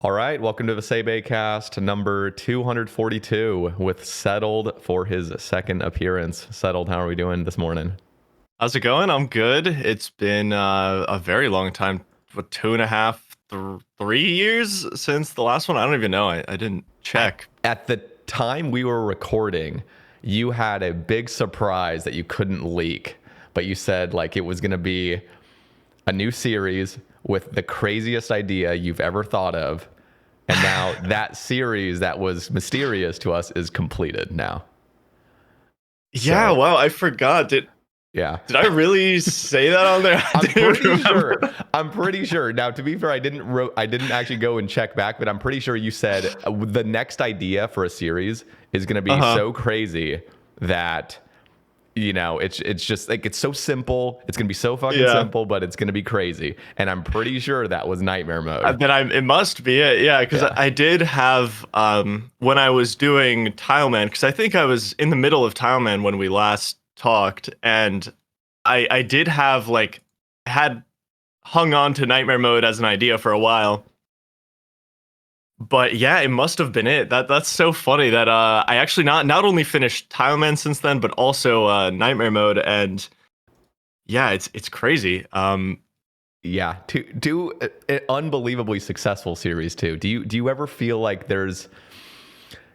All right, welcome to the Sae Bae cast number 242 with Settled for his second appearance. Settled, how are we doing this morning? How's it going? I'm good. It's been a very long time, what, 3 years since the last one? I don't even know. I didn't check. At the time we were recording, you had a big surprise that you couldn't leak, but you said like it was going to be a new series with the craziest idea you've ever thought of. And now that series that was mysterious to us is completed now. Yeah, So, wow, I forgot. yeah. Did I really say that on there? I didn't remember. I'm pretty sure. Now, to be fair, I didn't actually go and check back, but I'm pretty sure you said the next idea for a series is going to be Uh-huh. so crazy that it's just like it's so simple. It's going to be so fucking Yeah. simple, but it's going to be crazy. And I'm pretty sure that was nightmare mode. It must be it. Yeah, because Yeah. I did have when I was doing Tileman, because I think I was in the middle of Tileman when we last talked, and I did have had hung on to nightmare mode as an idea for a while. But yeah, it must have been it. That's so funny that I actually not only finished Tileman since then, but also nightmare mode, and yeah, it's crazy. Yeah, to an unbelievably successful series too. Do you ever feel like there's,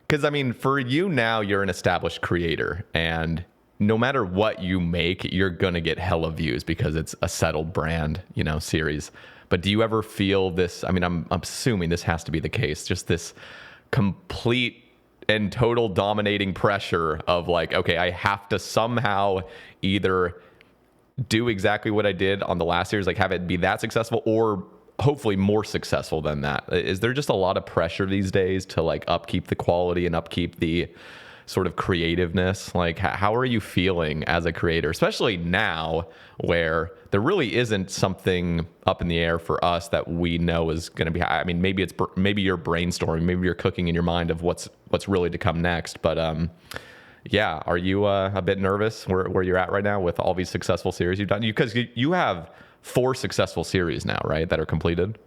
because I mean, for you now, you're an established creator, and no matter what you make, you're gonna get hella views because it's a settled brand, series. But do you ever feel this? I mean, I'm assuming this has to be the case. Just this complete and total dominating pressure of like, okay, I have to somehow either do exactly what I did on the last series, like have it be that successful, or hopefully more successful than that. Is there just a lot of pressure these days to like upkeep the quality and upkeep the sort of creativeness? Like, how are you feeling as a creator, especially now where there really isn't something up in the air for us that we know is going to be? I mean, maybe you're brainstorming, maybe you're cooking in your mind of what's really to come next, but yeah, are you a bit nervous where you're at right now with all these successful series you've done? Because you have 4 successful series now, right, that are completed?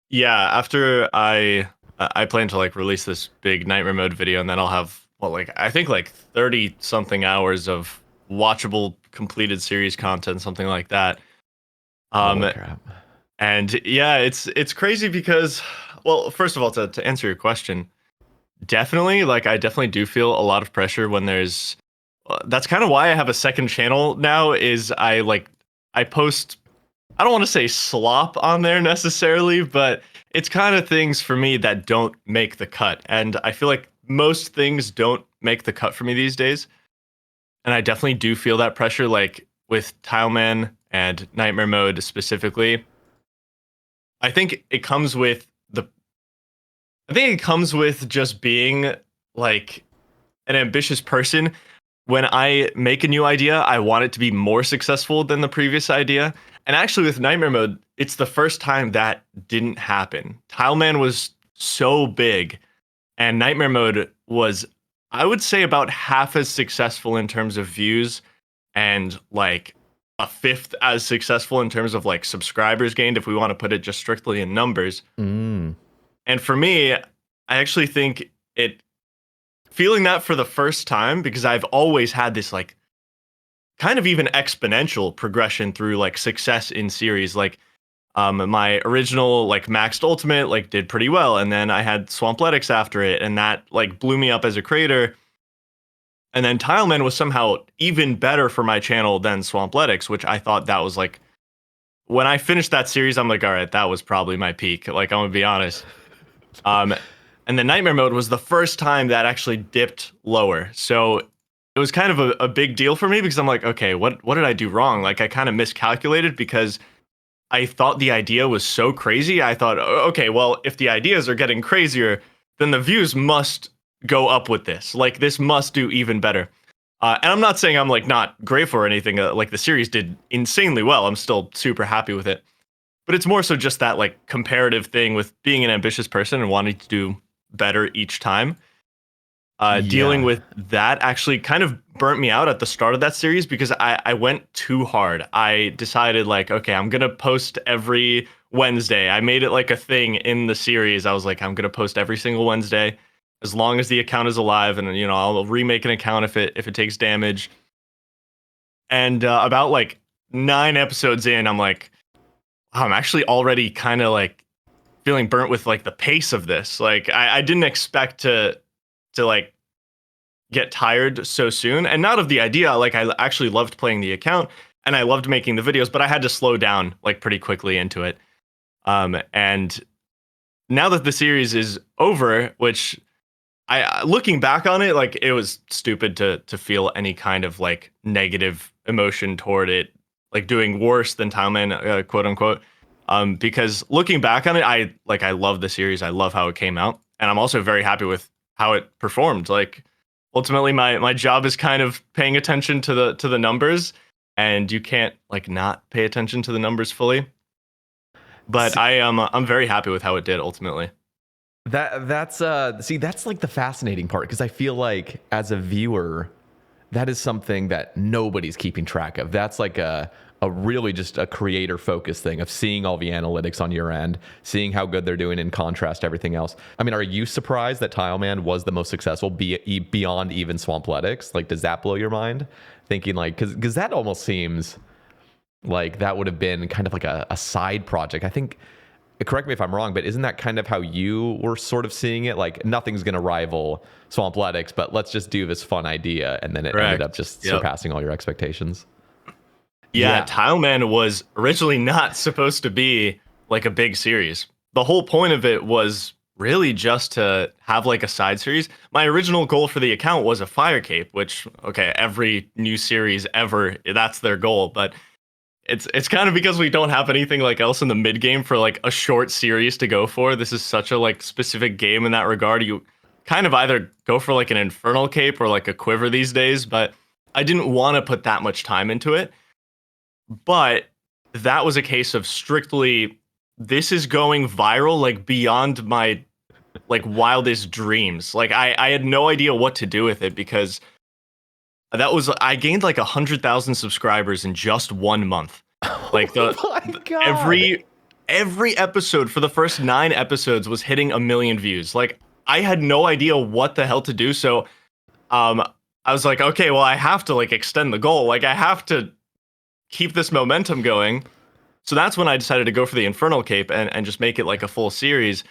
Yeah, after I plan to release this big nightmare mode video, and then I'll have I think 30 something hours of watchable completed series content, something like that. Holy crap. And yeah, it's crazy because, well, first of all, to answer your question, definitely, I definitely do feel a lot of pressure when there's that's kind of why I have a second channel now. Is I post, I don't want to say slop on there necessarily, but it's kind of things for me that don't make the cut. And I feel like most things don't make the cut for me these days. And I definitely do feel that pressure, like with Tileman and Nightmare Mode specifically. I think it comes with just being like an ambitious person. When I make a new idea, I want it to be more successful than the previous idea. And actually, with Nightmare Mode, it's the first time that didn't happen. Tileman was so big, and Nightmare Mode was, I would say, about half as successful in terms of views, and like a fifth as successful in terms of subscribers gained, if we want to put it just strictly in numbers. Mm. And for me, I actually think feeling that for the first time, because I've always had this kind of even exponential progression through success in series. My original Maxed Ultimate did pretty well, and then I had Swampletics after it, and that blew me up as a creator. And then Tileman was somehow even better for my channel than Swampletics, which I thought that was when I finished that series, I'm like, all right, that was probably my peak. I'm gonna be honest. And the Nightmare Mode was the first time that actually dipped lower. So it was kind of a big deal for me, because I'm like, okay, what did I do wrong? I kind of miscalculated, because I thought the idea was so crazy. I thought, okay, well, if the ideas are getting crazier, then the views must go up with this. This must do even better. And I'm not saying I'm not grateful or anything. The series did insanely well. I'm still super happy with it. But it's more so just that comparative thing with being an ambitious person and wanting to do better each time. Dealing with that actually kind of burnt me out at the start of that series, because I went too hard. I decided okay, I'm going to post every Wednesday. I made it like a thing in the series. I was like, I'm gonna post every single Wednesday, as long as the account is alive, and I'll remake an account if it takes damage. And about like 9 episodes in, I'm like, wow, I'm actually already kind of like feeling burnt with like the pace of this. Like I didn't expect to like get tired so soon, and not of the idea. Like I actually loved playing the account and I loved making the videos, but I had to slow down like pretty quickly into it. And now that the series is over, which looking back on it, like it was stupid to feel any kind of like negative emotion toward it, like doing worse than Tileman, quote unquote. Because looking back on it, I love the series. I love how it came out, and I'm also very happy with how it performed. Like ultimately, my job is kind of paying attention to the numbers, and you can't like not pay attention to the numbers fully. But I'm very happy with how it did ultimately. That's like the fascinating part, because I feel like as a viewer, that is something that nobody's keeping track of. That's like a really just a creator focused thing of seeing all the analytics on your end, seeing how good they're doing in contrast to everything else. I mean, are you surprised that Tileman was the most successful beyond even Swampletics? Like, does that blow your mind? Thinking like, because that almost seems like that would have been kind of like a side project. I think, correct me if I'm wrong, but isn't that kind of how you were sort of seeing it? Like, nothing's going to rival Swampletics, but let's just do this fun idea. And then it ended up just surpassing all your expectations. Yeah, Tileman was originally not supposed to be like a big series. The whole point of it was really just to have like a side series. My original goal for the account was a Fire Cape, which, okay, every new series ever, that's their goal. But it's kind of because we don't have anything like else in the mid game for like a short series to go for. This is such a like specific game in that regard. You kind of either go for like an Infernal Cape or like a Quiver these days, but I didn't want to put that much time into it. But that was a case of strictly, this is going viral, like beyond my like wildest dreams. Like I had no idea what to do with it, because I gained like 100,000 subscribers in just 1 month. Like oh my God. every episode for the first 9 episodes was hitting 1 million views. Like I had no idea what the hell to do. So I was like, okay, well, I have to like extend the goal. Like I have to keep this momentum going. So that's when I decided to go for the Infernal Cape and just make it like a full series.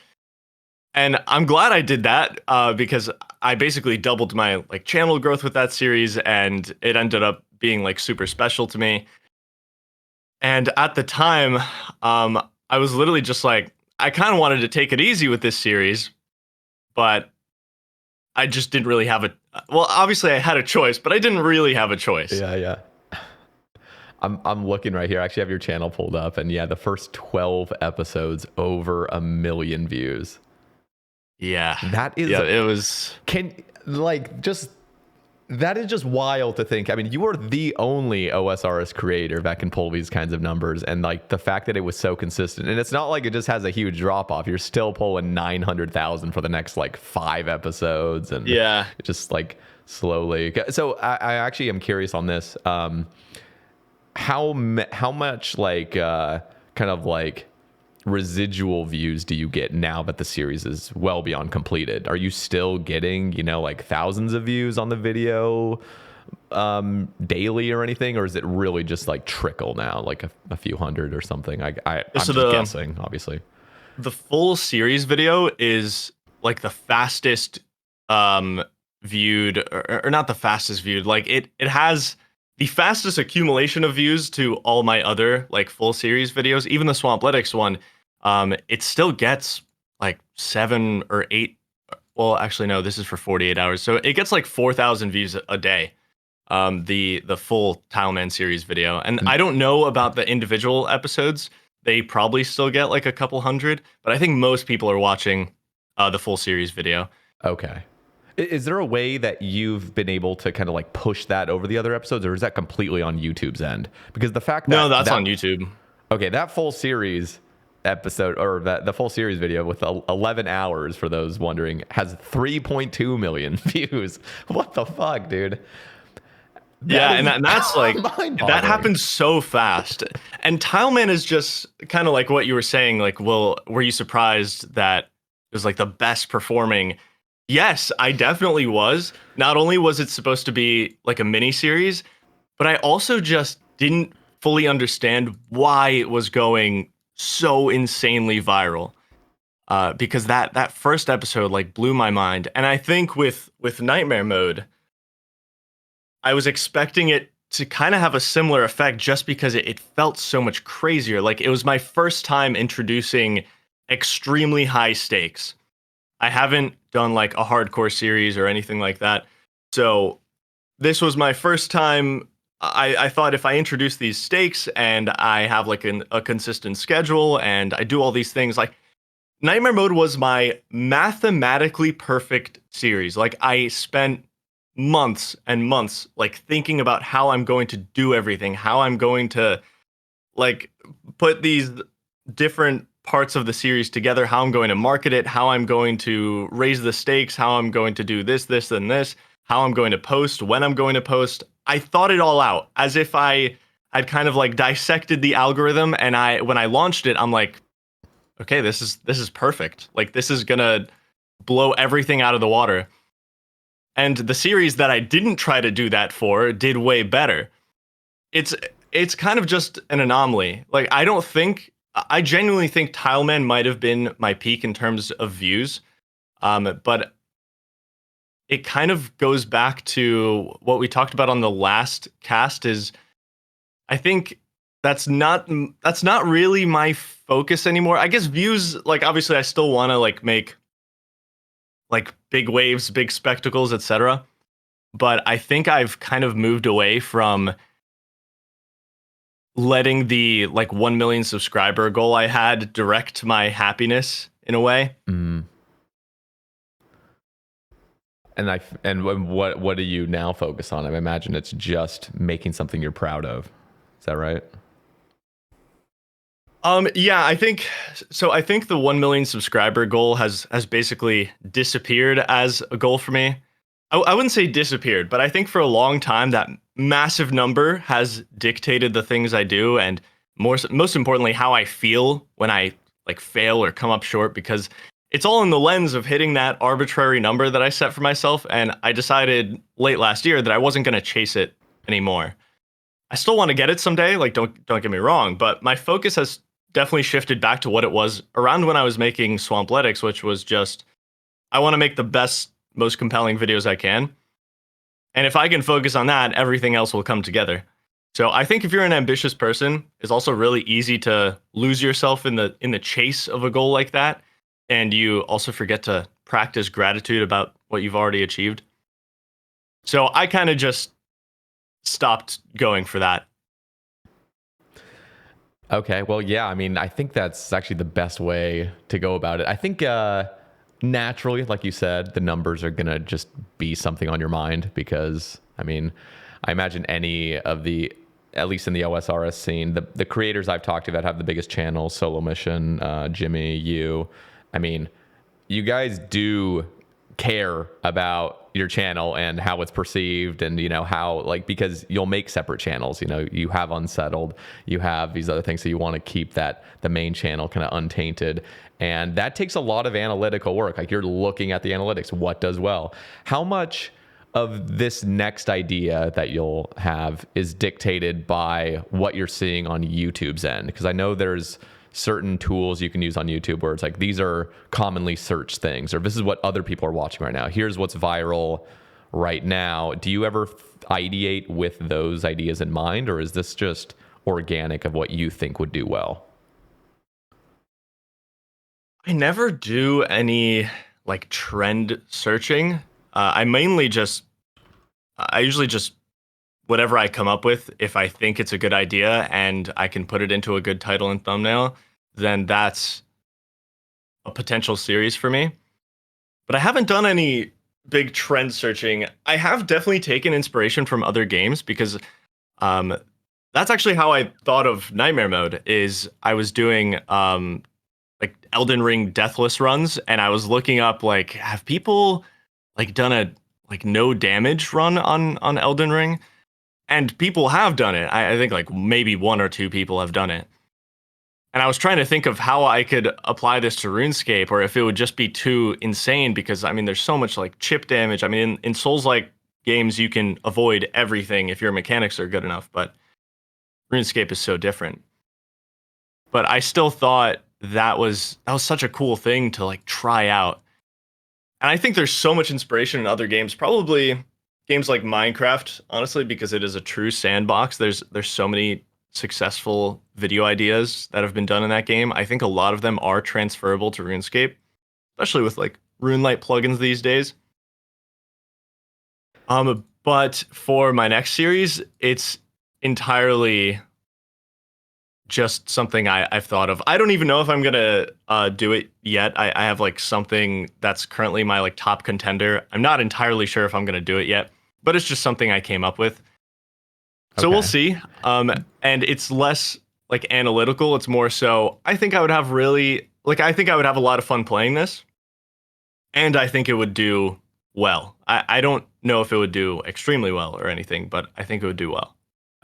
And I'm glad I did that, because I basically doubled my like channel growth with that series, and it ended up being like super special to me. And at the time, I was literally just like, I kind of wanted to take it easy with this series, but I just didn't really have well, obviously I had a choice, but I didn't really have a choice. Yeah. I'm looking right here. I actually have your channel pulled up, and yeah, the first 12 episodes over 1 million views. Yeah. That is, it was, that is just wild to think. I mean, you are the only OSRS creator that can pull these kinds of numbers, and like the fact that it was so consistent, and it's not like it just has a huge drop off. You're still pulling 900,000 for the next like 5 episodes, and it just like slowly. So I actually am curious on this. How much like kind of like residual views do you get now that the series is well beyond completed? Are you still getting, like thousands of views on the video daily or anything, or is it really just like trickle now, like a few hundred or something? I'm just guessing, obviously. The full series video is like the fastest viewed, or not the fastest viewed. Like it has the fastest accumulation of views to all my other like full series videos. Even the Swampletics one, it still gets like 7 or 8. Well, actually, no, this is for 48 hours. So it gets like 4,000 views a day. The full Tileman series video. And I don't know about the individual episodes. They probably still get like a couple hundred, but I think most people are watching the full series video. Okay. Is there a way that you've been able to kind of like push that over the other episodes, or is that completely on YouTube's end? Because the fact that that's on YouTube. Okay, that full series episode, or the full series video with 11 hours, for those wondering, has 3.2 million views. What the fuck, dude? That Yeah, is and that's like that mind-boggling. happens so fast. And Tileman is just kind of like what you were saying. Like, well, were you surprised that it was like the best performing? Yes, I definitely was. Not only was it supposed to be like a mini series, but I also just didn't fully understand why it was going so insanely viral. Because that first episode like blew my mind, and I think with Nightmare Mode, I was expecting it to kind of have a similar effect just because it felt so much crazier. Like it was my first time introducing extremely high stakes. I haven't done like a hardcore series or anything like that. So this was my first time. I thought if I introduce these stakes and I have like a consistent schedule and I do all these things, like Nightmare Mode was my mathematically perfect series. Like I spent months and months like thinking about how I'm going to do everything, how I'm going to like put these different parts of the series together, how I'm going to market it, how I'm going to raise the stakes, how I'm going to do this, and this, how I'm going to post, when I'm going to post. I thought it all out as if I'd kind of like dissected the algorithm, and I when I launched it, I'm like, okay, this is perfect. Like this is gonna blow everything out of the water. And the series that I didn't try to do that for did way better. It's it's kind of just an anomaly. Like I genuinely think Tileman might have been my peak in terms of views. But it kind of goes back to what we talked about on the last cast is I think that's not really my focus anymore. I guess views, like obviously I still want to like make like big waves, big spectacles, etc. But I think I've kind of moved away from letting the like 1 million subscriber goal I had direct my happiness in a way. Mm. And what do you now focus on? I imagine it's just making something you're proud of. Is that right? Yeah, I think so. I think the 1 million subscriber goal has basically disappeared as a goal for me. I wouldn't say disappeared, but I think for a long time that massive number has dictated the things I do, and most importantly, how I feel when I like fail or come up short, because it's all in the lens of hitting that arbitrary number that I set for myself. And I decided late last year that I wasn't going to chase it anymore. I still want to get it someday, like don't get me wrong, but my focus has definitely shifted back to what it was around when I was making Swampletics, which was just I want to make the best, most compelling videos I can. And if I can focus on that, everything else will come together. So I think if you're an ambitious person, it's also really easy to lose yourself in the chase of a goal like that, and you also forget to practice gratitude about what you've already achieved. So I kind of just stopped going for that. Okay. Well, yeah. I mean, I think that's actually the best way to go about it. I think naturally, like you said, the numbers are gonna just be something on your mind because, I mean, I imagine any of the, at least in the OSRS scene, the creators I've talked to that have the biggest channels, Solo Mission, Jimmy, you. I mean, you guys do care about your channel and how it's perceived, and how, like, because you'll make separate channels. You have Unsettled, you have these other things, so you want to keep the main channel kind of untainted, and that takes a lot of analytical work. Like, you're looking at the analytics, what does well, how much of this next idea that you'll have is dictated by what you're seeing on YouTube's end, because I know there's certain tools you can use on YouTube where it's like, these are commonly searched things, or this is what other people are watching right now. Here's what's viral right now. Do you ever ideate with those ideas in mind, or is this just organic of what you think would do well? I never do any like trend searching. I usually just whatever I come up with, if I think it's a good idea and I can put it into a good title and thumbnail, then that's a potential series for me. But I haven't done any big trend searching. I have definitely taken inspiration from other games because um, that's actually how I thought of Nightmare Mode. Is I was doing like Elden Ring Deathless runs, and I was looking up like have people like done a like no damage run on Elden Ring, And people have done it. I think like maybe one or two people have done it. And I was trying to think of how I could apply this to RuneScape, or if it would just be too insane, because I mean, there's so much like chip damage. I mean, in Souls-like games, you can avoid everything if your mechanics are good enough, but RuneScape is so different. But I still thought that was such a cool thing to like try out. And I think there's so much inspiration in other games, probably games like Minecraft, honestly, because it is a true sandbox. There's so many successful video ideas that have been done in that game. I think a lot of them are transferable to RuneScape, especially with like RuneLite plugins these days. But for my next series, it's entirely just something I've thought of. I don't even know if I'm gonna do it yet. I have like something that's currently my like top contender. I'm not entirely sure if I'm gonna do it yet, but it's just something I came up with. So we'll see. And it's less like analytical. It's more so I think I would have I think I would have a lot of fun playing this. And I think it would do well. I don't know if it would do extremely well or anything, but I think it would do well.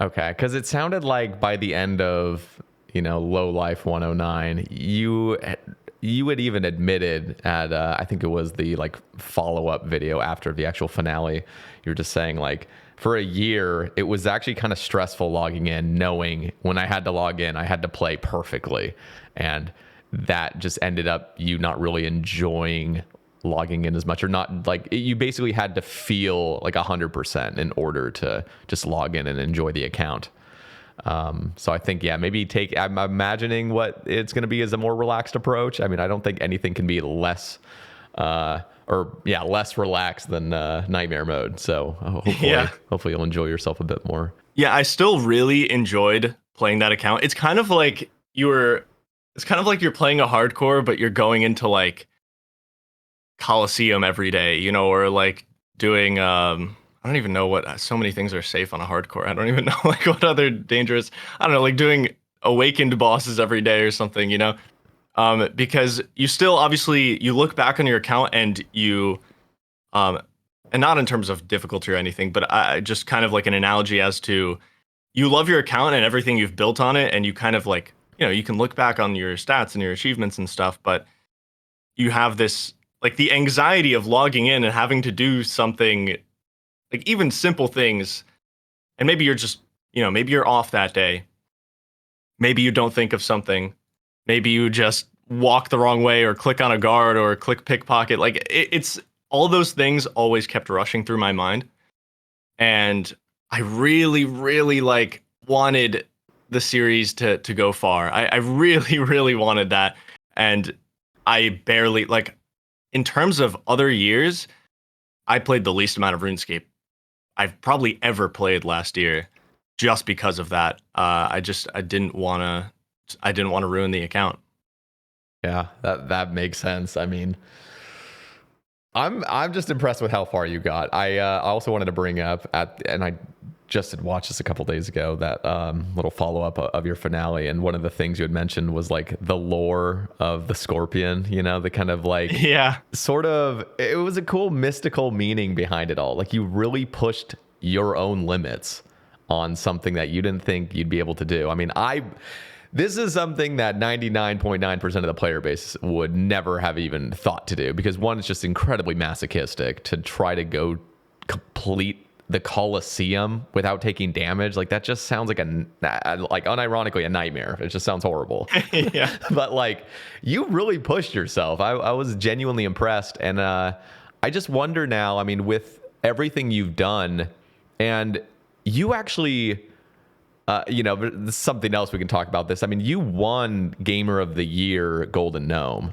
Okay, because it sounded like by the end of, Lowlife109, you had even admitted at I think it was the like follow-up video after the actual finale, you're just saying like for a year it was actually kind of stressful logging in, knowing when I had to log in I had to play perfectly, and that just ended up you not really enjoying logging in as much, or not, like you basically had to feel like 100% in order to just log in and enjoy the account. So I think, yeah, maybe I'm imagining what it's going to be as a more relaxed approach. I mean, I don't think anything can be less relaxed than nightmare mode. So hopefully you'll enjoy yourself a bit more. Yeah, I still really enjoyed playing that account. It's kind of like you're playing a hardcore, but you're going into like Coliseum every day, or like doing I don't even know what, so many things are safe on a hardcore. I don't even know like what other dangerous, I don't know, like doing awakened bosses every day or something, because you still obviously you look back on your account and you and not in terms of difficulty or anything, but I just kind of like an analogy as to you love your account and everything you've built on it, and you kind of like, you can look back on your stats and your achievements and stuff, but you have this like the anxiety of logging in and having to do something, like even simple things. And maybe you're just, maybe you're off that day. Maybe you don't think of something. Maybe you just walk the wrong way or click on a guard or click pickpocket. Like it's all those things always kept rushing through my mind. And I really, really like wanted the series to go far. I really, really wanted that. And I barely, like, in terms of other years, I played the least amount of RuneScape I've probably ever played last year, just because of that. I didn't want to ruin the account. Yeah, that makes sense. I mean, I'm just impressed with how far you got. I also wanted to bring up and I just had watched this a couple days ago, that little follow up of your finale, and one of the things you had mentioned was like the lore of the scorpion. The kind of like sort of, it was a cool mystical meaning behind it all. Like you really pushed your own limits on something that you didn't think you'd be able to do. I mean, this is something that 99.9% of the player base would never have even thought to do, because one, it's just incredibly masochistic to try to go complete the Coliseum without taking damage. Like that just sounds like unironically a nightmare. It just sounds horrible. Yeah. But like you really pushed yourself. I was genuinely impressed. And I just wonder now, I mean, with everything you've done, and you actually there's something else we can talk about this. I mean, you won Gamer of the Year Golden Gnome.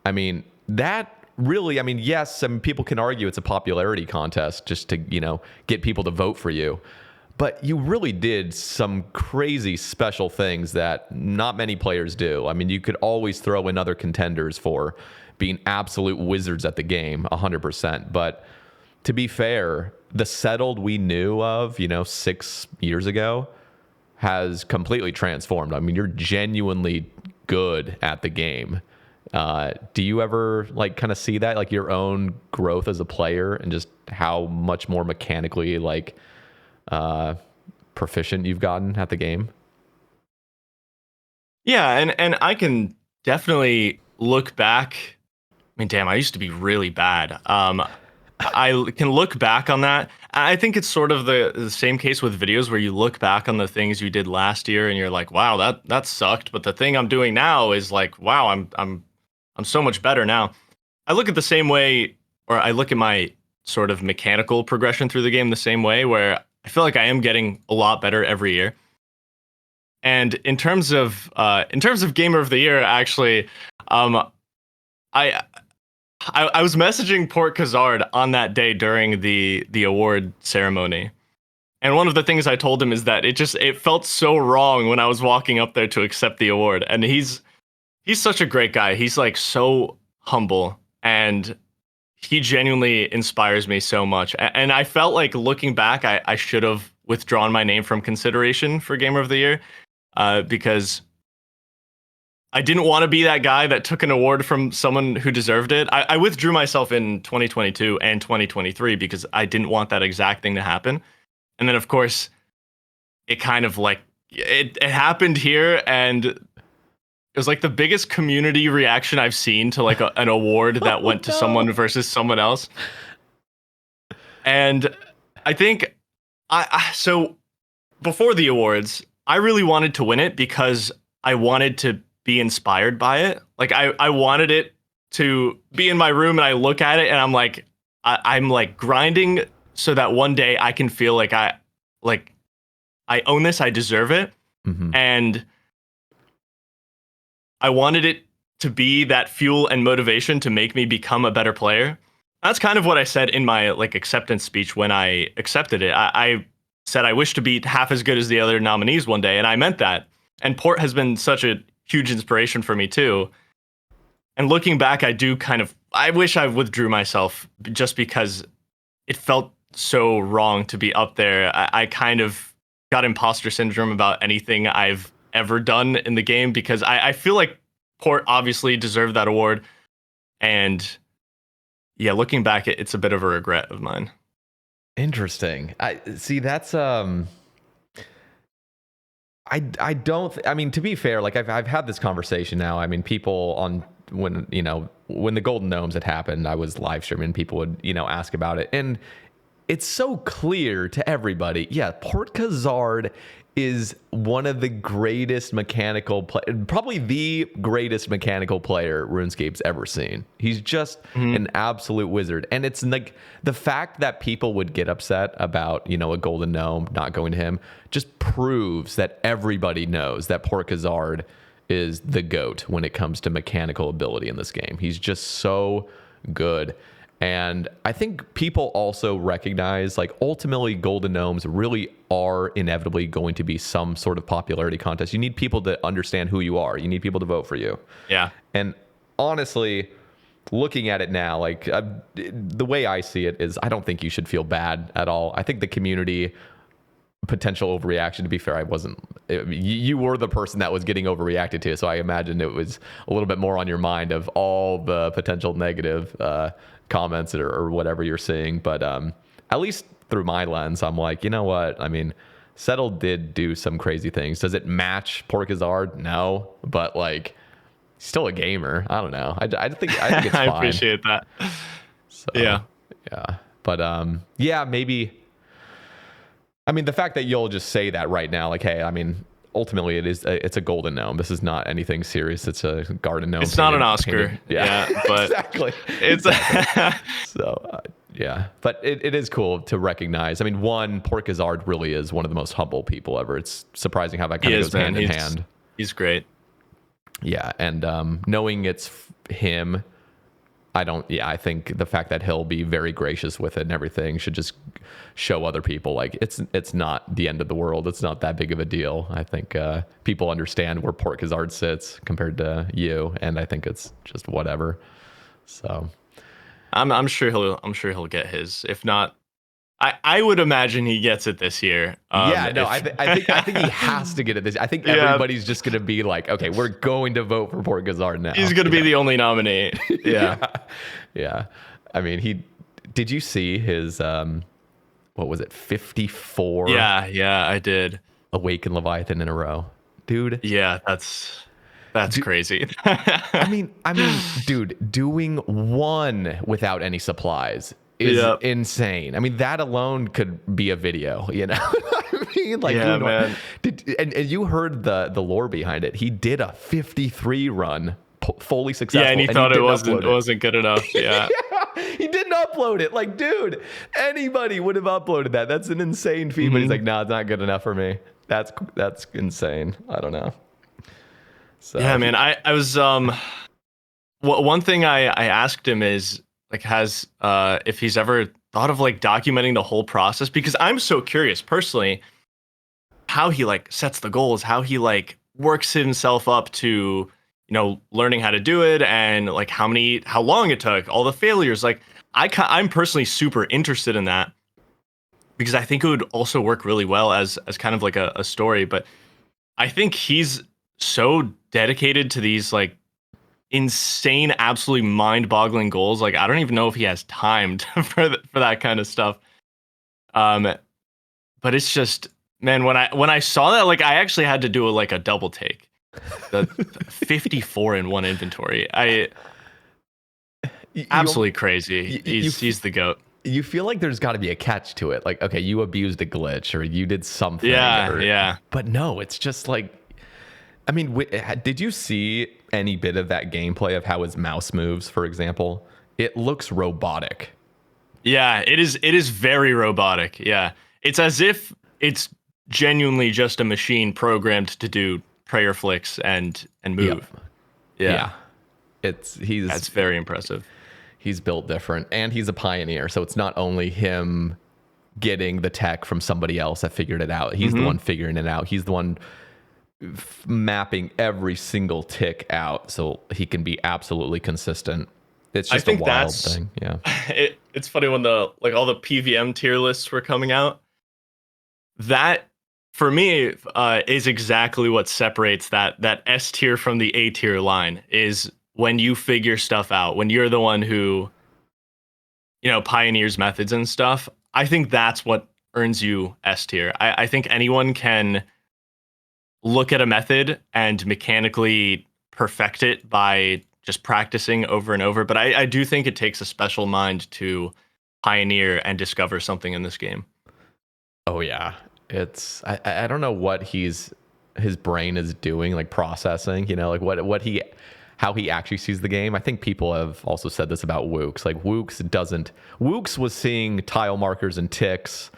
I mean, that really, I mean, yes, some people can argue it's a popularity contest just to, get people to vote for you. But you really did some crazy special things that not many players do. I mean, you could always throw in other contenders for being absolute wizards at the game, 100%. But to be fair, the settled we knew of, 6 years ago has completely transformed. I mean, you're genuinely good at the game. Do you ever like kind of see that, like your own growth as a player and just how much more mechanically like proficient you've gotten at the game. Yeah, and I can definitely look back. I mean, damn, I used to be really bad. I can look back on that. I think it's sort of the same case with videos where you look back on the things you did last year and you're like, wow, that sucked. But the thing I'm doing now is like, wow, I'm so much better now. I look at the same way, or I look at my sort of mechanical progression through the game the same way, where I feel like I am getting a lot better every year. And in terms of Gamer of the Year, actually, I was messaging Port Khazard on that day during the award ceremony. And one of the things I told him is that it felt so wrong when I was walking up there to accept the award. And he's such a great guy. He's like so humble, and he genuinely inspires me so much. And I felt like looking back, I should have withdrawn my name from consideration for Gamer of the Year, because I didn't want to be that guy that took an award from someone who deserved it. I withdrew myself in 2022 and 2023 because I didn't want that exact thing to happen. And then, of course, it kind of like, it happened here, and it was like the biggest community reaction I've seen to like an award that went to someone versus someone else. And I think so before the awards, I really wanted to win it because I wanted to be inspired by it. Like I wanted it to be in my room and I look at it and I'm like, I'm like grinding so that one day I can feel like I own this, I deserve it. Mm-hmm. And I wanted it to be that fuel and motivation to make me become a better player. That's kind of what I said in my like acceptance speech when I accepted it. I said I wish to be half as good as the other nominees one day, and I meant that. And Port has been such a huge inspiration for me too. And looking back, I wish I withdrew myself just because it felt so wrong to be up there. I kind of got imposter syndrome about anything I've ever done in the game because I feel like Port obviously deserved that award. And yeah, looking back, it's a bit of a regret of mine. Interesting. I see. That's I mean, to be fair, like I've had this conversation now. I mean, people on when the Golden Gnomes had happened, I was live streaming. People would ask about it, and it's so clear to everybody. Yeah, Port Khazard is one of the greatest probably the greatest mechanical player RuneScape's ever seen. He's just an absolute wizard. And it's like the fact that people would get upset about, a Golden Gnome not going to him just proves that everybody knows that Port Khazard is the GOAT when it comes to mechanical ability in this game. He's just so good. And I think people also recognize, like, ultimately Golden Gnomes really are inevitably going to be some sort of popularity contest. You need people to understand who you are. You need people to vote for you. Yeah. And honestly, looking at it now, like, the way I see it is I don't think you should feel bad at all. I think the community potential overreaction, to be fair, you were the person that was getting overreacted to, so I imagine it was a little bit more on your mind of all the potential negative comments or whatever you're seeing. But at least through my lens, I'm like, you know what? I mean, Settle did do some crazy things. Does it match Port Khazard? No, but like, still a gamer. I don't know. I think it's fine. I appreciate that. So, yeah. But yeah, maybe. I mean, the fact that you'll just say that right now, like, hey, I mean, ultimately it's a Golden Gnome. This is not anything serious. It's a Garden Gnome. It's not an Oscar. Yeah, but exactly. It's so yeah, but it is cool to recognize. I mean, Port Khazard really is one of the most humble people ever. It's surprising how that kind of goes hand in hand. He's great. Yeah, and knowing it's him, I think the fact that he'll be very gracious with it and everything should just show other people like it's not the end of the world. It's not that big of a deal. I think people understand where Port Khazard sits compared to you, and I think it's just whatever. So I'm sure he'll get his. If not, I would imagine he gets it this year. I think he has to get it this. I think everybody's just gonna be like, okay, we're going to vote for Port Khazard now. He's gonna be the only nominee. Yeah. Yeah. I mean, did you see his what what was it, 54 Yeah, I did. Awaken Leviathan in a row. Dude. Yeah, that's crazy. I mean, dude, doing one without any supplies is Yep. insane. I mean, that alone could be a video, you know? I mean, like, Yeah, doing man. and you heard the lore behind it. He did a 53 run, fully successful. Yeah, and he thought it didn't upload wasn't good enough. Yeah. Yeah, he didn't upload it. Like, dude, anybody would have uploaded that. That's an insane feat. But he's like, no, it's not good enough for me. That's insane. I don't know. So Yeah, man. I was one thing I asked him is like, has if he's ever thought of like documenting the whole process, because I'm so curious personally how he like sets the goals, how he like works himself up to, learning how to do it, and like how long it took, all the failures. Like I'm personally super interested in that, because I think it would also work really well as kind of like a story. But I think he's so dedicated to these like insane, absolutely mind-boggling goals. Like I don't even know if he has time for that kind of stuff. But it's just, man, when I saw that, like I actually had to do a double take. The 54 in one inventory. Absolutely crazy. He's the GOAT. You feel like there's got to be a catch to it. Like, okay, you abused a glitch or you did something. Yeah. But no, it's just like, I mean, did you see any bit of that gameplay of how his mouse moves, for example? It looks robotic. Yeah, it is very robotic. Yeah. It's as if it's genuinely just a machine programmed to do prayer flicks and move. Yeah. That's very impressive. He's built different, and he's a pioneer. So it's not only him getting the tech from somebody else that figured it out. He's the one figuring it out. He's the one mapping every single tick out so he can be absolutely consistent. It's just a wild thing. Yeah. It's funny when all the PVM tier lists were coming out. That for me is exactly what separates that S tier from the A tier line, is when you figure stuff out, when you're the one who, pioneers methods and stuff. I think that's what earns you S tier. I think anyone can look at a method and mechanically perfect it by just practicing over and over. But I do think it takes a special mind to pioneer and discover something in this game. Oh yeah. I don't know what his brain is doing, like processing, like how he actually sees the game. I think people have also said this about Woox. Like Woox was seeing tile markers and ticks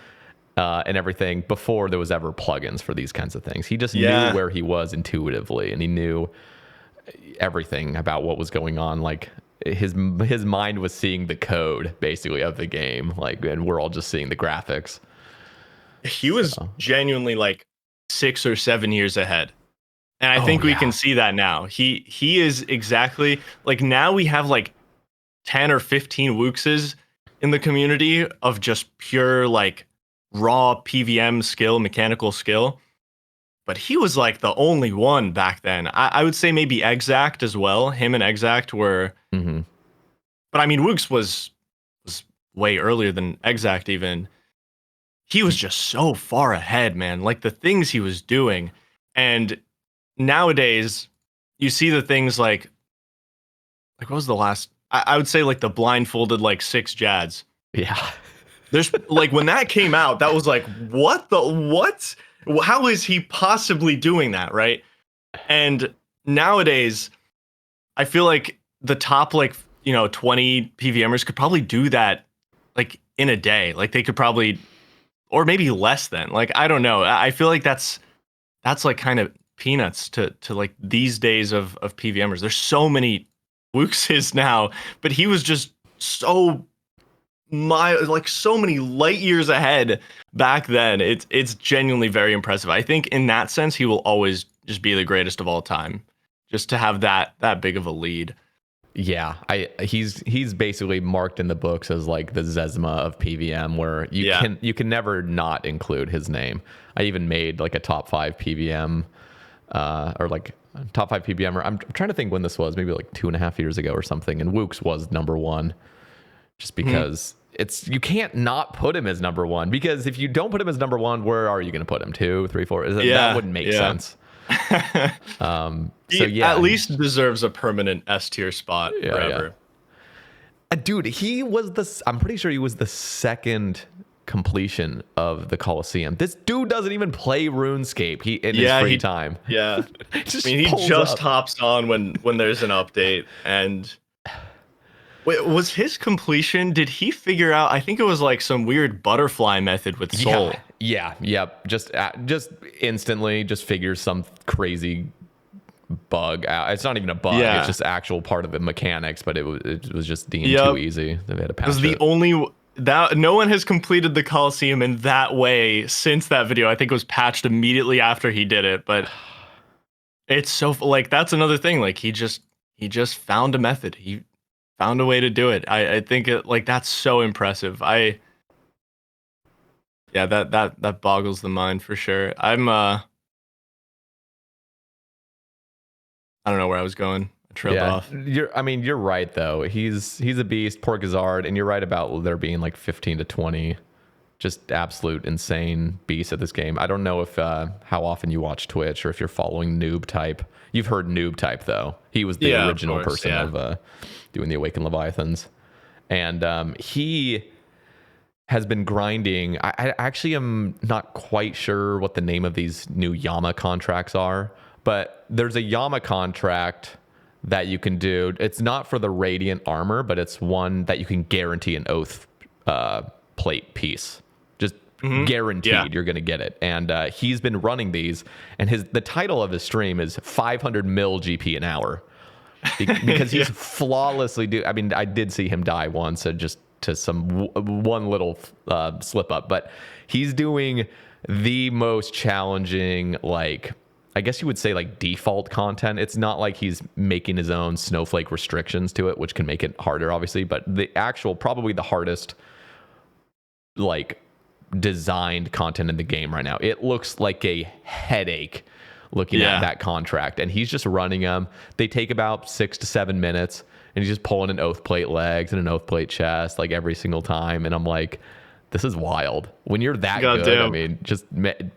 and everything before there was ever plugins for these kinds of things. He just knew where he was intuitively, and he knew everything about what was going on. Like his mind was seeing the code basically of the game, like, and we're all just seeing the graphics. He was genuinely like 6 or 7 years ahead. And I think we can see that now. He is exactly like, now we have like 10 or 15 Wooxes in the community of just pure like raw PVM skill, mechanical skill. But he was like the only one back then. I would say maybe Exact as well. Him and Exact were. Mm-hmm. But I mean, Woox was way earlier than Exact even. He was just so far ahead, man. Like the things he was doing. And nowadays, you see the things like what was the last? I would say like the blindfolded like 6 Jads. Yeah. There's like when that came out, that was like, what? How is he possibly doing that, right? And nowadays, I feel like the top 20 PVMers could probably do that like in a day. Like they could probably, or maybe less than. Like I don't know. I feel like that's like kind of peanuts to like these days of PVMers. There's so many Wooxes now, but he was just so many light years ahead back then. It's genuinely very impressive. I think in that sense, he will always just be the greatest of all time, just to have that big of a lead. Yeah, he's basically marked in the books as like the Zezma of PVM, where you can never not include his name. I even made like a top 5 PVM or like top 5 PVM. I'm trying to think when this was, maybe like 2.5 years ago or something, and Woox was number 1, just because you can't not put him as number one, because if you don't put him as number one, where are you going to put him? 2, 3, 4? That wouldn't make sense. He at least deserves a permanent S tier spot forever. Dude, I'm pretty sure he was the second completion of the Colosseum. This dude doesn't even play RuneScape in his free time. Yeah. I mean, he just hops on when there's an update. And wait, was his completion, did he figure out, I think it was like some weird butterfly method with Soul. Yep. Just instantly just figures some crazy bug out. It's not even a bug. It's just actual part of the mechanics, but it was just deemed too easy. They had to patch it. The only that no one has completed the Colosseum in that way since that video. I think it was patched immediately after he did it, but it's so like that's another thing. Like he just found a method. He found a way to do it. I think that's so impressive. That boggles the mind for sure. I don't know where I was going. I trailed off. You're right though. He's a beast, poor Khazard, and you're right about there being like 15 to 20 just absolute insane beasts at this game. I don't know if how often you watch Twitch or if you're following Noob Type. You've heard Noob Type though. He was the original person of doing the Awakened Leviathans. And he has been grinding. I actually am not quite sure what the name of these new Yama contracts are. But there's a Yama contract that you can do. It's not for the Radiant armor, but it's one that you can guarantee an oath plate piece. Just guaranteed you're going to get it. And he's been running these, and the title of his stream is 500 mil GP an hour. Because he's flawlessly I did see him die once, just to one little slip up. But he's doing the most challenging, I guess you would say default content. It's not like he's making his own snowflake restrictions to it, which can make it harder, obviously. But the actual, probably the hardest, designed content in the game right now. It looks like a headache looking at that contract. And he's just running them. They take about 6 to 7 minutes. And he's just pulling an oath plate legs and an oath plate chest, every single time. And I'm like, this is wild. When you're that good, just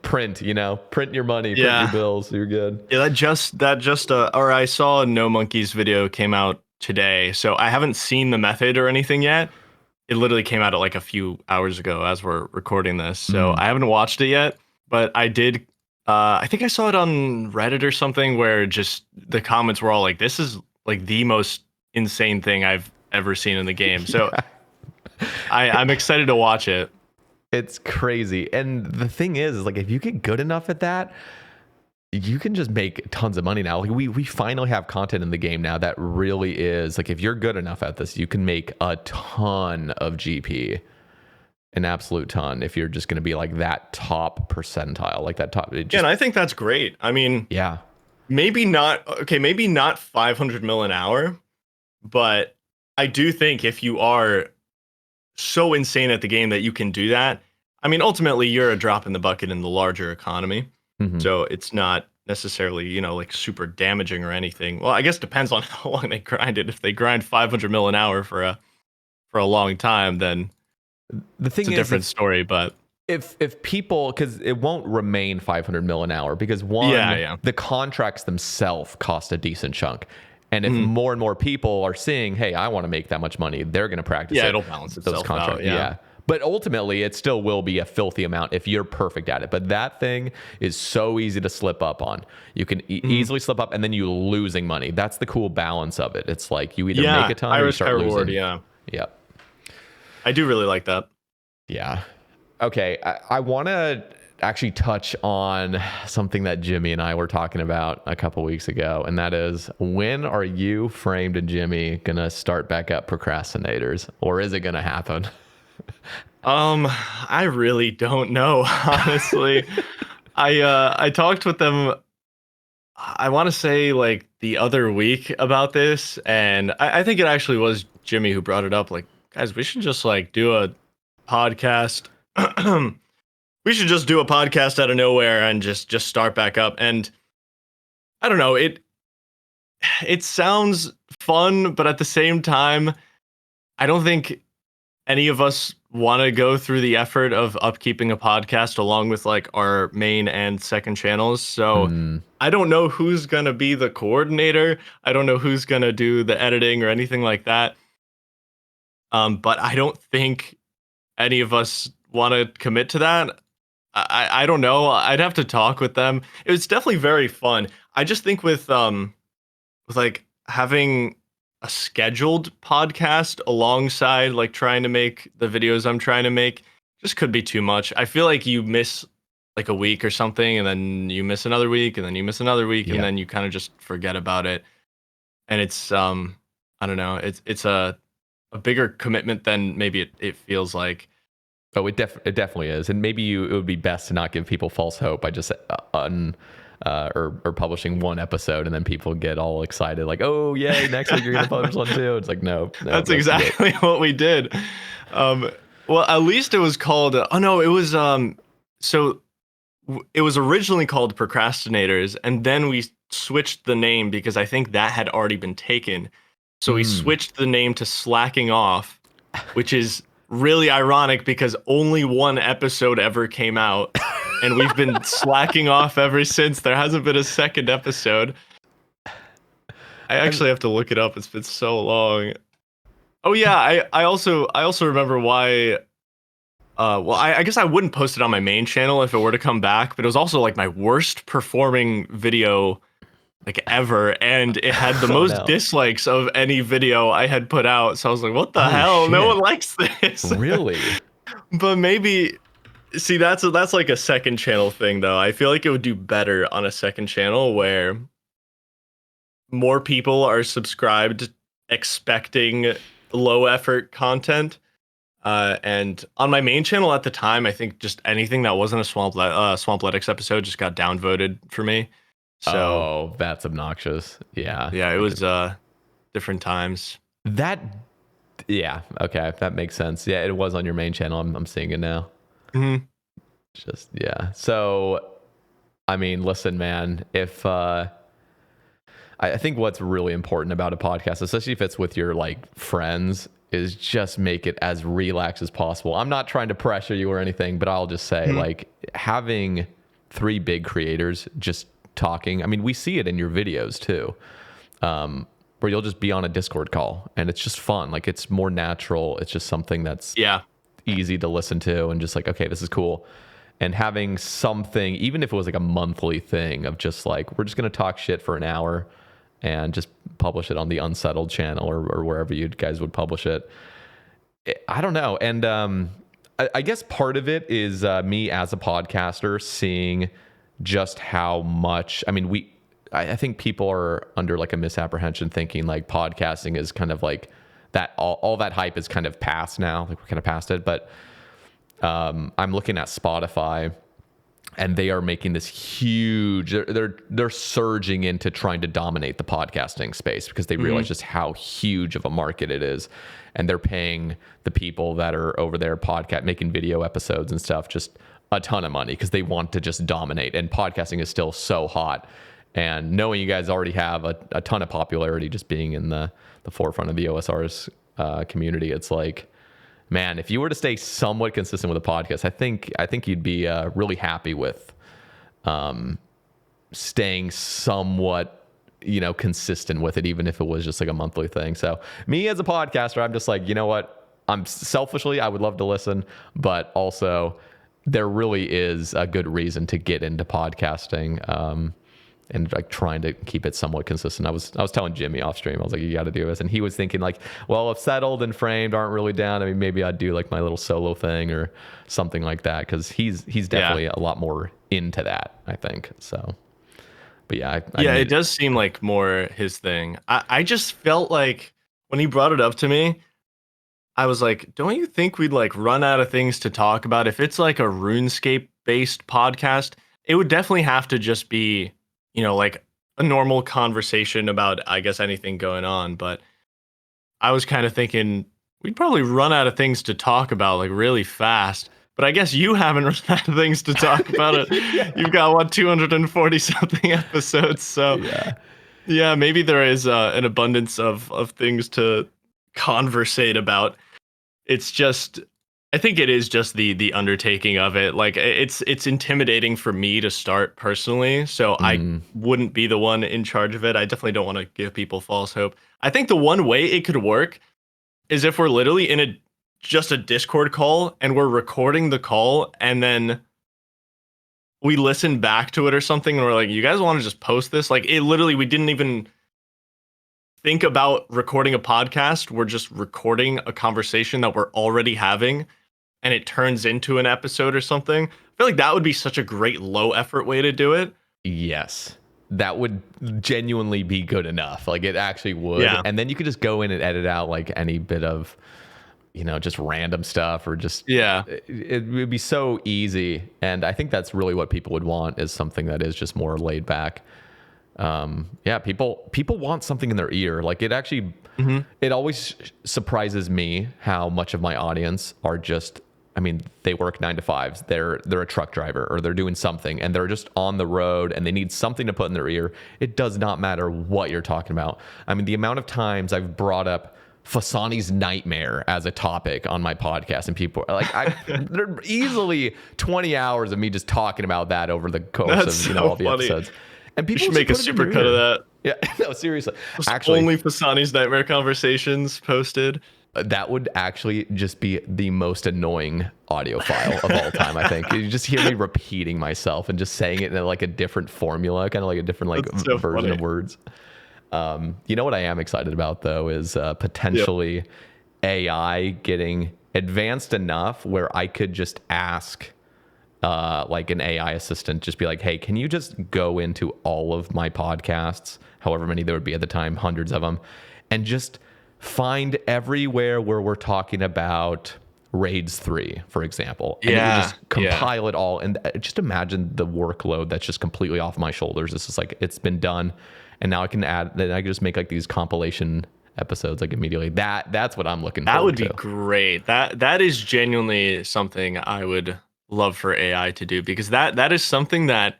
print your money, print your bills, you're good. Yeah, I saw a No Monkeys video came out today, so I haven't seen the method or anything yet. It literally came out at a few hours ago as we're recording this, so I haven't watched it yet, but I did. I think I saw it on Reddit or something where just the comments were all like, this is the most insane thing I've ever seen in the game. So I'm excited to watch it. It's crazy. And the thing is if you get good enough at that, you can just make tons of money now. We finally have content in the game now that really is if you're good enough at this, you can make a ton of GP, an absolute ton, if you're just going to be that top percentile, that top. And I think that's great. I mean, maybe not 500 mil an hour, but I do think if you are so insane at the game that you can do that. I mean, ultimately, you're a drop in the bucket in the larger economy. So it's not necessarily, super damaging or anything. Well, I guess it depends on how long they grind it. If they grind 500 mil an hour for a long time, then the thing it's a different story. But if people, because it won't remain 500 mil an hour, because the contracts themselves cost a decent chunk. And if more and more people are seeing, hey, I want to make that much money, they're going to practice it. It'll balance itself out. Yeah. But ultimately, it still will be a filthy amount if you're perfect at it. But that thing is so easy to slip up on. You can easily slip up, and then you're losing money. That's the cool balance of it. It's you either make a ton or you start losing. Yeah. Yep. I do really like that. Yeah. Okay. I want to actually touch on something that Jimmy and I were talking about a couple weeks ago, and that is, when are you, Framed, and Jimmy gonna start back up Procrastinators, or is it gonna happen? I really don't know, honestly. I talked with them, I want to say the other week about this, and I think it actually was Jimmy who brought it up, guys, we should just do a podcast. We should just do a podcast out of nowhere and just start back up. And I don't know, it sounds fun, but at the same time, I don't think any of us want to go through the effort of upkeeping a podcast along with like our main and second channels. So Hmm. I don't know who's going to be the coordinator. I don't know who's going to do the editing or anything like that. But I don't think any of us want to commit to that. I don't know. I'd have to talk with them. It was definitely very fun. I just think with like having a scheduled podcast alongside like trying to make the videos I'm trying to make just could be too much. I feel like you miss like a week or something, and then you miss another week, and then you miss another week, and Yeah. then you kind of just forget about it. And it's I don't know, it's a bigger commitment than maybe it feels like. Oh, it definitely is, and maybe it would be best to not give people false hope by just or publishing one episode, and then people get all excited, like, oh yay, next week you're gonna publish one too. It's like no, That's exactly what we did. Well, at least it was called. Oh no, it was so it was originally called Procrastinators, and then we switched the name because I think that had already been taken. So we switched the name to Slacking Off, which is really ironic because only one episode ever came out, and we've been slacking off ever since. There hasn't been a second episode. I actually have to look it up. It's been so long. Oh yeah, I also remember why. Well, I guess I wouldn't post it on my main channel if it were to come back, but it was also like my worst performing video like ever, and it had the most dislikes of any video I had put out. So I was like, what the hell? Shit. No one likes this. Really? But maybe see that's like a second channel thing though. I feel like it would do better on a second channel where more people are subscribed expecting low effort content. And on my main channel at the time, I think just anything that wasn't a Swampletics episode just got downvoted for me. So that's obnoxious. Yeah. Yeah, it was different times. Yeah, okay, that makes sense. Yeah, it was on your main channel. I'm seeing it now. Mm-hmm. Just yeah. So, I mean, listen, man. If I think what's really important about a podcast, especially if it's with your like friends, is just make it as relaxed as possible. I'm not trying to pressure you or anything, but I'll just say like having 3 big creators just talking. I mean, we see it in your videos too, where you'll just be on a Discord call and it's just fun. Like it's more natural. It's just something that's easy to listen to and just like, okay, this is cool. And having something, even if it was like a monthly thing of just like, we're just going to talk shit for an hour and just publish it on the Unsettled channel or wherever you guys would publish it. I don't know. And I guess part of it is me as a podcaster seeing just how much, I mean, I think people are under like a misapprehension thinking like podcasting is kind of like that, all that hype is kind of past now. Like we're kind of past it. But I'm looking at Spotify and they are making this huge, they're surging into trying to dominate the podcasting space because they realize just how huge of a market it is. And they're paying the people that are over there making video episodes and stuff just a ton of money because they want to just dominate. And podcasting is still so hot. And knowing you guys already have a ton of popularity just being in the forefront of the OSR's community, it's like, man, if you were to stay somewhat consistent with a podcast, I think you'd be really happy with staying somewhat, consistent with it, even if it was just like a monthly thing. So me as a podcaster, I'm just like, you know what? Selfishly, I would love to listen, but also there really is a good reason to get into podcasting. And like trying to keep it somewhat consistent. I was telling Jimmy off stream, I was like, you got to do this. And he was thinking like, well, if Settled and Framed aren't really down, I mean, maybe I'd do like my little solo thing or something like that. Cause he's definitely a lot more into that, I think. So, but yeah. It does seem like more his thing. I just felt like when he brought it up to me, I was like, don't you think we'd like run out of things to talk about? If it's like a RuneScape based podcast, it would definitely have to just be, like a normal conversation about, I guess, anything going on. But I was kind of thinking we'd probably run out of things to talk about like really fast. But I guess you haven't run out of things to talk about it. You've got 240 something episodes. So yeah, maybe there is an abundance of things to conversate about. it's just, I think it is just the undertaking of it. Like it's intimidating for me to start personally, so I Mm, wouldn't be the one in charge of it. I definitely don't want to give people false hope. I think the one way it could work is if we're literally in a just a Discord call and we're recording the call and then we listen back to it or something and we're like, you guys want to just post this? Like it literally, we didn't even think about recording a podcast. We're just recording a conversation that we're already having and it turns into an episode or something. I feel like that would be such a great low effort way to do it. yes. That would genuinely be good enough. Like it actually would. Yeah. And then you could just go in and edit out like any bit of, just random stuff or just, Yeah. it would be so easy. And I think that's really what people would want, is something that is just more laid back. Yeah, people want something in their ear. Like it actually, it always surprises me how much of my audience are just, they work 9 to 5s. They're a truck driver or they're doing something and they're just on the road and they need something to put in their ear. It does not matter what you're talking about. The amount of times I've brought up Fasani's nightmare as a topic on my podcast and people are like, there are easily 20 hours of me just talking about that over the course That's of so all the funny. episodes. And You people should just make a put it in their supercut of ear. that. Yeah, no, seriously. Just Actually, only Fasani's Nightmare Conversations posted. that would actually just be the most annoying audio file of all time, I think. You just hear me repeating myself and just saying it in like a different formula, kind of like a different That's so version funny. of words. You know what I am excited about, though, is potentially AI getting advanced enough where I could just ask like an AI assistant, just be like, hey, can you just go into all of my podcasts, however many there would be at the time, hundreds of them, and just find everywhere where we're talking about Raids 3, for example. And it would just compile it all. And just imagine the workload that's just completely off my shoulders. It's just like, it's been done. And now I can just make like these compilation episodes like immediately. That's what I'm looking forward to. That would be great. That is genuinely something I would love for AI to do, because that is something that,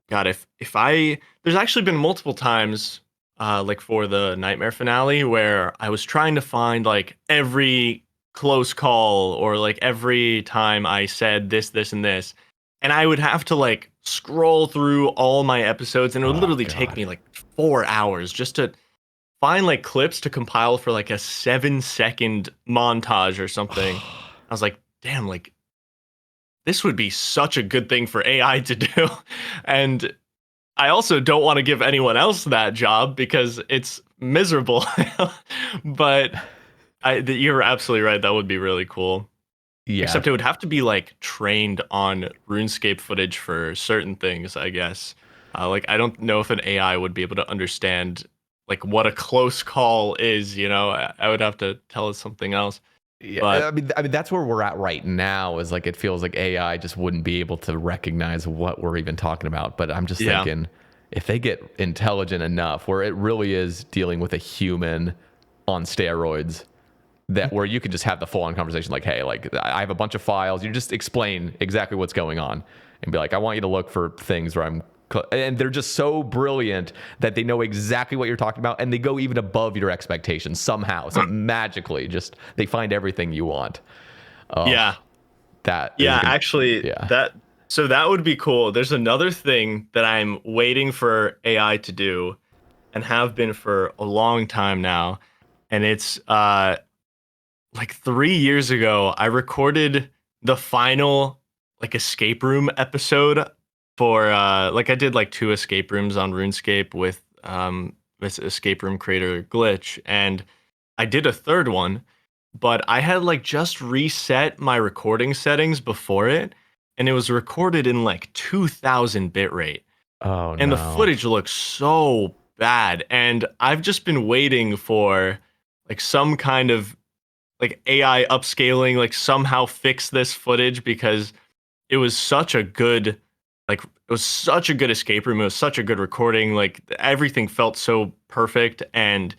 God, if I there's actually been multiple times like for the nightmare finale where I was trying to find like every close call or like every time I said this, and this, and I would have to like scroll through all my episodes and it would literally take me like 4 hours just to find like clips to compile for like a 7-second montage or something. I was like, damn, like this would be such a good thing for AI to do. And I also don't want to give anyone else that job because it's miserable. But you're absolutely right. That would be really cool. Yeah. Except it would have to be like trained on RuneScape footage for certain things, I guess. Like I don't know if an AI would be able to understand like what a close call is. I would have to tell it something else. Yeah, But I mean that's where we're at right now. Is like it feels like AI just wouldn't be able to recognize what we're even talking about. But I'm just thinking, if they get intelligent enough, where it really is dealing with a human on steroids, that where you could just have the full-on conversation, like, hey, like I have a bunch of files. You just explain exactly what's going on, and be like, I want you to look for things where I'm. And they're just so brilliant that they know exactly what you're talking about, and they go even above your expectations somehow. So magically, just they find everything you want. That would be cool. There's another thing that I'm waiting for AI to do, and have been for a long time now, and it's like 3 years ago, I recorded the final like escape room episode for like I did like 2 escape rooms on RuneScape with this escape room creator Glitch, and I did a third one, but I had like just reset my recording settings before it, and it was recorded in like 2000 bitrate. Oh, And the no. footage looks so bad, and I've just been waiting for like some kind of like AI upscaling, like somehow fix this footage, because it was such a good escape room. It was such a good recording. Like everything felt so perfect, and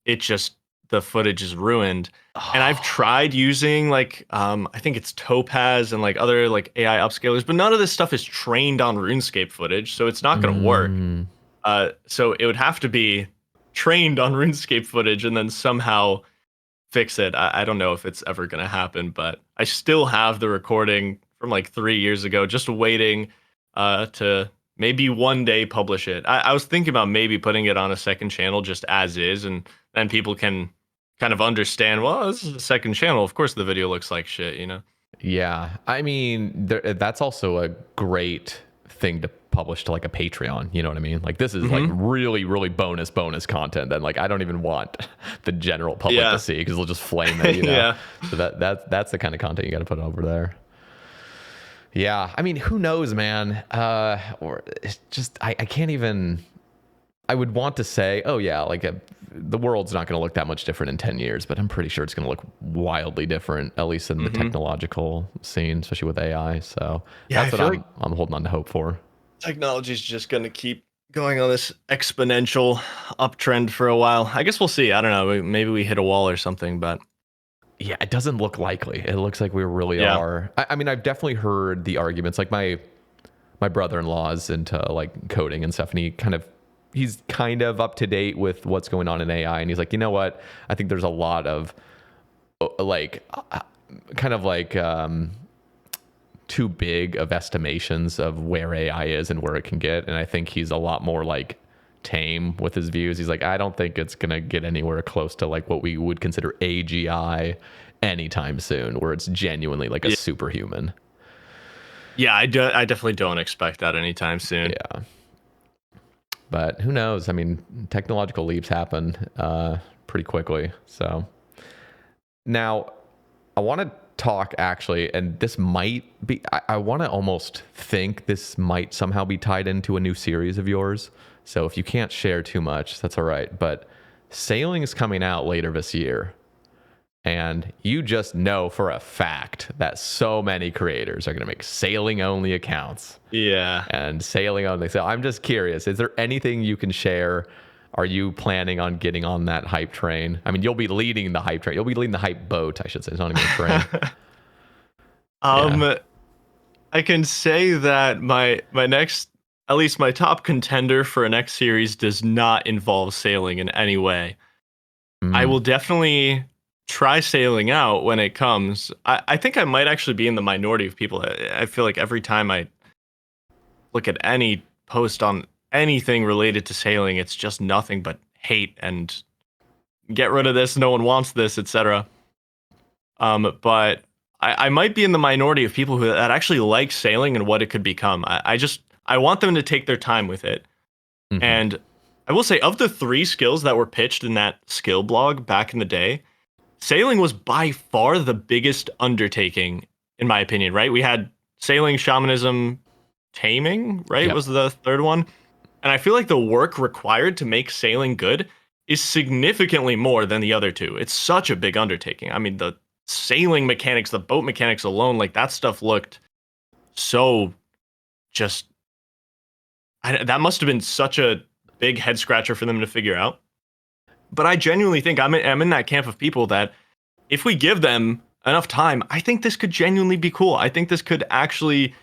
it just, the footage is ruined. And I've tried using like I think it's Topaz and like other like AI upscalers, but none of this stuff is trained on RuneScape footage, so it's not going to work. So it would have to be trained on RuneScape footage and then somehow fix it. I don't know if it's ever going to happen, but I still have the recording from like 3 years ago, just waiting to maybe one day publish it. I was thinking about maybe putting it on a second channel just as is, and then people can kind of understand, well, this is a second channel. Of course the video looks like shit, you know? Yeah, I mean, that's also a great thing to publish to like a Patreon. You know what I mean? Like this is like really, really bonus content. And like I don't even want the general public to see because they'll just flame it. You know? Yeah. So that's the kind of content you got to put over there. Yeah, I mean, who knows, man? Or it's just I can't even. I would want to say, oh yeah, like the world's not going to look that much different in 10 years, but I'm pretty sure it's going to look wildly different, at least in the technological scene, especially with AI. So that's what I'm holding on to hope for. Technology is just going to keep going on this exponential uptrend for a while. I guess we'll see. I don't know. Maybe we hit a wall or something, but yeah, it doesn't look likely. It looks like we really are. I mean, I've definitely heard the arguments. Like my brother-in-law is into like coding and stuff, and he's kind of up to date with what's going on in AI. And he's like, you know what? I think there's a lot of too big of estimations of where AI is and where it can get. And I think he's a lot more like tame with his views. He's like, I don't think it's going to get anywhere close to like what we would consider AGI anytime soon, where it's genuinely like a superhuman. Yeah, I definitely don't expect that anytime soon. Yeah. But who knows? I mean, technological leaps happen pretty quickly. So now I want to talk actually, and this might be, I want to almost think this might somehow be tied into a new series of yours. So if you can't share too much, that's all right. But Sailing is coming out later this year. And you just know for a fact that so many creators are going to make sailing only accounts. Yeah. And sailing only. So I'm just curious, is there anything you can share? Are you planning on getting on that hype train? I mean, you'll be leading the hype train. You'll be leading the hype boat, I should say. It's not even a train. I can say that my next, at least my top contender for a next series does not involve sailing in any way. I will definitely try sailing out when it comes. I think I might actually be in the minority of people. I feel like every time I look at any post on anything related to sailing, it's just nothing but hate and get rid of this, no one wants this, etc. But I might be in the minority of people that actually like sailing and what it could become. I want them to take their time with it. And I will say, of the 3 skills that were pitched in that skill blog back in the day, sailing was by far the biggest undertaking, in my opinion, right? We had sailing, shamanism, taming, right? Yep. Was the third one. And I feel like the work required to make sailing good is significantly more than the other 2. It's such a big undertaking. I mean, the sailing mechanics, the boat mechanics alone, like that stuff looked so just... that must have been such a big head scratcher for them to figure out. But I genuinely think I'm in that camp of people that if we give them enough time, I think this could genuinely be cool. I think this could actually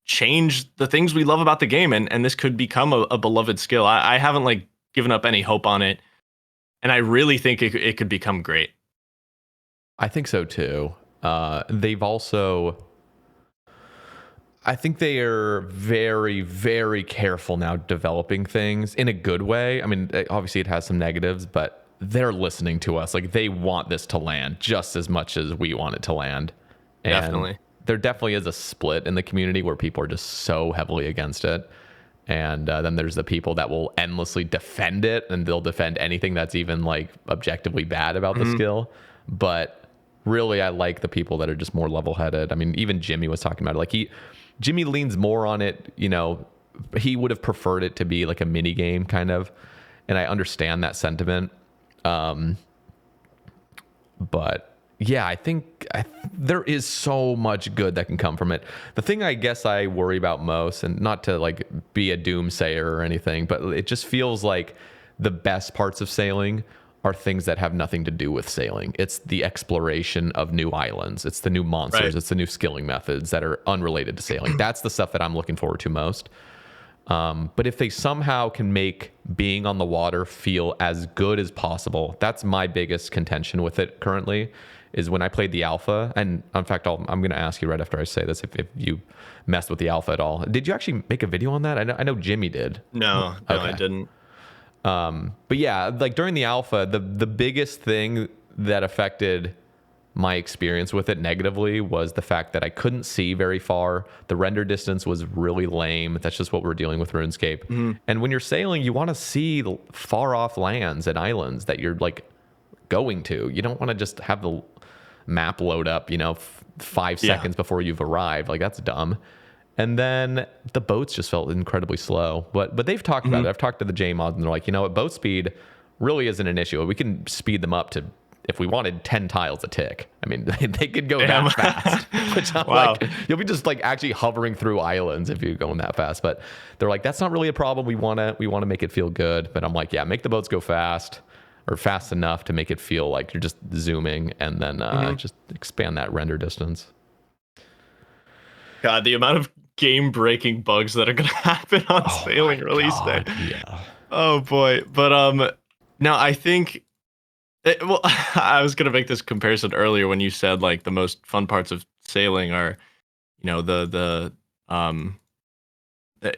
change the things we love about the game, and this could become a beloved skill. I haven't like given up any hope on it, and I really think it could become great. I think so too. They've also... I think they are very, very careful now developing things in a good way. I mean, obviously it has some negatives, but they're listening to us. Like they want this to land just as much as we want it to land. And Definitely. there definitely is a split in the community where people are just so heavily against it. And then there's the people that will endlessly defend it, and they'll defend anything that's even like objectively bad about the skill. But really, I like the people that are just more level-headed. I mean, even Jimmy was talking about it. Like Jimmy leans more on it, you know, he would have preferred it to be like a mini game kind of. And I understand that sentiment. But yeah, I think there is so much good that can come from it. The thing I guess I worry about most, and not to like be a doomsayer or anything, but it just feels like the best parts of sailing are things that have nothing to do with sailing. It's the exploration of new islands. It's the new monsters. Right. It's the new skilling methods that are unrelated to sailing. That's the stuff that I'm looking forward to most. But if they somehow can make being on the water feel as good as possible, that's my biggest contention with it currently, is when I played the alpha. And in fact, I'm going to ask you right after I say this if you messed with the alpha at all. Did you actually make a video on that? I know Jimmy did. No, I didn't. But yeah, like during the alpha, the biggest thing that affected my experience with it negatively was the fact that I couldn't see very far. The render distance was really lame. That's just what we're dealing with RuneScape. And when you're sailing, you want to see far off lands and islands that you're like going to. You don't want to just have the map load up, 5 seconds before you've arrived. Like, that's dumb. And then the boats just felt incredibly slow. But they've talked about it. I've talked to the JMods, and they're like, boat speed really isn't an issue. We can speed them up to, if we wanted, 10 tiles a tick. I mean, they could go that fast. Which I'm like, you'll be just like actually hovering through islands if you're going that fast. But they're like, that's not really a problem. We want to make it feel good. But I'm like, yeah, make the boats go fast, or fast enough to make it feel like you're just zooming, and then just expand that render distance. God, the amount of game-breaking bugs that are going to happen on sailing release day. Yeah. Oh boy. But no, I think. Well, I was going to make this comparison earlier when you said like the most fun parts of sailing are,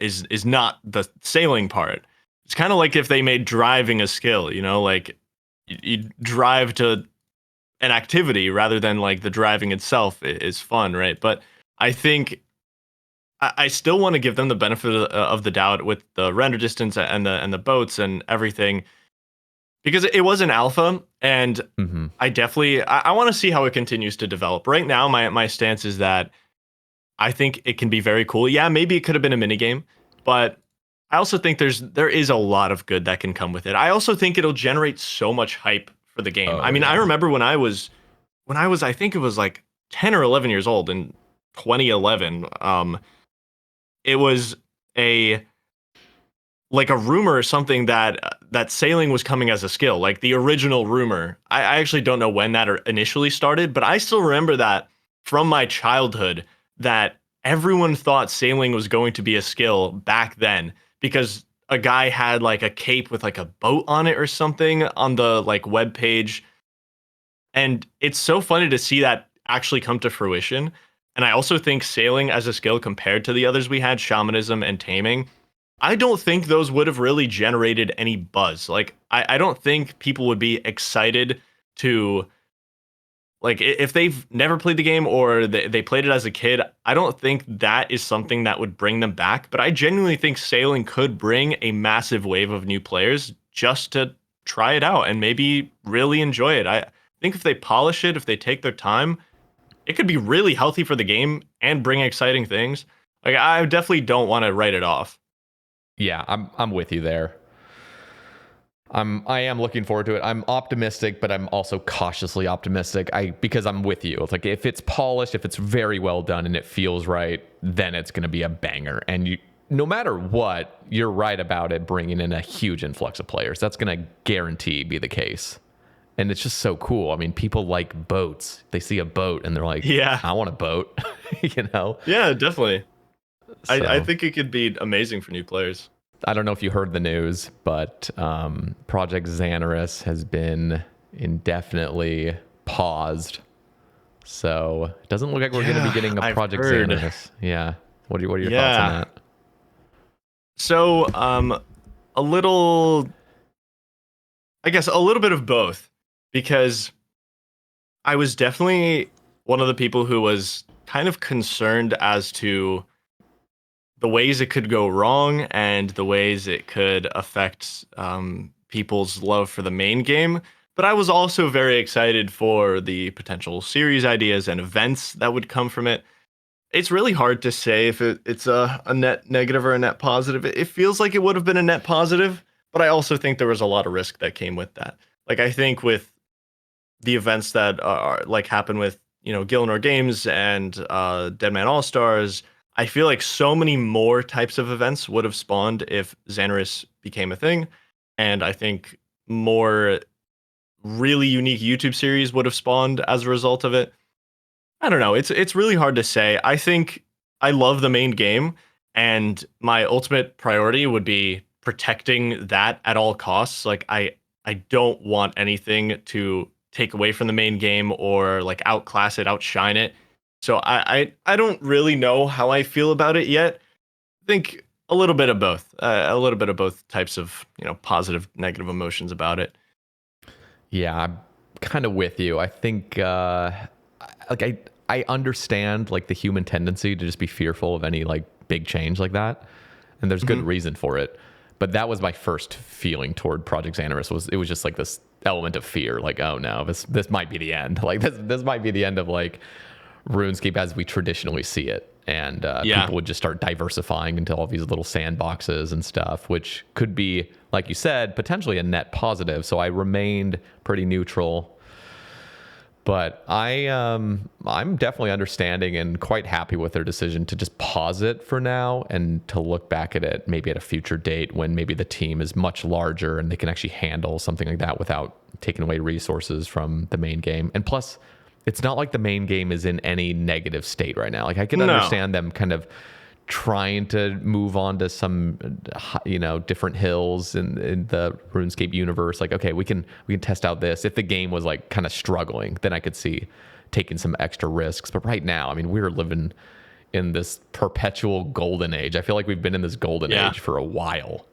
is not the sailing part. It's kind of like if they made driving a skill, like you drive to an activity rather than like the driving itself is fun, right? But I think I still want to give them the benefit of the doubt with the render distance and the boats and everything, because it was an alpha, and I definitely I want to see how it continues to develop. Right now, my stance is that I think it can be very cool. Yeah, maybe it could have been a minigame, but I also think there is a lot of good that can come with it. I also think it'll generate so much hype for the game. I mean, I remember when I was I think it was like 10 or 11 years old in 2011. It was a rumor or something that sailing was coming as a skill, like the original rumor. I actually don't know when that initially started, but I still remember that from my childhood, that everyone thought sailing was going to be a skill back then, because a guy had like a cape with like a boat on it or something on the like web page. And it's so funny to see that actually come to fruition. And I also think sailing as a skill, compared to the others we had, shamanism and taming, I don't think those would have really generated any buzz. Like, I don't think people would be excited to, like, if they've never played the game or they played it as a kid, I don't think that is something that would bring them back. But I genuinely think sailing could bring a massive wave of new players just to try it out and maybe really enjoy it. I think if they polish it, if they take their time, it could be really healthy for the game and bring exciting things. Like, I definitely don't want to write it off. Yeah, I'm with you there. I am looking forward to it. I'm optimistic, but I'm also cautiously optimistic. Because I'm with you. It's like, if it's polished, if it's very well done and it feels right, then it's going to be a banger. And no matter what, you're right about it bringing in a huge influx of players. That's going to guarantee be the case. And it's just so cool. I mean, people like boats. They see a boat and they're like, yeah, I want a boat. Yeah, definitely. So, I think it could be amazing for new players. I don't know if you heard the news, but Project Xanerus has been indefinitely paused. So it doesn't look like we're going to be getting a Project Xanerus. Yeah. What are your thoughts on that? So a little bit of both, because I was definitely one of the people who was kind of concerned as to the ways it could go wrong and the ways it could affect people's love for the main game. But I was also very excited for the potential series ideas and events that would come from it. It's really hard to say if it's a net negative or a net positive. It feels like it would have been a net positive, but I also think there was a lot of risk that came with that. Like, I think with the events that are like happen with, Gilnor Games and Deadman All-Stars, I feel like so many more types of events would have spawned if Xanerus became a thing. And I think more really unique YouTube series would have spawned as a result of it. I don't know. It's really hard to say. I think I love the main game, and my ultimate priority would be protecting that at all costs. Like I don't want anything to take away from the main game or like outclass it, outshine it. So I don't really know how I feel about it yet. I think a little bit of both types of, positive, negative emotions about it. Yeah, I'm kind of with you. I think like I understand like the human tendency to just be fearful of any like big change like that, and there's good reason for it. But that was my first feeling toward Project Xanaris. It was just like this element of fear, like, oh no, this might be the end. Like this might be the end of like RuneScape as we traditionally see it. And people would just start diversifying into all these little sandboxes and stuff, which could be, like you said, potentially a net positive. So I remained pretty neutral. But I'm definitely understanding and quite happy with their decision to just pause it for now and to look back at it maybe at a future date when maybe the team is much larger and they can actually handle something like that without taking away resources from the main game. And plus, it's not like the main game is in any negative state right now. Like I can understand them kind of trying to move on to some, different hills in the RuneScape universe. Like, okay, we can test out this. If the game was like kind of struggling, then I could see taking some extra risks. But right now, I mean, we're living in this perpetual golden age. I feel like we've been in this golden age for a while.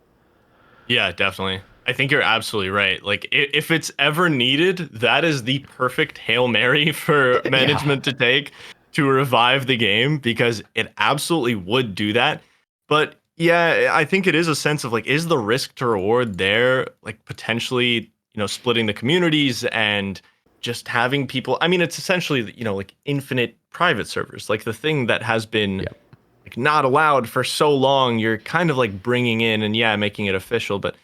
Yeah, definitely. I think you're absolutely right. Like, if it's ever needed, that is the perfect Hail Mary for management to take to revive the game, because it absolutely would do that. But yeah, I think it is a sense of like, is the risk to reward there? Like potentially, splitting the communities and just having people. I mean, it's essentially, like infinite private servers, like the thing that has been like not allowed for so long. You're kind of like bringing in and making it official, but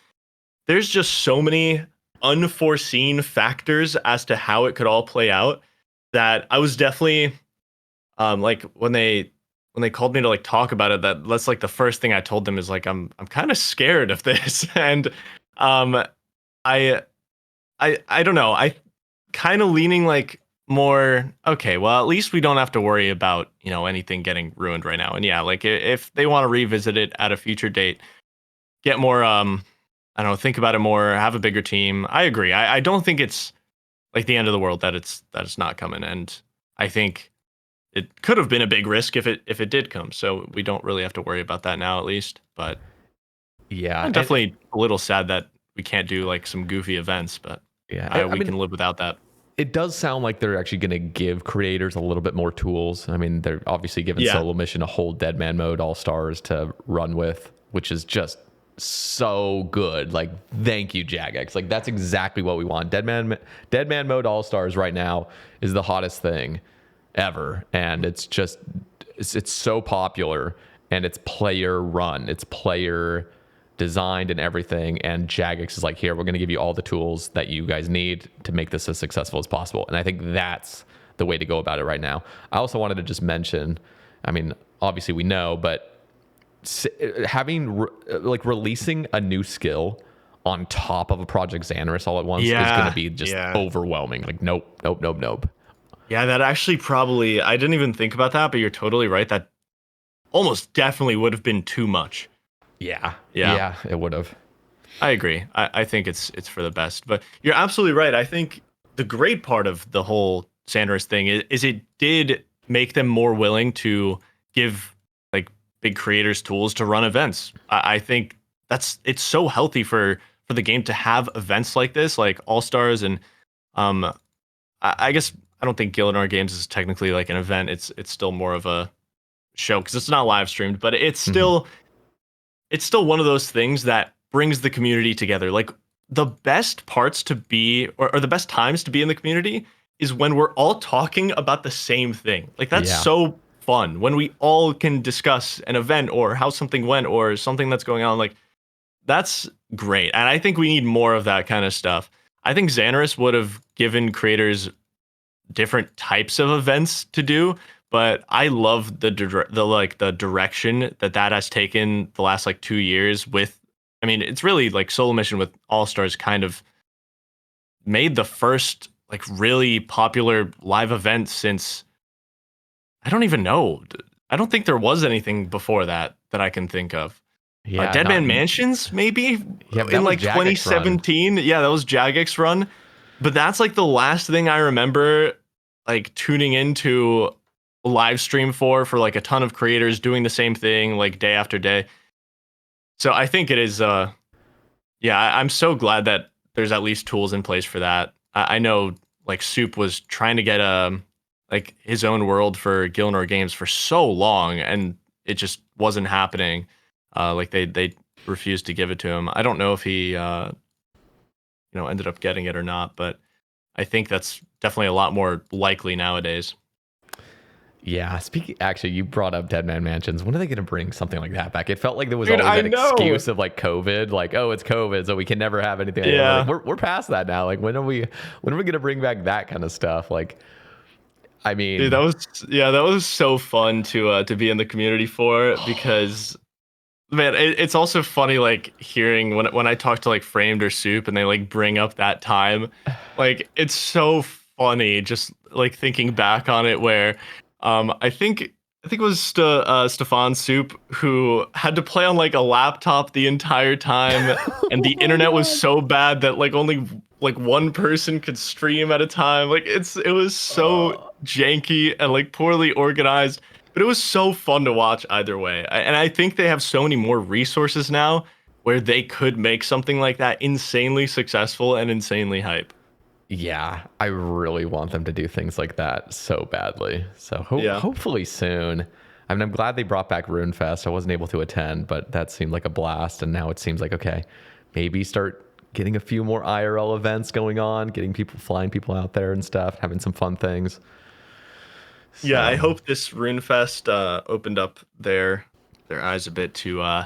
there's just so many unforeseen factors as to how it could all play out that I was definitely like when they called me to like talk about it, that's like the first thing I told them is like I'm kind of scared of this. And I I don't know, I kind of leaning like more, okay, well at least we don't have to worry about anything getting ruined right now. And like if they want to revisit it at a future date, get more I don't know, think about it more, have a bigger team. I agree. I don't think it's like the end of the world that it's not coming. And I think it could have been a big risk if it did come. So we don't really have to worry about that now, at least. But yeah, I'm definitely a little sad that we can't do like some goofy events, but we can live without that. It does sound like they're actually going to give creators a little bit more tools. I mean, they're obviously giving Solo Mission a whole Dead Man Mode All Stars to run with, which is just so good. Like, thank you, Jagex. Like, that's exactly what we want. Dead Man Mode All Stars right now is the hottest thing ever, and it's so popular, and it's player run, it's player designed and everything. And Jagex is like, here, we're going to give you all the tools that you guys need to make this as successful as possible. And I think that's the way to go about it right now. I also wanted to just mention, I mean, obviously we know, but having releasing a new skill on top of a Project Xanaris all at once is going to be just overwhelming. Like, nope. Yeah, that actually probably, I didn't even think about that, but you're totally right. That almost definitely would have been too much. Yeah, it would have. I agree. I think it's for the best. But you're absolutely right. I think the great part of the whole Xanaris thing is it did make them more willing to give like big creators tools to run events. I think it's so healthy for the game to have events like this, like All Stars, and I guess I don't think Gildar Games is technically like an event. It's still more of a show because it's not live streamed, but it's still one of those things that brings the community together. Like the best parts to be, or the best times to be in the community is when we're all talking about the same thing. Like that's so fun when we all can discuss an event or how something went or something that's going on. Like that's great. And I think we need more of that kind of stuff. I think Xanaris would have given creators different types of events to do, but I love the direction that has taken the last like 2 years with, I mean, it's really like Solo Mission with All Stars kind of made the first like really popular live event since, I don't even know, I don't think there was anything before that that I can think of. Yeah, Dead not Man Mansions, maybe yeah, that in was like Jagex run. 2017. Yeah, that was Jagex run. But that's like the last thing I remember like tuning into a live stream for like a ton of creators doing the same thing like day after day. So I think it is yeah, I'm so glad that there's at least tools in place for that. I know like Soup was trying to get like his own world for Gilnor Games for so long, and it just wasn't happening. Like they refused to give it to him. I don't know if he ended up getting it or not, but I think that's definitely a lot more likely nowadays. Yeah, speaking actually, you brought up Dead Man Mansions. When are they going to bring something like that back? It felt like there was Dude, always I that know. excuse of like COVID, like oh, it's COVID, so we can never have anything like that. Like Yeah. we're past that now. Like when are we going to bring back that kind of stuff? Like I Dude, mean, that was so fun to be in the community for because man, it's also funny like hearing when I talk to like Framed or Soup and they like bring up that time, like it's so funny just like thinking back on it where I think it was Stefan Soup who had to play on like a laptop the entire time, and the oh my internet was god. so bad that like only like one person could stream at a time. Like it was so janky and like poorly organized, but it was so fun to watch either way. And I think they have so many more resources now where they could make something like that insanely successful and insanely hype. Yeah, I really want them to do things like that so badly. So Yeah. hopefully soon. I mean, I'm glad they brought back RuneFest. I wasn't able to attend, but that seemed like a blast. And now it seems like, okay, maybe start getting a few more IRL events going on, getting people, flying people out there and stuff, having some fun things. Yeah, I So, hope this RuneFest opened up their eyes a bit to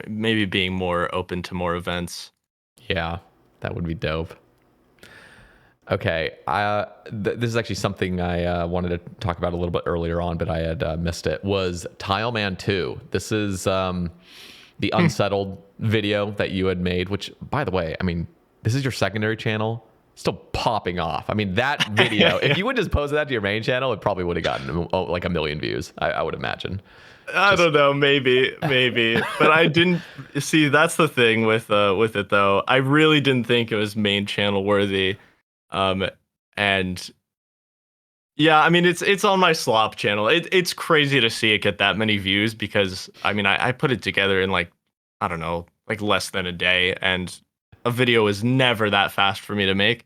maybe being more open to more events. yeah, that would be dope. Okay, this is actually something I wanted to talk about a little bit earlier on, but I had missed it. Was Tileman 2? This is the unsettled video that you had made. Which, by the way, I mean, this is your secondary channel, still popping off. I mean, that video. If Yeah. you would just post that to your main channel, it probably would have gotten like a million views. I would imagine. I Just don't know, maybe, but I didn't see. That's the thing with it though. I really didn't think it was main channel worthy, um, and yeah, I mean it's on my slop channel. It's crazy to see it get that many views because I mean I put it together in like I don't know like less than a day, and a video is never that fast for me to make.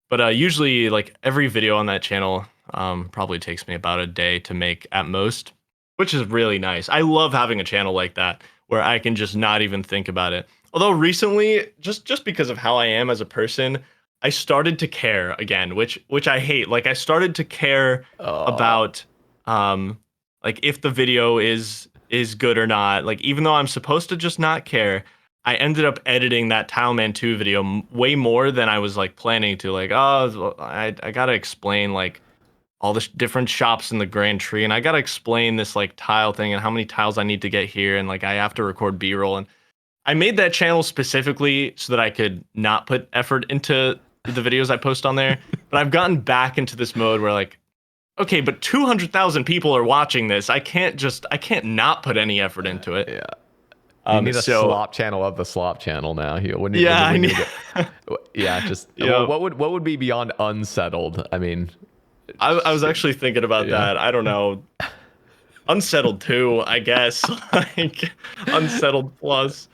But usually like every video on that channel probably takes me about a day to make at most, which is really nice. I love having a channel like that where I can just not even think about it. Although recently, just because of how I am as a person, I started to care again, which I hate. Like I started to care oh about like if the video is good or not. Like even though I'm supposed to just not care, I ended up editing that Tileman 2 video way more than I was like planning to. Like, oh, I gotta explain like all the different shops in the Grand Tree, and I gotta explain this like tile thing and how many tiles I need to get here, and like I have to record B-roll. And I made that channel specifically so that I could not put effort into the videos I post on there. But I've gotten back into this mode where like, okay, but 200,000 people are watching this. I can't not put any effort into it. yeah. You need a So slop channel of the slop channel now. yeah, I When you need. get, yeah, just well, Yeah, what would be beyond unsettled? I mean, I was actually thinking about yeah, that. I don't know. Unsettled too, I guess. Like Unsettled plus.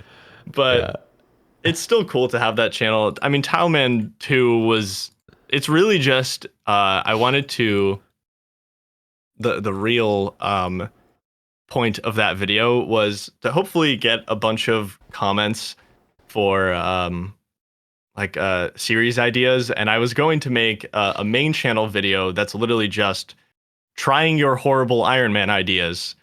But yeah, it's still cool to have that channel. I mean, Tileman 2 it's really just I wanted to the real point of that video was to hopefully get a bunch of comments for like series ideas, and I was going to make a main channel video that's literally just trying your horrible Iron Man ideas.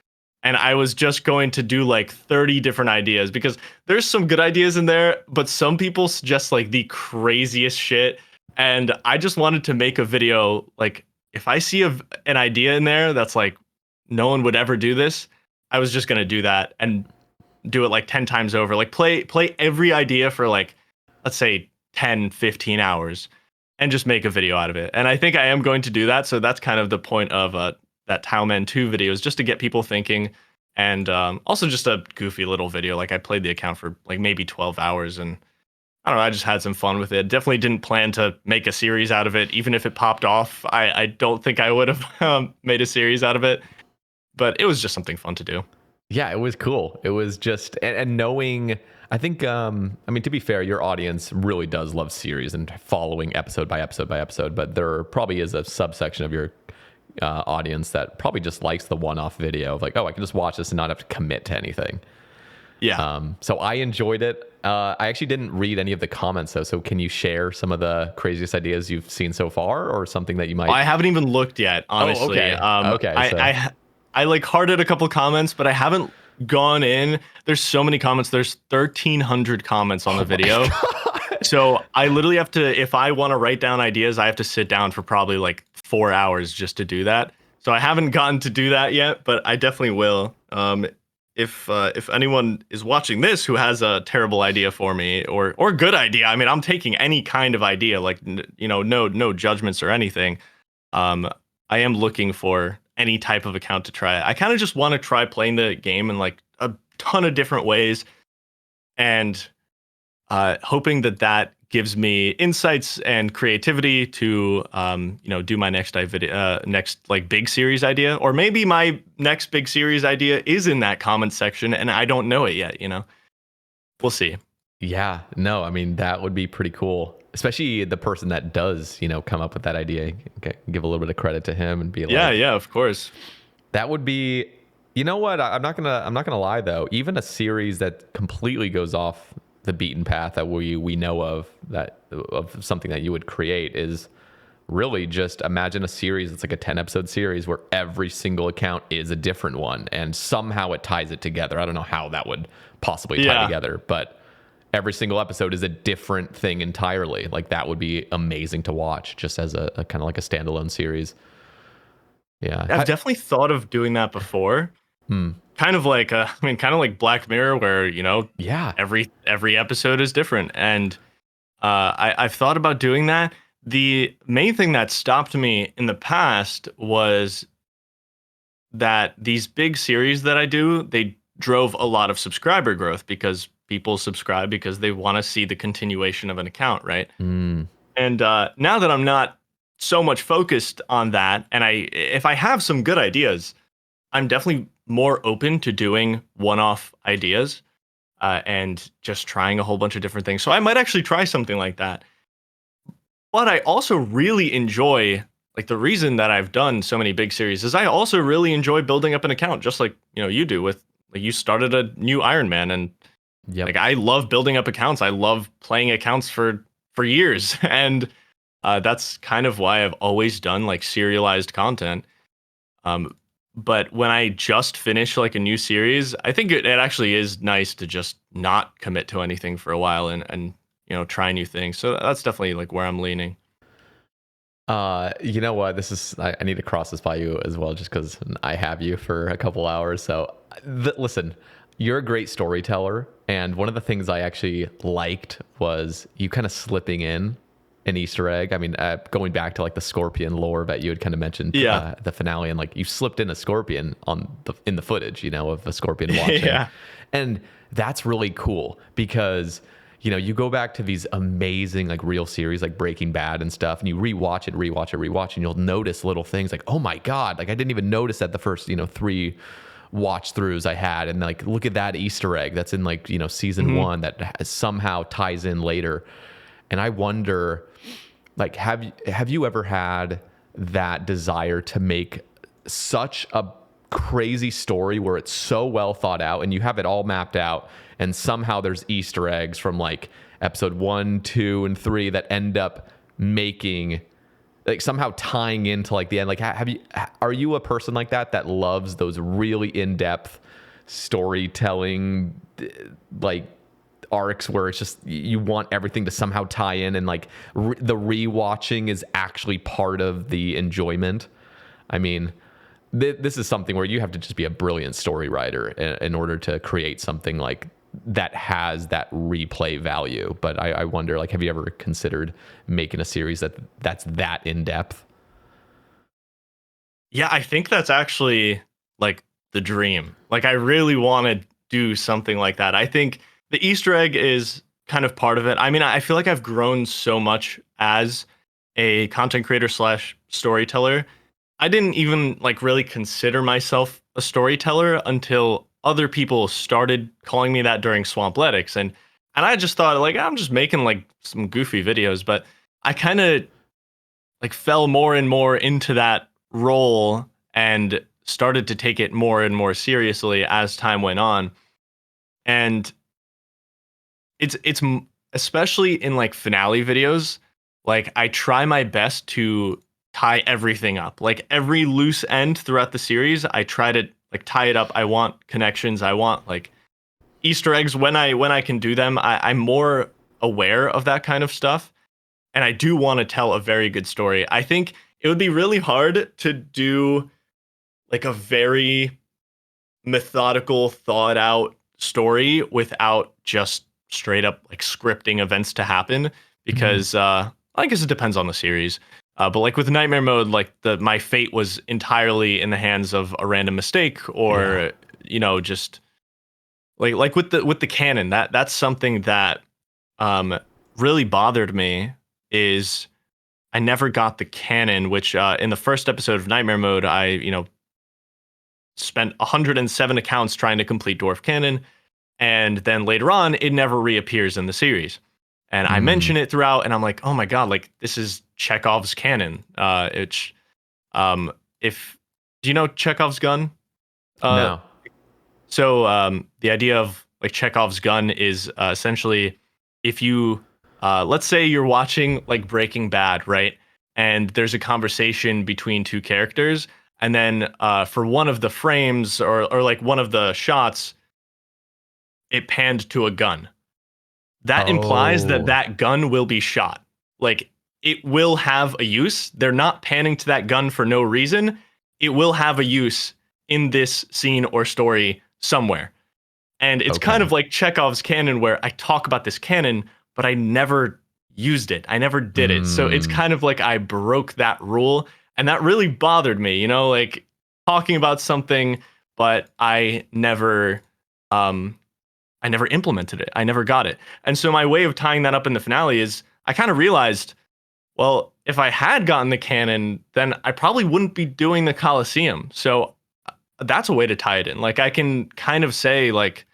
And I was just going to do like 30 different ideas because there's some good ideas in there, but some people suggest like the craziest shit. And I just wanted to make a video like if I see an idea in there that's like no one would ever do this, I was just going to do that and do it like 10 times over. Like play every idea for like let's say 10, 15 hours and just make a video out of it. And I think I am going to do that. So that's kind of the point of that Tileman 2 videos just to get people thinking, and also just a goofy little video. Like I played the account for like maybe 12 hours, and I don't know, I just had some fun with it. Definitely didn't plan to make a series out of it. Even if it popped off, I don't think I would have made a series out of it. But it was just something fun to do. Yeah, it was cool. It was just, and knowing, I think, I mean, to be fair, your audience really does love series and following episode by episode by episode, but there probably is a subsection of your audience that probably just likes the one-off video of like, oh, I can just watch this and not have to commit to anything. Yeah. So I enjoyed it. I actually didn't read any of the comments though. So can you share some of the craziest ideas you've seen so far, or something that you might? I haven't even looked yet, honestly. Oh, okay. Okay. I like hearted a couple comments, but I haven't gone in. There's so many comments. There's 1,300 comments on the video. So I literally have to, if I want to write down ideas, I have to sit down for probably like 4 hours just to do that. So I haven't gotten to do that yet, but I definitely will. If anyone is watching this who has a terrible idea for me or good idea, I mean, I'm taking any kind of idea, like, no judgments or anything. I am looking for any type of account to try. I kind of just want to try playing the game in like a ton of different ways, and hoping that gives me insights and creativity to do my next like big series idea, or maybe my next big series idea is in that comment section and I don't know it yet. We'll see. Yeah, no, I mean, that would be pretty cool, especially the person that does, come up with that idea. Give a little bit of credit to him and be like, yeah, of course. That would be, you know what? I'm not gonna lie though. Even a series that completely goes off the beaten path that we know of something that you would create is really just imagine a series that's like a 10-episode series where every single account is a different one and somehow it ties it together. I don't know how that would possibly tie together, but every single episode is a different thing entirely. Like that would be amazing to watch just as a kind of like a standalone series. Yeah. I've definitely thought of doing that before. Kind of like Black Mirror, where every episode is different, and I've thought about doing that. The main thing that stopped me in the past was that these big series that I do, they drove a lot of subscriber growth because people subscribe because they want to see the continuation of an account, right? And now that I'm not so much focused on that, and if I have some good ideas, I'm definitely more open to doing one-off ideas and just trying a whole bunch of different things. So I might actually try something like that. But I also really enjoy, like, the reason that I've done so many big series is I also really enjoy building up an account, just like you do with, like, you started a new Iron Man, and like I love building up accounts. I love playing accounts for years, and that's kind of why I've always done like serialized content. But when I just finish like a new series, I think it actually is nice to just not commit to anything for a while and try new things. So that's definitely like where I'm leaning. You know what? I need to cross this by you as well, just because I have you for a couple hours. So listen, you're a great storyteller. And one of the things I actually liked was you kind of slipping in an Easter egg. I mean, going back to like the scorpion lore that you had kind of mentioned, the finale, and like you slipped in a scorpion in the footage, of a scorpion watching. And that's really cool because, you go back to these amazing like real series like Breaking Bad and stuff, and you rewatch it, and you'll notice little things like, oh my God, like I didn't even notice that the first, 3 watch throughs I had, and like look at that Easter egg that's in like, season 1 that somehow ties in later. And I wonder, like, have you ever had that desire to make such a crazy story where it's so well thought out and you have it all mapped out, and somehow there's Easter eggs from like episode 1, 2, and 3 that end up making, like, somehow tying into like the end? Like, are you a person like that loves those really in-depth storytelling, like, arcs where it's just you want everything to somehow tie in, and like the rewatching is actually part of the enjoyment? I mean, this is something where you have to just be a brilliant story writer in order to create something like that has that replay value. But I wonder, like, have you ever considered making a series that's that in depth? Yeah, I think that's actually like the dream. Like I really want to do something like that. I think the Easter egg is kind of part of it. I mean, I feel like I've grown so much as a content creator slash storyteller. I didn't even like really consider myself a storyteller until other people started calling me that during Swampletics, and I just thought like I'm just making like some goofy videos, but I kind of like fell more and more into that role and started to take it more and more seriously as time went on. And especially in like finale videos, like I try my best to tie everything up. Like every loose end throughout the series, I try to like tie it up. I want connections. I want like Easter eggs when I can do them. I'm more aware of that kind of stuff. And I do want to tell a very good story. I think it would be really hard to do like a very methodical, thought out story without just straight up like scripting events to happen Mhm. because I guess it depends on the series. But like with Nightmare Mode, like my fate was entirely in the hands of a random mistake Yeah. or just like with the canon. That's something that um really bothered me is I never got the canon, which in the first episode of Nightmare Mode, I spent 107 accounts trying to complete Dwarf Canon, and then later on, it never reappears in the series. And I Mm. mention it throughout, and I'm like, oh my god, like this is Chekhov's canon. It's if do you know Chekhov's gun? Uh, No. the idea of like Chekhov's gun is essentially if you let's say you're watching like Breaking Bad, right? And there's a conversation between two characters, and then for one of the frames or like one of the shots, it panned to a gun. That implies that Oh. that gun will be shot. Like it will have a use. They're not panning to that gun for no reason. It will have a use in this scene or story somewhere. And it's kind Okay. of like Chekhov's canon where I talk about this canon, but I never used it. I never did it. So it's Mm. kind of like I broke that rule. And that really bothered me, like talking about something, but um I never implemented it. I never got it. And so my way of tying that up in the finale is I kind of realized, well, if I had gotten the canon, then I probably wouldn't be doing the Colosseum. So that's a way to tie it in. Like I can kind of say like,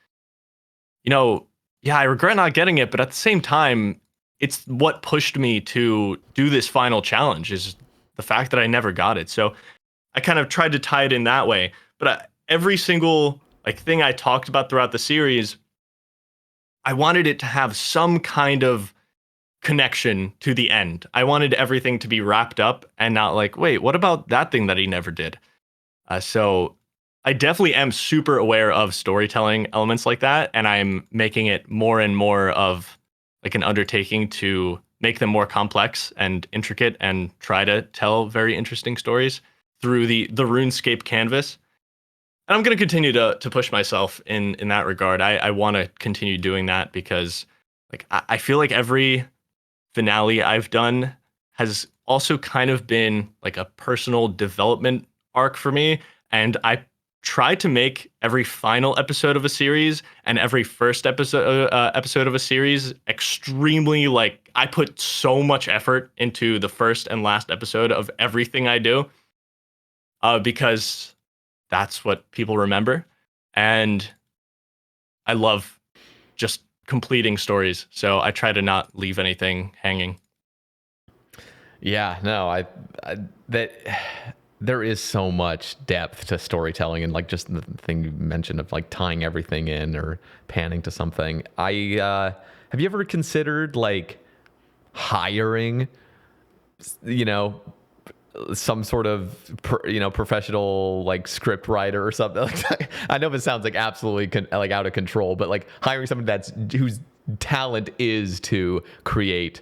you know, yeah, I regret not getting it, but at the same time, it's what pushed me to do this final challenge is the fact that I never got it. So I kind of tried to tie it in that way. But every single like thing I talked about throughout the series, I wanted it to have some kind of connection to the end. I wanted everything to be wrapped up and not like, wait, what about that thing that he never did? So I definitely am super aware of storytelling elements like that, and I'm making it more and more of like an undertaking to make them more complex and intricate and try to tell very interesting stories through the RuneScape canvas. And I'm going to continue to push myself in that regard. I want to continue doing that because like I feel like every finale I've done has also kind of been like a personal development arc for me. And I try to make every final episode of a series and every first episode of a series extremely like I put so much effort into the first and last episode of everything I do because that's what people remember. And I love just completing stories. So I try to not leave anything hanging. Yeah, no, I that there is so much depth to storytelling and like just the thing you mentioned of like tying everything in or panning to something. I have you ever considered like hiring, you know, some sort of professional like script writer or something like that? I know this sounds like absolutely like out of control, but like hiring someone that's whose talent is to create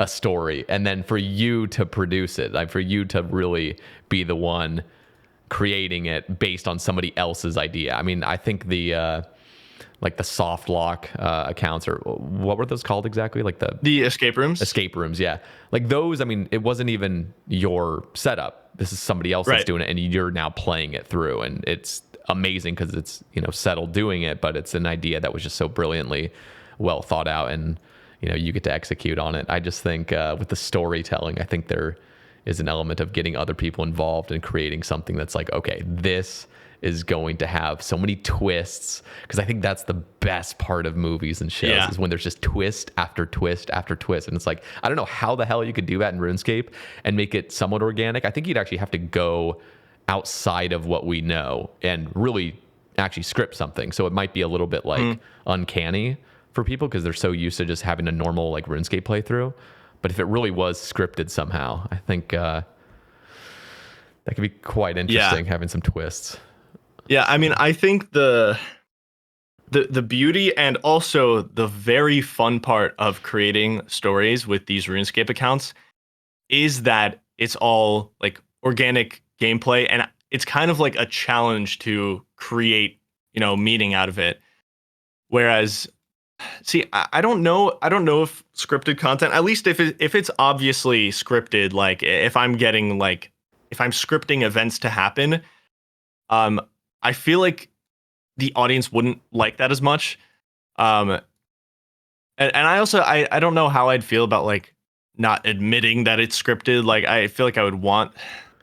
a story and then for you to produce it, like for you to really be the one creating it based on somebody else's idea. I mean, I think the like the soft lock accounts, or what were those called exactly? Like the escape rooms. Escape rooms, yeah. Like those, I mean, it wasn't even your setup. This is somebody else that's doing it, and you're now playing it through, and it's amazing because it's, you know, settled doing it, but it's an idea that was just so brilliantly well thought out, and, you know, you get to execute on it. I just think with the storytelling, I think there is an element of getting other people involved and creating something that's like, okay, this is going to have so many twists, because I think that's the best part of movies and shows is when there's just twist after twist after twist. And it's like, I don't know how the hell you could do that in RuneScape and make it somewhat organic. I think you'd actually have to go outside of what we know and really actually script something. So it might be a little bit like uncanny for people because they're so used to just having a normal like RuneScape playthrough. But if it really was scripted somehow, I think that could be quite interesting, having some twists. Yeah, I mean, I think the beauty and also the very fun part of creating stories with these RuneScape accounts is that it's all like organic gameplay, and it's kind of like a challenge to create, you know, meaning out of it. Whereas, see, I don't know if scripted content, at least if it's obviously scripted, like if I'm scripting events to happen, I feel like the audience wouldn't like that as much. And I also, I don't know how I'd feel about like not admitting that it's scripted. Like, I feel like I would want,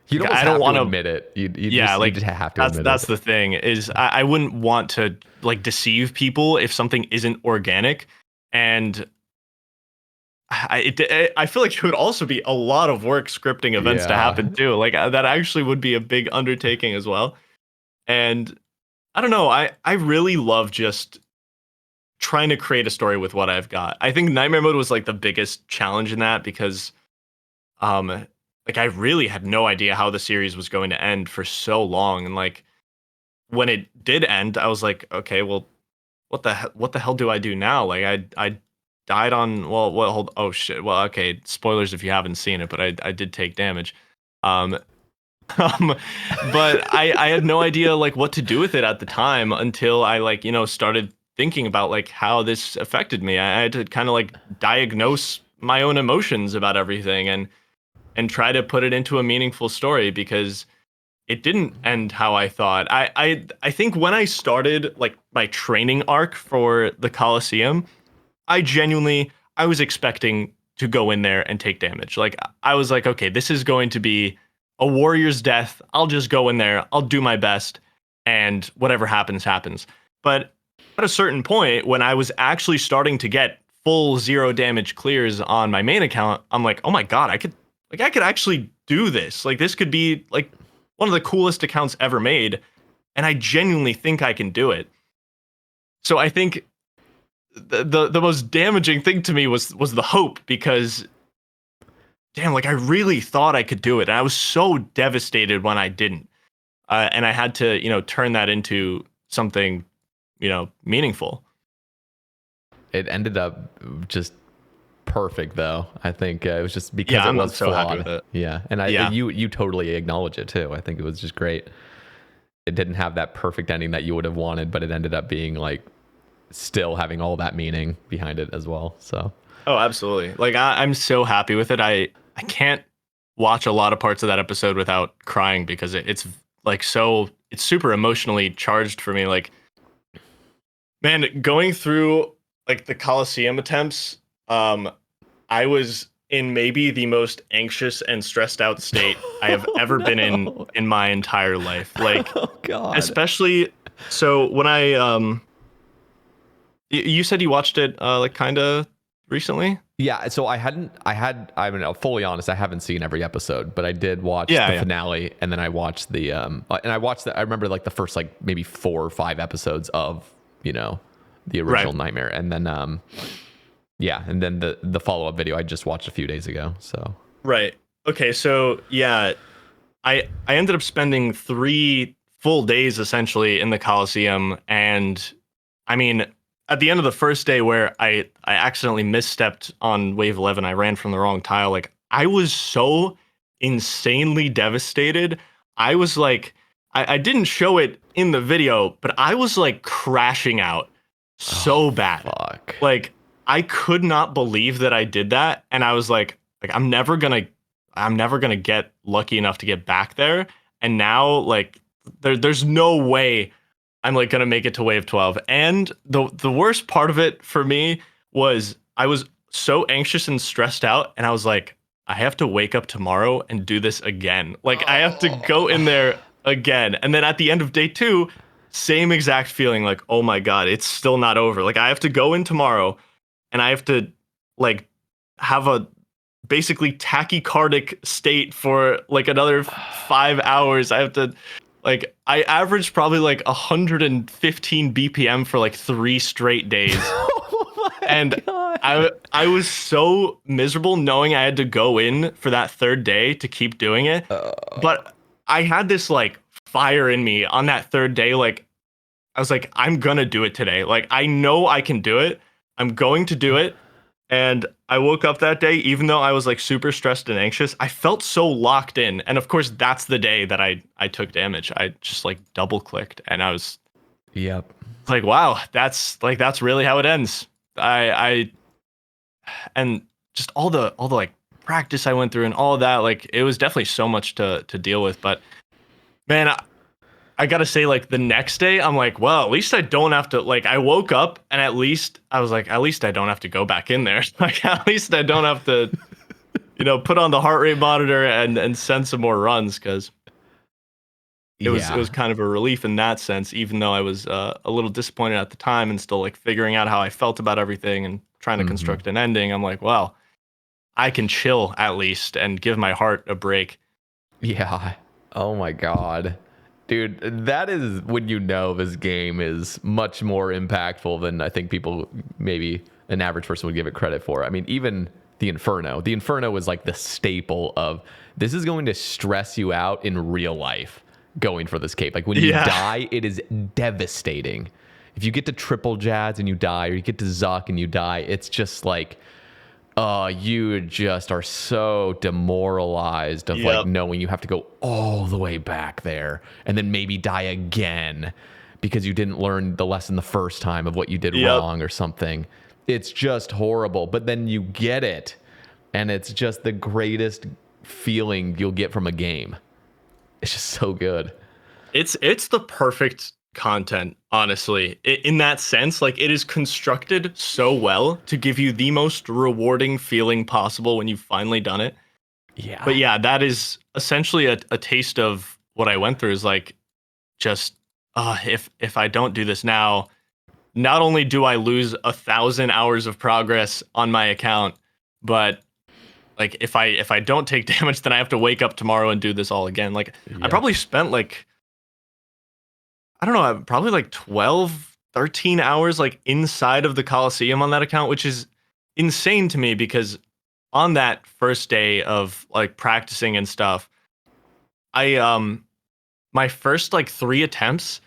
you don't I don't want to admit it. You just have to admit it. That's the thing is I wouldn't want to like deceive people if something isn't organic. And I feel like it would also be a lot of work scripting events to happen too. Like that actually would be a big undertaking as well. And I don't know, I really love just trying to create a story with what I've got. I think Nightmare Mode was like the biggest challenge in that because like I really had no idea how the series was going to end for so long. And like when it did end, I was like, okay, well, what the hell do I do now? Like I died on, oh shit. Well, okay, spoilers if you haven't seen it, but I did take damage. But I had no idea like what to do with it at the time until I like, you know, started thinking about like how this affected me. I had to kind of like diagnose my own emotions about everything and try to put it into a meaningful story because it didn't end how I thought. I think when I started like my training arc for the Colosseum, I was expecting to go in there and take damage. Like I was like, okay, this is going to be a warrior's death. I'll just go in there. I'll do my best, and whatever happens, happens. But at a certain point, when I was actually starting to get full 0 damage clears on my main account, I'm like, oh my god, I could actually do this. Like this could be like one of the coolest accounts ever made, and I genuinely think I can do it. So I think the most damaging thing to me was the hope, because damn, like I really thought I could do it. And I was so devastated when I didn't. And I had to, you know, turn that into something, you know, meaningful. It ended up just perfect, though. I think it was just because it was so flawed. happy with it. Yeah, and you totally acknowledge it too. I think it was just great. It didn't have that perfect ending that you would have wanted, but it ended up being like still having all that meaning behind it as well. So. Oh, absolutely. Like I'm so happy with it. I can't watch a lot of parts of that episode without crying because it's like it's super emotionally charged for me. Like, man, going through like the Colosseum attempts, I was in maybe the most anxious and stressed out state I have ever been in my entire life. Like, oh god, especially so when you said you watched it like kind of recently. Yeah, so I mean, I'll fully honest, I haven't seen every episode, but I did watch the finale, and then I watched I remember like the first like maybe 4 or 5 episodes of, you know, the original Nightmare, and then and then the follow-up video I just watched a few days ago. So right, okay, so yeah, I ended up spending 3 full days essentially in the Colosseum, and I mean, at the end of the first day where I accidentally misstepped on wave 11, I ran from the wrong tile. Like I was so insanely devastated. I was like, I didn't show it in the video, but I was like crashing out so Oh, bad. fuck. Like I could not believe that I did that, and I was like I'm never gonna get lucky enough to get back there. And now like there's no way I'm like gonna make it to wave 12. And the worst part of it for me was I was so anxious and stressed out, and I was like, I have to wake up tomorrow and do this again. Like I have to go in Oh. there again. And then at the end of day 2, same exact feeling like, oh my God, it's still not over. Like I have to go in tomorrow and I have to like have a basically tachycardic state for like another 5 hours. I have to like I averaged probably like 115 BPM for like 3 straight days. Oh my And god. I was so miserable knowing I had to go in for that third day to keep doing it. But I had this like fire in me on that third day. Like I was like, I'm gonna do it today. Like I know I can do it. I'm going to do it. And I woke up that day, even though I was like super stressed and anxious, I felt so locked in. And of course, that's the day that I took damage. I just like double clicked, and I was Yep. like, wow, that's really how it ends. I and just all the like practice I went through and all of that, like it was definitely so much to deal with. But man, I gotta say, like the next day, I'm like, well, at least I don't have to. Like, I woke up and at least I was like, at least I don't have to go back in there. Like, at least I don't have to, put on the heart rate monitor and send some more runs, because it was Yeah. kind of a relief in that sense. Even though I was a little disappointed at the time and still like figuring out how I felt about everything and trying to Hmm. construct an ending. I'm like, well, I can chill at least and give my heart a break. Yeah. Oh my god. Dude, that is when you know this game is much more impactful than I think people, maybe an average person, would give it credit for. I mean, even the Inferno. The Inferno was like the staple of, this is going to stress you out in real life going for this cape. Like when you Yeah. die, it is devastating. If you get to triple Jazz and you die, or you get to Zuck and you die, it's just like, you just are so demoralized of like Yep. knowing you have to go all the way back there and then maybe die again because you didn't learn the lesson the first time of what you did Yep. wrong or something. It's just horrible. But then you get it, and it's just the greatest feeling you'll get from a game. It's just so good. It's the perfect content, honestly. In that sense, like it is constructed so well to give you the most rewarding feeling possible when you've finally done it. Yeah. But yeah, that is essentially a taste of what I went through. Is like just if I don't do this now, not only do I lose 1,000 hours of progress on my account, but like if I don't take damage, then I have to wake up tomorrow and do this all again. Like I Yep. probably spent like, I don't know, probably like 12, 13 hours like inside of the Coliseum on that account, which is insane to me, because on that first day of like practicing and stuff, I my first like 3 attempts,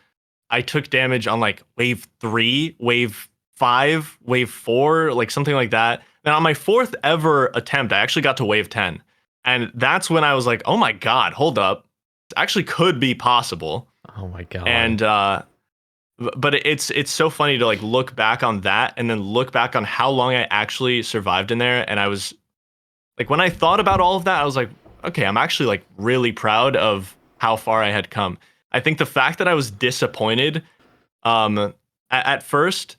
I took damage on like wave 3, wave 5, wave 4, like something like that. Then on my 4th ever attempt, I actually got to wave 10. And that's when I was like, "Oh my god, hold up. This actually could be possible." Oh my god. And but it's so funny to like look back on that and then look back on how long I actually survived in there. And I was like, when I thought about all of that, I was like, okay, I'm actually like really proud of how far I had come. I think the fact that I was disappointed at first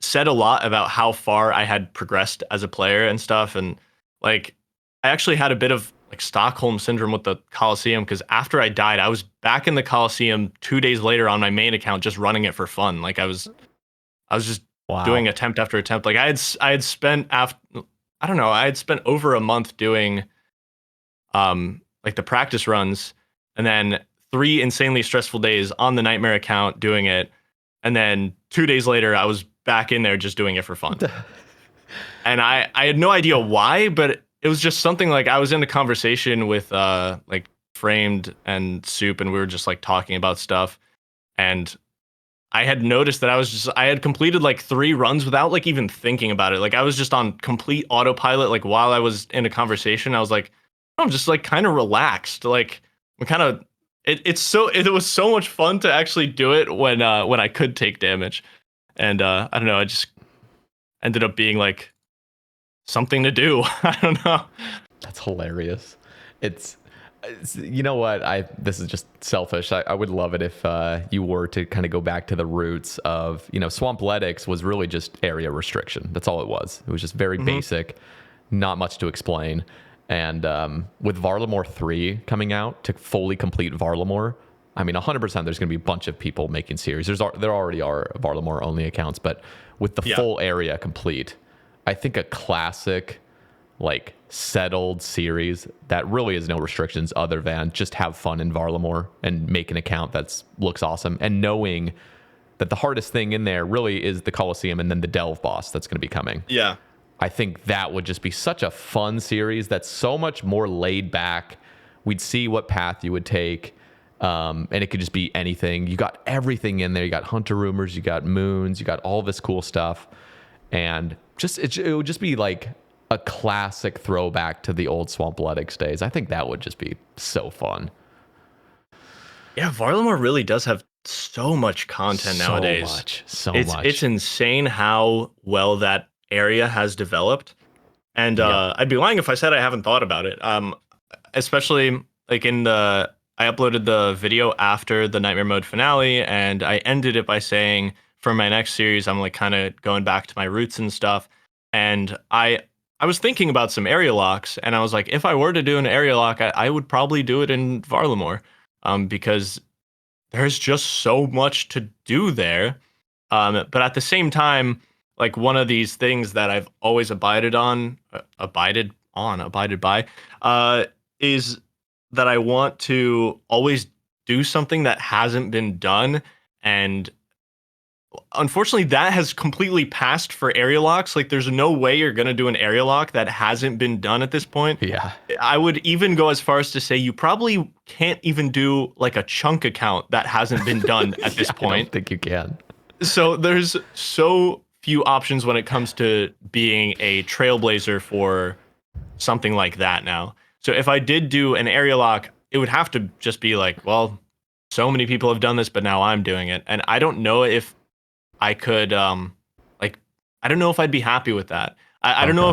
said a lot about how far I had progressed as a player and stuff. And like I actually had a bit of like Stockholm syndrome with the Coliseum, because after I died, I was back in the Coliseum 2 days later on my main account, just running it for fun. Like I was just doing Wow. attempt after attempt. Like I had spent after, I don't know, I had spent over a month doing like the practice runs, and then 3 insanely stressful days on the nightmare account doing it, and then 2 days later I was back in there just doing it for fun. And I had no idea why, but it was just something like I was in a conversation with like Framed and Soup, and we were just like talking about stuff, and I had noticed that I had completed like 3 runs without like even thinking about it. Like I was just on complete autopilot. Like while I was in a conversation, I was like, I'm just like kind of relaxed. Like I'm kind of, it was so much fun to actually do it when I could take damage. And I don't know, it just ended up being like something to do. I don't know. That's hilarious. It's you know what, this is just selfish. I would love it if you were to kind of go back to the roots of, Swampletics was really just area restriction. That's all it was. It was just very basic, not much to explain. And with Varlamore 3 coming out to fully complete Varlamore, I mean, 100% there's going to be a bunch of people making series. There already are Varlamore only accounts, but with the full area complete, I think a classic, like, settled series that really is no restrictions other than just have fun in Varlamore and make an account that looks awesome, and knowing that the hardest thing in there really is the Colosseum and then the Delve boss that's going to be coming. Yeah. I think that would just be such a fun series that's so much more laid back. We'd see what path you would take, and it could just be anything. You got everything in there. You got Hunter Rumors, you got Moons, you got all this cool stuff. And just it would just be like a classic throwback to the old Swampletics days. I think that would just be so fun. Yeah, Varlamore really does have so much content nowadays. So much. It's insane how well that area has developed. And I'd be lying if I said I haven't thought about it. Especially like I uploaded the video after the Nightmare Mode finale, and I ended it by saying for my next series, I'm like kind of going back to my roots and stuff. And I was thinking about some area locks, and I was like, if I were to do an area lock, I would probably do it in Varlamore, because there's just so much to do there. But at the same time, like one of these things that I've always abided by, is that I want to always do something that hasn't been done. And unfortunately, that has completely passed for area locks. Like, there's no way you're going to do an area lock that hasn't been done at this point. Yeah. I would even go as far as to say you probably can't even do like a chunk account that hasn't been done at this point. I don't think you can. So there's so few options when it comes to being a trailblazer for something like that now. So if I did do an area lock, it would have to just be like, well, so many people have done this, but now I'm doing it. And I don't know if I could, I don't know if I'd be happy with that. I don't know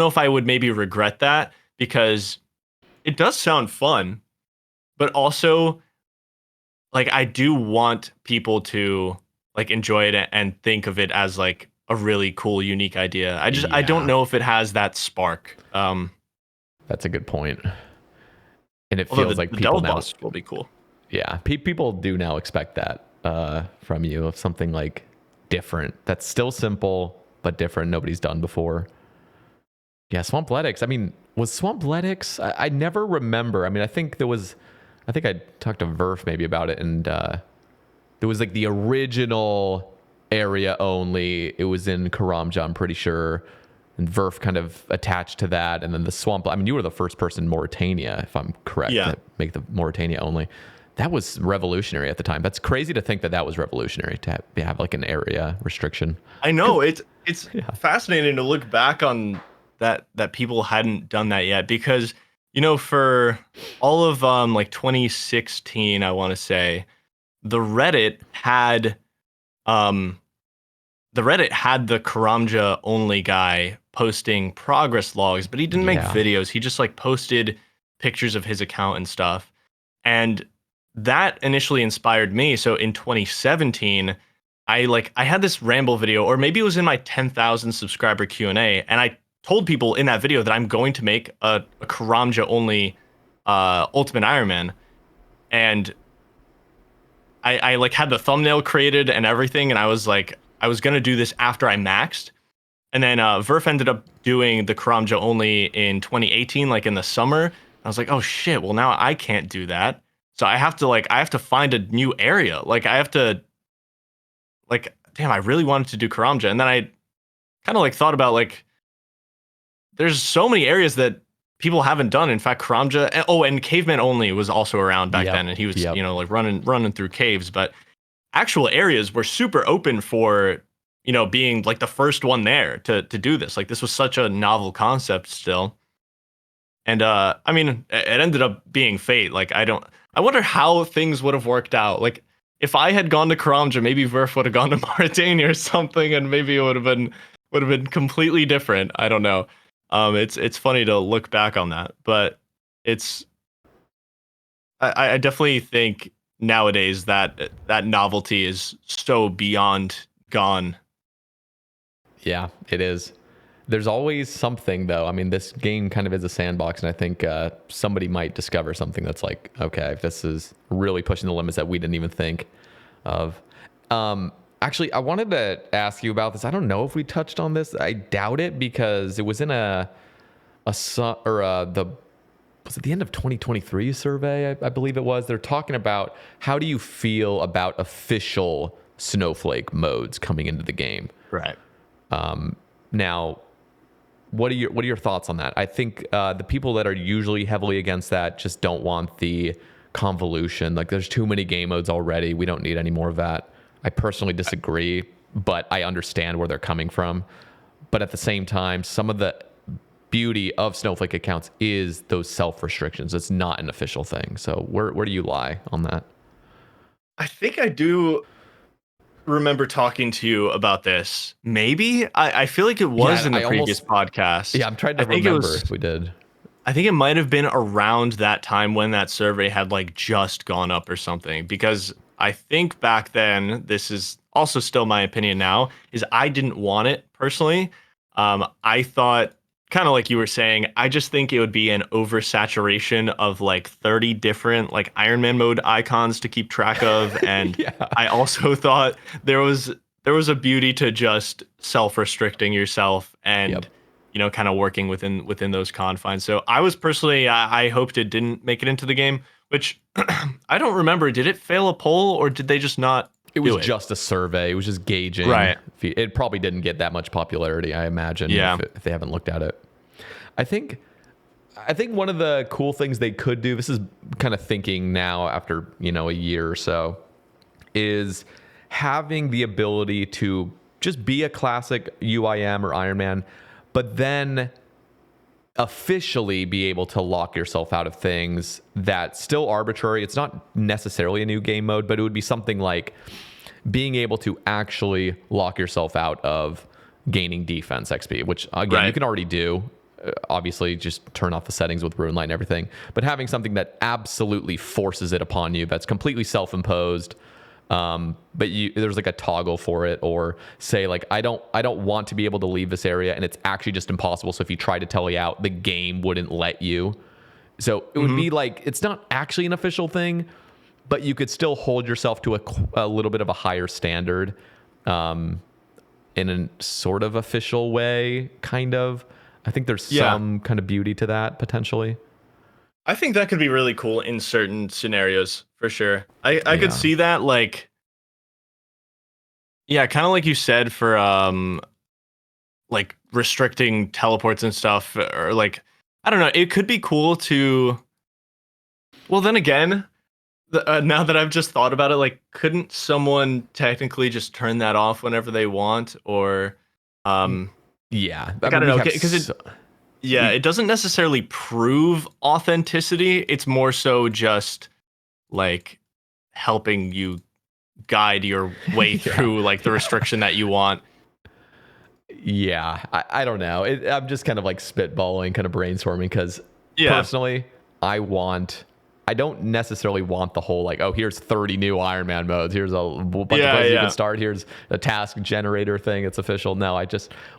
if I would maybe regret that, because it does sound fun, but also like I do want people to like enjoy it and think of it as like a really cool, unique idea. I don't know if it has that spark. That's a good point. And it feels like the people Delve now boss will be cool. Yeah, people do now expect that from you, of something like different. That's still simple but different. Nobody's done before. Yeah, Swampletics. I mean, was Swampletics? I never remember. I mean, I think I talked to Verf maybe about it, and there was like the original area only. It was in Karamja, I'm pretty sure. And Verf kind of attached to that. And then the Swamp. I mean, you were the first person in Mauritania, if I'm correct, to make the Mauritania only. That was revolutionary at the time. That's crazy to think that was revolutionary to have like an area restriction. I know it's fascinating to look back on that people hadn't done that yet, because for all of like 2016, I want to say the Reddit had the Karamja only guy posting progress logs, but he didn't make videos. He just like posted pictures of his account and stuff. And that initially inspired me. So in 2017, I had this ramble video, or maybe it was in my 10,000 subscriber Q&A, and I told people in that video that I'm going to make a Karamja only Ultimate Iron Man. And I like had the thumbnail created and everything, and I was like, I was gonna do this after I maxed. And then Verf ended up doing the Karamja only in 2018, like in the summer. I was like, oh shit, well now I can't do that. So I have to find a new area. Like I have to, like, damn, I really wanted to do Karamja. And then I kind of like thought about like, there's so many areas that people haven't done. In fact, Karamja, and Caveman only was also around back then. And he was, like running through caves, but actual areas were super open for, being like the first one there to do this. Like this was such a novel concept still. And I mean, it ended up being fate. Like I wonder how things would have worked out. Like if I had gone to Karamja, maybe Verf would have gone to Mauritania or something, and maybe it would have been completely different. I don't know. It's funny to look back on that, but it's I definitely think nowadays that novelty is so beyond gone. Yeah, it is. There's always something, though. I mean, this game kind of is a sandbox, and I think somebody might discover something that's like, okay, this is really pushing the limits that we didn't even think of. Actually, I wanted to ask you about this. I don't know if we touched on this. I doubt it, because it was in the was it the end of 2023 survey? I believe it was. They're talking about how do you feel about official snowflake modes coming into the game. Right. Now, what are your thoughts on that? I think the people that are usually heavily against that just don't want the convolution. Like, there's too many game modes already. We don't need any more of that. I personally disagree, but I understand where they're coming from. But at the same time, some of the beauty of snowflake accounts is those self restrictions. It's not an official thing. So where do you lie on that? I think I do remember talking to you about this. Maybe I feel like it was in the previous podcast. Yeah, I'm trying to remember if we did. I think it might have been around that time when that survey had like just gone up or something, because I think back then, this is also still my opinion now, is I didn't want it personally. I thought, kind of like you were saying, I just think it would be an oversaturation of like 30 different like Iron Man mode icons to keep track of. And Yeah. I also thought there was a beauty to just self-restricting yourself and, kind of working within those confines. So I was personally, I hoped it didn't make it into the game, which I don't remember. Did it fail a poll, or did they just not? It was just a survey. It was just gauging. Right. It probably didn't get that much popularity, I imagine, if they haven't looked at it. I think one of the cool things they could do, this is kind of thinking now after, a year or so, is having the ability to just be a classic UIM or Iron Man, but then officially be able to lock yourself out of things that's still arbitrary. It's not necessarily a new game mode, but it would be something like being able to actually lock yourself out of gaining defense XP, which again, you can already do. Obviously, just turn off the settings with Rune Light and everything, but having something that absolutely forces it upon you, that's completely self-imposed, but there's like a toggle for it, or say like I don't want to be able to leave this area, and it's actually just impossible. So if you try to tele out, the game wouldn't let you. So it would be like, it's not actually an official thing, but you could still hold yourself to a little bit of a higher standard, in a sort of official way, kind of. I think there's some kind of beauty to that potentially. I think that could be really cool in certain scenarios for sure. I could see that, like, kind of like you said, for like restricting teleports and stuff, or like, I don't know, it could be cool to, well, then again, now that I've just thought about it, like, couldn't someone technically just turn that off whenever they want, or Yeah, I don't know, because it doesn't necessarily prove authenticity. It's more so just like helping you guide your way through like the restriction that you want. Yeah, I don't know. I'm just kind of like spitballing, kind of brainstorming, because personally, I don't necessarily want the whole like, oh, here's 30 new Iron Man modes. Here's a bunch of places you can start. Here's a task generator thing. It's official. No,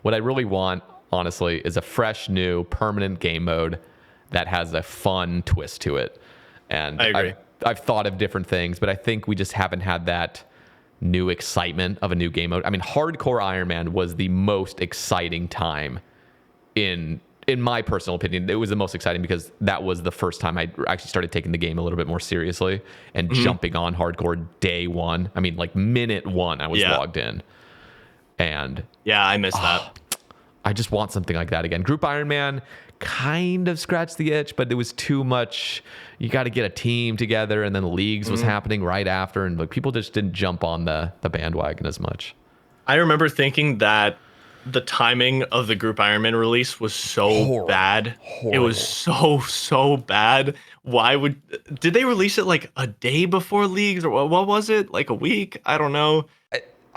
what I really want, honestly, is a fresh, new, permanent game mode that has a fun twist to it. And I agree. I've thought of different things, but I think we just haven't had that new excitement of a new game mode. I mean, hardcore Iron Man was the most exciting time in my personal opinion. It was the most exciting because that was the first time I actually started taking the game a little bit more seriously and jumping on hardcore day one. I mean, like minute one, I was logged in. And I missed that. I just want something like that again. Group Iron Man kind of scratched the itch, but it was too much. You got to get a team together, and then leagues was happening right after, and like people just didn't jump on the bandwagon as much. I remember thinking that the timing of the Group Ironman release was so bad. It was so bad. Why would did they release it like a day before leagues or what was it? Like a week? I don't know.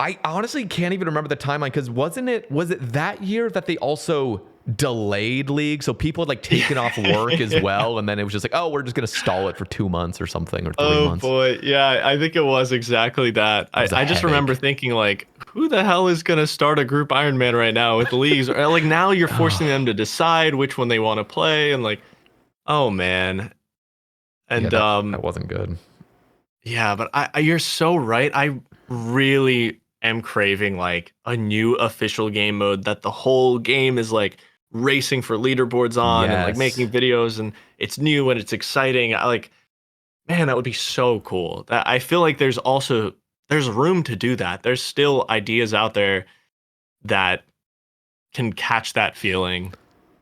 I honestly can't even remember the timeline because was it that year that they also delayed league, so people had like taken off work as well, and then it was just like, oh, we're just gonna stall it for 2 months or something, or 3 months. Oh boy, yeah, I think it was exactly that. I just remember thinking like, who the hell is gonna start a Group Ironman right now with the leagues? Or like now you're forcing them to decide which one they want to play, and like, oh man, and that wasn't good. Yeah, but you're so right. I really am craving like a new official game mode that the whole game is like racing for leaderboards on and like making videos and it's new and it's exciting. I like, man, that would be so cool. I feel like there's room to do that. There's still ideas out there that can catch that feeling.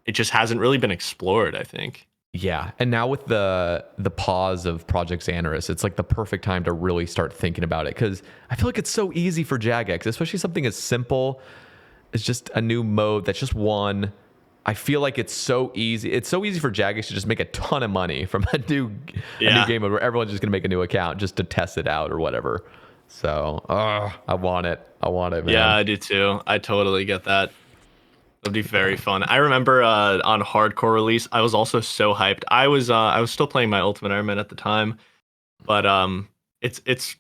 It just hasn't really been explored, I think. Yeah, and now with the pause of Project Xanerus, it's like the perfect time to really start thinking about it because I feel like it's so easy for Jagex, especially something as simple as just a new mode that's just one. I feel like it's so easy. It's so easy for Jagex to just make a ton of money from a new game mode where everyone's just gonna make a new account just to test it out or whatever. So, I want it. I want it, man. Yeah, I do too. I totally get that. It'd be very fun. I remember on hardcore release, I was also so hyped. I was still playing my Ultimate Iron Man at the time, but it's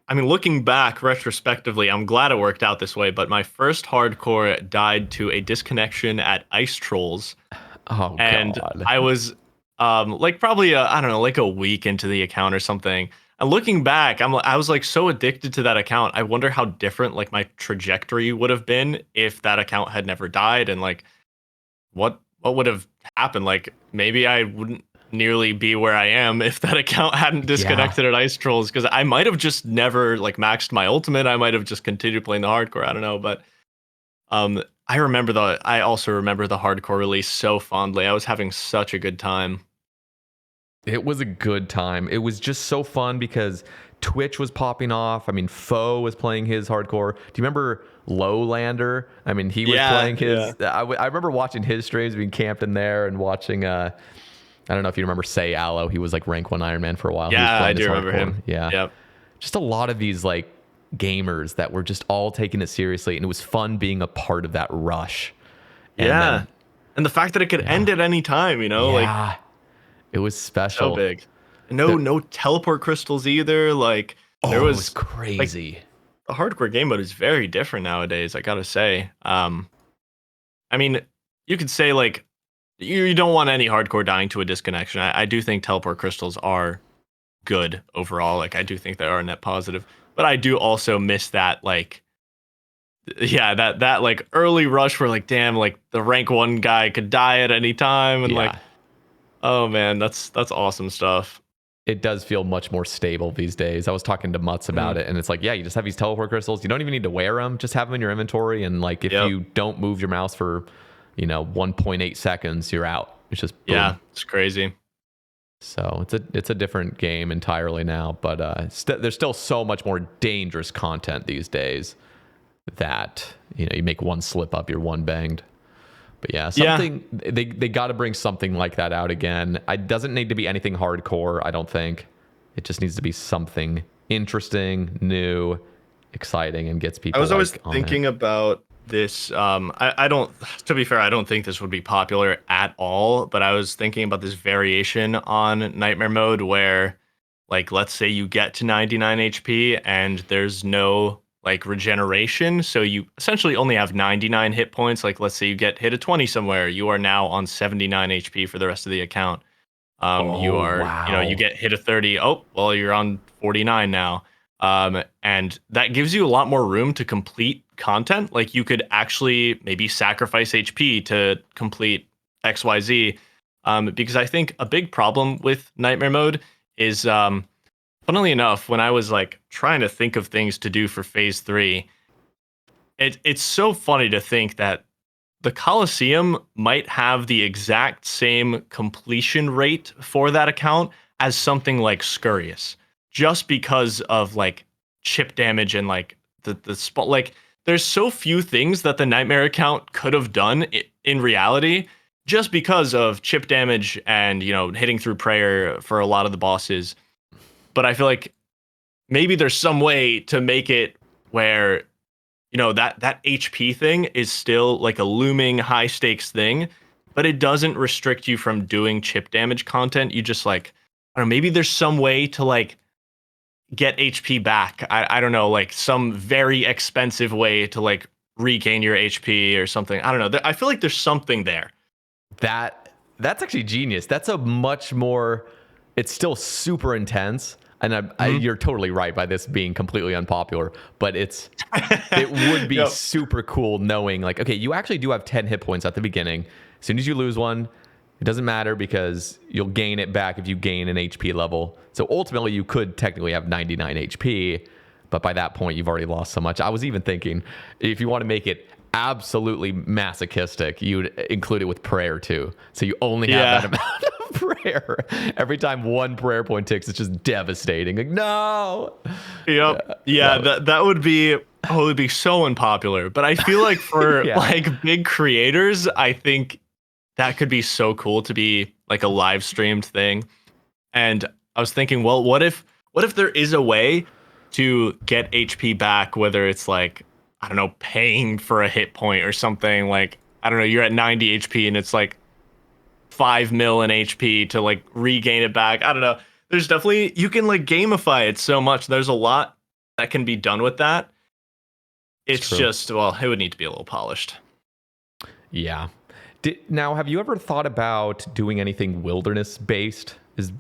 I mean, looking back retrospectively, I'm glad it worked out this way. But my first hardcore died to a disconnection at Ice Trolls, and God. I was like probably I don't know, like a week into the account or something. And looking back, I was like so addicted to that account. I wonder how different like my trajectory would have been if that account had never died, and like what would have happened. Like maybe I wouldn't nearly be where I am if that account hadn't disconnected at Ice Trolls, because I might have just never like maxed my ultimate. I might have just continued playing the hardcore. I don't know, but I also remember the hardcore release so fondly. I was having such a good time. It was a good time. It was just so fun because Twitch was popping off. I mean, Foe was playing his hardcore. Do you remember Lowlander? I mean, he was playing his. Yeah. I remember watching his streams, being camped in there and watching. I don't know if you remember Sae Bae. He was like rank 1 Iron Man for a while. Yeah, I do remember him. Yeah. Yep. Just a lot of these like gamers that were just all taking it seriously, and it was fun being a part of that rush. And the fact that it could end at any time, you know, like. It was special. So big. No teleport crystals either. Like it was crazy. Like, the hardcore game mode is very different nowadays, I gotta say. I mean, you could say like you don't want any hardcore dying to a disconnection. I do think teleport crystals are good overall. Like I do think they are a net positive. But I do also miss that like that like early rush where like damn, like the rank 1 guy could die at any time and like oh man, that's awesome stuff. It does feel much more stable these days. I was talking to Mutz about it, and it's like, yeah, you just have these teleport crystals. You don't even need to wear them. Just have them in your inventory, and like if you don't move your mouse for, 1.8 seconds, you're out. It's just boom. Yeah, it's crazy. So it's a different game entirely now, but there's still so much more dangerous content these days that you make one slip up, you're one banged. But they got to bring something like that out again. It doesn't need to be anything hardcore, I don't think. It just needs to be something interesting, new, exciting, and gets people. I was always thinking about this. I don't. To be fair, I don't think this would be popular at all. But I was thinking about this variation on Nightmare Mode, where, like, let's say you get to 99 HP and there's no like regeneration, so you essentially only have 99 hit points. Like let's say you get hit a 20 somewhere, you are now on 79 HP for the rest of the account. You get hit a 30, oh well, you're on 49 now. And that gives you a lot more room to complete content. Like you could actually maybe sacrifice HP to complete XYZ. Because I think a big problem with Nightmare Mode is funnily enough, when I was like trying to think of things to do for phase 3, it's so funny to think that the Coliseum might have the exact same completion rate for that account as something like Scurious, just because of like chip damage and like the spot. Like there's so few things that the nightmare account could have done in reality, just because of chip damage and hitting through prayer for a lot of the bosses. But I feel like maybe there's some way to make it where that HP thing is still like a looming high stakes thing, but it doesn't restrict you from doing chip damage content. You just like, I don't know, maybe there's some way to like get HP back. I don't know, like some very expensive way to like regain your HP or something. I don't know. I feel like there's something there. That's actually genius. That's a much more, it's still super intense. And you're totally right by this being completely unpopular, but it would be super cool knowing like, okay, you actually do have 10 hit points at the beginning. As soon as you lose one, it doesn't matter because you'll gain it back if you gain an HP level. So ultimately you could technically have 99 HP, but by that point you've already lost so much. I was even thinking if you want to make it absolutely masochistic, you'd include it with prayer too. So you only have that amount of prayer. Every time one prayer point ticks, it's just devastating. Like, no. Yep. Yeah, that would be it would be so unpopular. But I feel like for like big creators, I think that could be so cool to be like a live streamed thing. And I was thinking, well, what if there is a way to get HP back, whether it's like, I don't know, paying for a hit point or something. Like, I don't know, you're at 90 HP and it's like 5 mil in HP to like regain it back. I don't know. There's definitely, you can like gamify it so much. There's a lot that can be done with that. It's just, well, it would need to be a little polished. Yeah. Now, have you ever thought about doing anything wilderness based?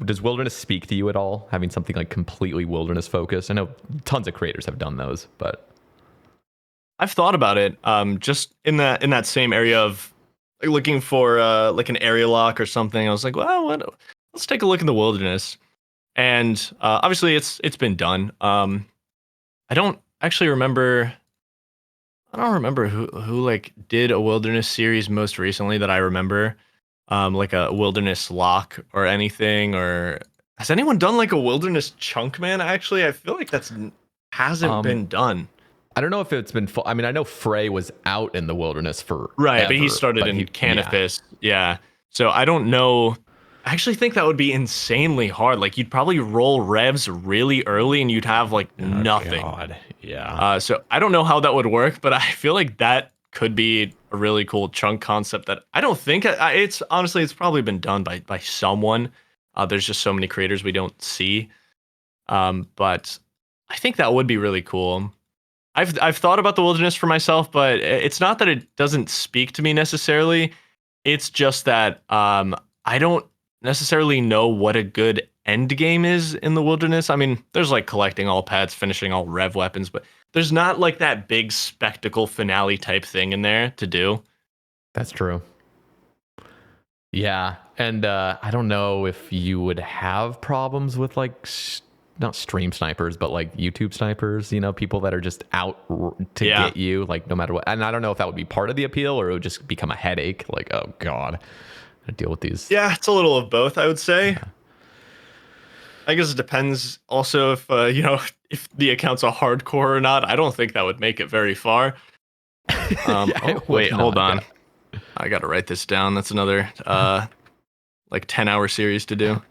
Does wilderness speak to you at all? Having something like completely wilderness focused? I know tons of creators have done those, but I've thought about it. Just in that same area of looking for like an area lock or something. I was like, well, let's take a look in the wilderness. And obviously, it's been done. I don't actually remember. I don't remember who like did a wilderness series most recently that I remember, like a wilderness lock or anything. Or has anyone done like a wilderness chunk, man? Actually, I feel like hasn't been done. I don't know if it's been I mean, I know Frey was out in the wilderness for right, but he started in Canopus. Yeah. So I don't know. I actually think that would be insanely hard. Like you'd probably roll revs really early and you'd have like nothing. God. Yeah. So I don't know how that would work, but I feel like that could be a really cool chunk concept that I don't think it's honestly, it's probably been done by someone. There's just so many creators we don't see. But I think that would be really cool. I've thought about the wilderness for myself, but it's not that it doesn't speak to me necessarily. It's just that I don't necessarily know what a good end game is in the wilderness. I mean, there's like collecting all pets, finishing all rev weapons, but there's not like that big spectacle finale type thing in there to do. That's true. Yeah, and I don't know if you would have problems with like not stream snipers, but like YouTube snipers, people that are just out to get you, like no matter what. And I don't know if that would be part of the appeal or it would just become a headache. Like, oh God, I deal with these. Yeah, it's a little of both, I would say. Yeah. I guess it depends also if, if the account's a hardcore or not. I don't think that would make it very far. Wait, hold on. Yeah. I got to write this down. That's another like 10-hour series to do.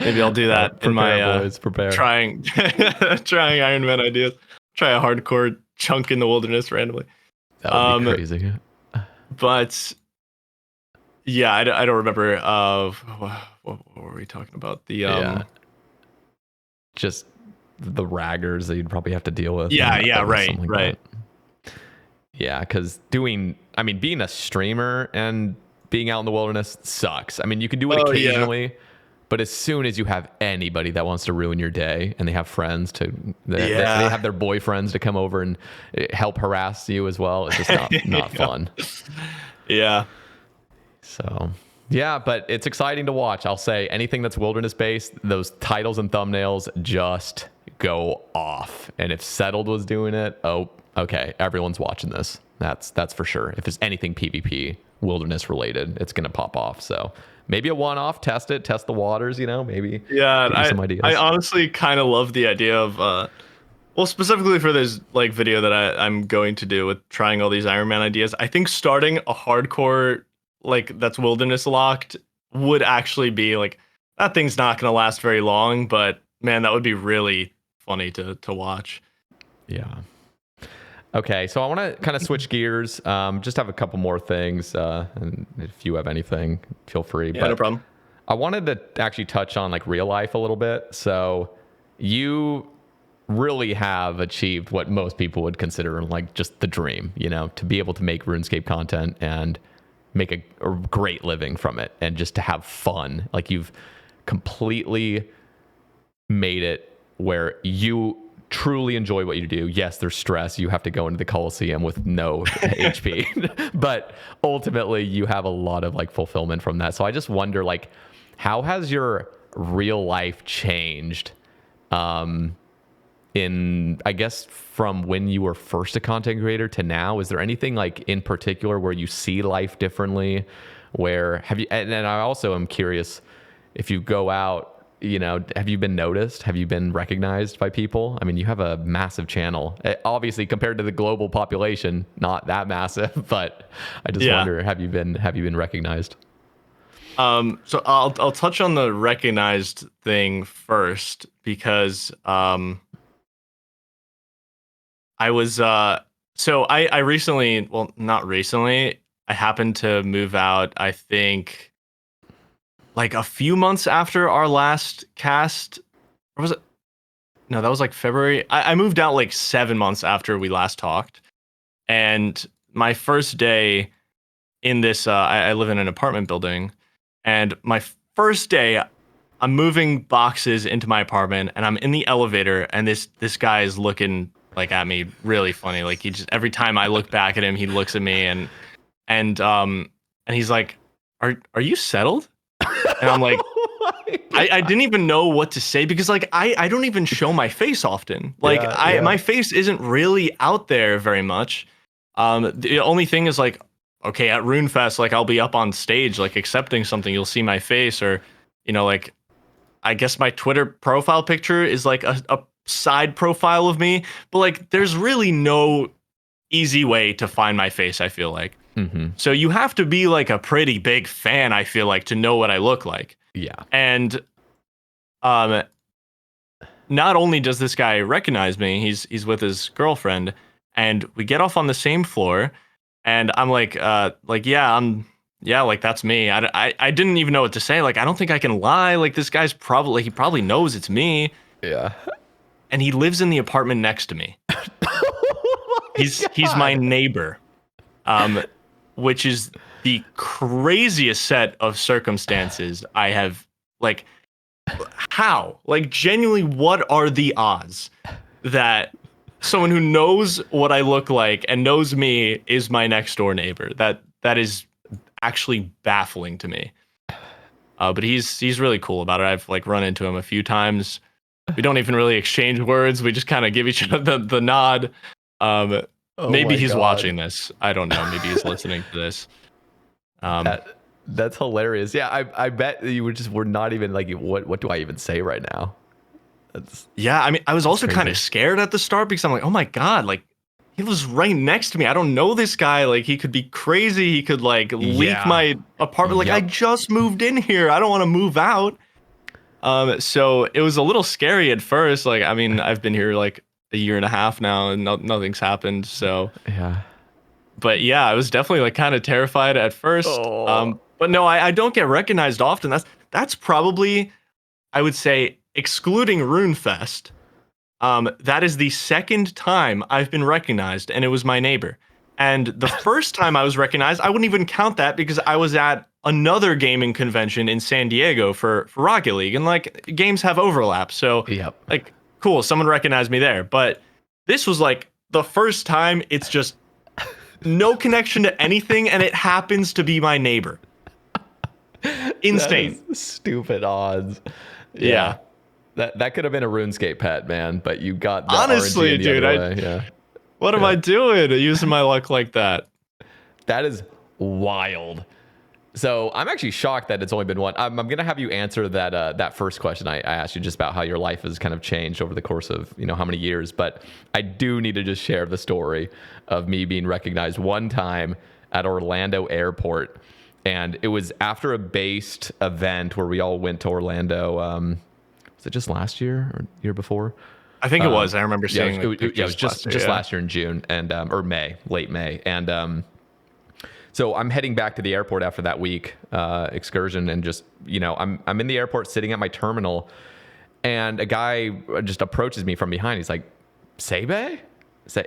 Maybe I'll do that in my boys, trying Iron Man ideas. Try a hardcore chunk in the wilderness randomly. That would be crazy. But yeah, I don't remember. What were we talking about? Just the raggers that you'd probably have to deal with. Right. Yeah, because being a streamer and being out in the wilderness sucks. I mean, you can do it occasionally. Yeah. But as soon as you have anybody that wants to ruin your day and they have friends they have their boyfriends to come over and help harass you as well, it's just not fun. Yeah. So, yeah, but it's exciting to watch. I'll say anything that's wilderness based, those titles and thumbnails just go off. And if Settled was doing it, oh, okay, everyone's watching this. That's for sure. If there's anything PvP wilderness related, it's going to pop off. So maybe a one-off, test the waters, maybe. Yeah, some ideas. I honestly kind of love the idea of Well, specifically for this like video that I'm going to do with trying all these Iron Man ideas, I think starting a hardcore like that's wilderness locked would actually be like that thing's not gonna last very long, but man, that would be really funny to watch. Yeah. Okay, so I want to kind of switch gears. Just have a couple more things, and if you have anything, feel free. Yeah, but no problem. I wanted to actually touch on like real life a little bit. So you really have achieved what most people would consider like just the dream, you know, to be able to make RuneScape content and make a great living from it, and just to have fun. Like you've completely made it where you truly enjoy what you do. Yes, there's stress. You have to go into the Coliseum with no HP, but ultimately you have a lot of like fulfillment from that. So I just wonder, like, how has your real life changed? In, I guess, from when you were first a content creator to now? Is there anything like in particular where you see life differently? Where have you, and I also am curious, if you go out, you know, have you been noticed? Have you been recognized by people? I mean, you have a massive channel. Obviously, compared to the global population, not that massive, but I just wonder, have you been recognized? So I'll touch on the recognized thing first because I was so I recently, well, not recently, I happened to move out, I think like a few months after our last cast. Or was it? No, that was like February. I moved out like 7 months after we last talked. And my first day in this, I live in an apartment building. And my first day, I'm moving boxes into my apartment, and I'm in the elevator, and this guy is looking like at me really funny. Like he just, every time I look back at him, he looks at me and he's like, "Are you settled?" And I'm like, I didn't even know what to say because like I don't even show my face often. Like my face isn't really out there very much. The only thing is like, okay, at RuneFest, like I'll be up on stage like accepting something, you'll see my face, or you know, like I guess my Twitter profile picture is like a side profile of me, but like there's really no easy way to find my face, I feel like. Mm-hmm. So you have to be like a pretty big fan, I feel like, to know what I look like. Yeah. And not only does this guy recognize me, he's with his girlfriend, and we get off on the same floor, and I'm like yeah, like that's me. I didn't even know what to say. Like I don't think I can lie. Like this guy's he probably knows it's me. Yeah. And he lives in the apartment next to me. He's my neighbor. Which is the craziest set of circumstances I have, like, how? Like, genuinely, what are the odds that someone who knows what I look like and knows me is my next door neighbor? That is actually baffling to me. But he's really cool about it. I've, like, run into him a few times. We don't even really exchange words. We just kind of give each other the nod. Maybe he's watching this. I don't know. Maybe he's listening to this. That's hilarious. Yeah, I bet you were not even like, what do I even say right now? I mean, I was also kind of scared at the start because I'm like, oh my God, like he lives right next to me. I don't know this guy. Like he could be crazy. He could like leak my apartment. Like I just moved in here. I don't want to move out. So it was a little scary at first. Like, I mean, I've been here like a year and a half now and nothing's happened. So yeah, but yeah, I was definitely like kind of terrified at first. But no, I don't get recognized often. That's probably, I would say, excluding RuneFest, that is the second time I've been recognized, and it was my neighbor. And the first time I was recognized, I wouldn't even count that because I was at another gaming convention in San Diego for Rocket League, and like games have overlap. So like cool, someone recognized me there. But this was like the first time it's just no connection to anything, and it happens to be my neighbor. Insane. Stupid odds. Yeah. That could have been a RuneScape pet, man, but you got the honestly, RNG dude. What am I doing using my luck like that? That is wild. So I'm actually shocked that it's only been one. I'm going to have you answer that first question I asked you, just about how your life has kind of changed over the course of, how many years. But I do need to just share the story of me being recognized one time at Orlando Airport. And it was after a based event where we all went to Orlando. Was it just last year or year before? I think it was. I remember seeing it was just last year in June and or May, late May. And so I'm heading back to the airport after that week excursion, and just, I'm in the airport sitting at my terminal, and a guy just approaches me from behind. He's like, "Sae Bae?"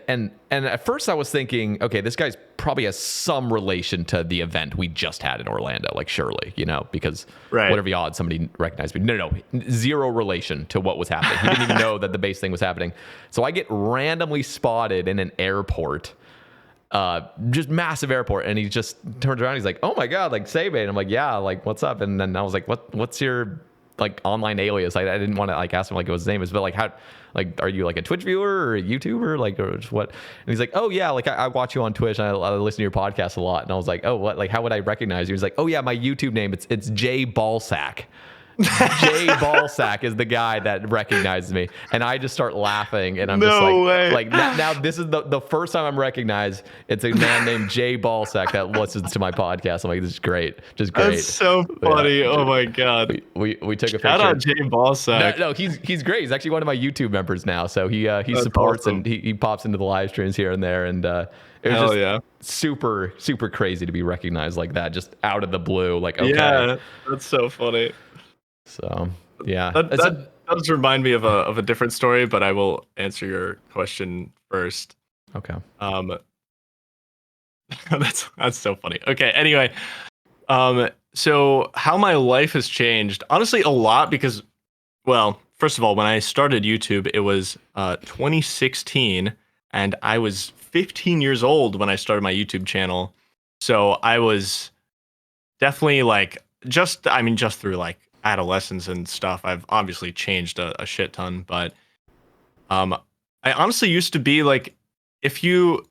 And at first I was thinking, okay, this guy's probably has some relation to the event we just had in Orlando, like surely, because what are the odds somebody recognized me? No, zero relation to what was happening. He didn't even know that the base thing was happening. So I get randomly spotted in an airport. Just massive airport, and he just turns around. He's like, "Oh my god, like Sae Bae," and I'm like, "Yeah, like what's up?" And then I was like, "What's your like online alias?" I didn't want to like ask him like what his name is, but like how, like, are you like a Twitch viewer or a YouTuber, like, or just what? And he's like, "Oh yeah, like I watch you on Twitch and I listen to your podcast a lot." And I was like, "Oh, what? Like how would I recognize you?" He's like, "Oh yeah, my YouTube name it's Jay Ballsack." Jay Ballsack is the guy that recognizes me, and I just start laughing, and I'm just like now this is the first time I'm recognized. It's a man named Jay Ballsack that listens to my podcast. I'm like, this is great, just great. That's so funny. Yeah. Oh my god. We took a picture. Shout out Jay Ballsack. No, he's great. He's actually one of my YouTube members now, so he supports awesome. And he pops into the live streams here and there, and it was just super super crazy to be recognized like that, just out of the blue. Like, okay, yeah, that's so funny. So yeah, that does remind me of a different story, but I will answer your question first. Okay. That's so funny. Okay. Anyway, so how my life has changed, honestly, a lot, because, well, first of all, when I started YouTube, it was 2016, and I was 15 years old when I started my YouTube channel. So I was definitely like just through like adolescence and stuff, I've obviously changed a shit ton, but I honestly used to be like, if you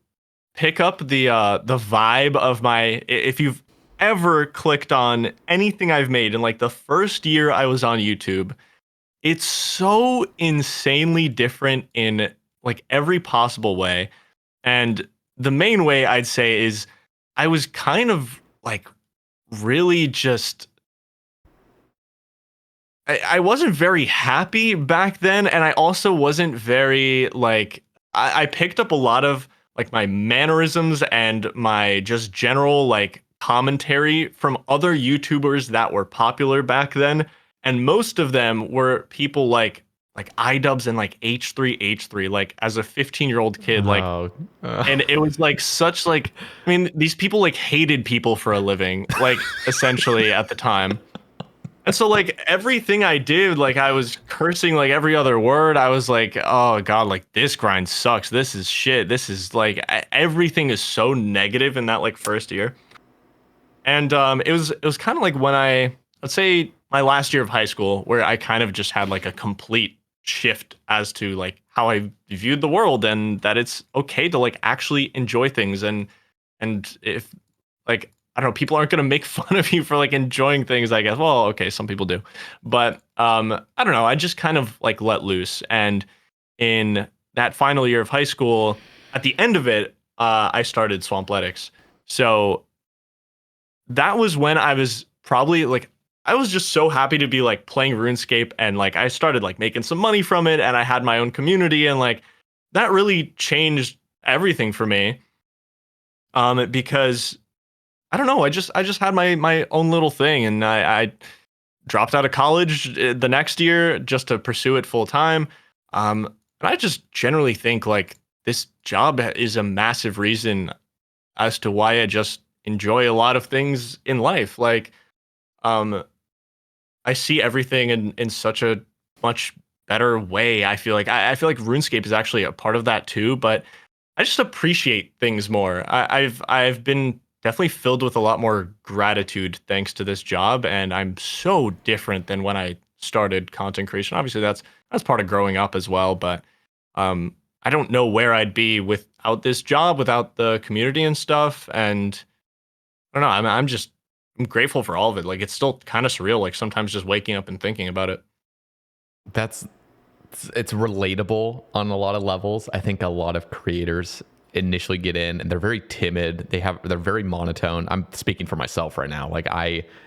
pick up the vibe of if you've ever clicked on anything I've made in like the first year I was on YouTube, it's so insanely different in like every possible way. And the main way I'd say is I was kind of like really just, I wasn't very happy back then, and I also wasn't very like, I picked up a lot of like my mannerisms and my just general like commentary from other YouTubers that were popular back then, and most of them were people like iDubbbz and like H3H3, like as a 15-year-old kid, like and it was like such like, I mean, these people like hated people for a living, like essentially at the time. And so like everything I did, like I was cursing like every other word. I was like, oh god, like this grind sucks. This is shit. This is like everything is so negative in that like first year. And it was kind of like when let's say my last year of high school, where I kind of just had like a complete shift as to like how I viewed the world, and that it's okay to like actually enjoy things, and if like, I don't know, people aren't going to make fun of you for like enjoying things, I guess. Well, okay, some people do. But I don't know, I just kind of like let loose. And in that final year of high school, at the end of it, I started Swampletics. So that was when I was probably like, I was just so happy to be like playing RuneScape, and like I started like making some money from it, and I had my own community, and like that really changed everything for me. Because I don't know, I just had my own little thing, and I dropped out of college the next year just to pursue it full time. And I just generally think like this job is a massive reason as to why I just enjoy a lot of things in life. Like, I see everything in such a much better way. I feel like RuneScape is actually a part of that too, but I just appreciate things more. I've been definitely filled with a lot more gratitude thanks to this job, and I'm so different than when I started content creation. Obviously, that's part of growing up as well, but I don't know where I'd be without this job, without the community and stuff. And I don't know. I'm just I'm grateful for all of it. Like it's still kind of surreal. Like sometimes just waking up and thinking about it. That's it's relatable on a lot of levels. I think a lot of creators initially get in and they're very timid. They're very monotone. I'm speaking for myself right now. Like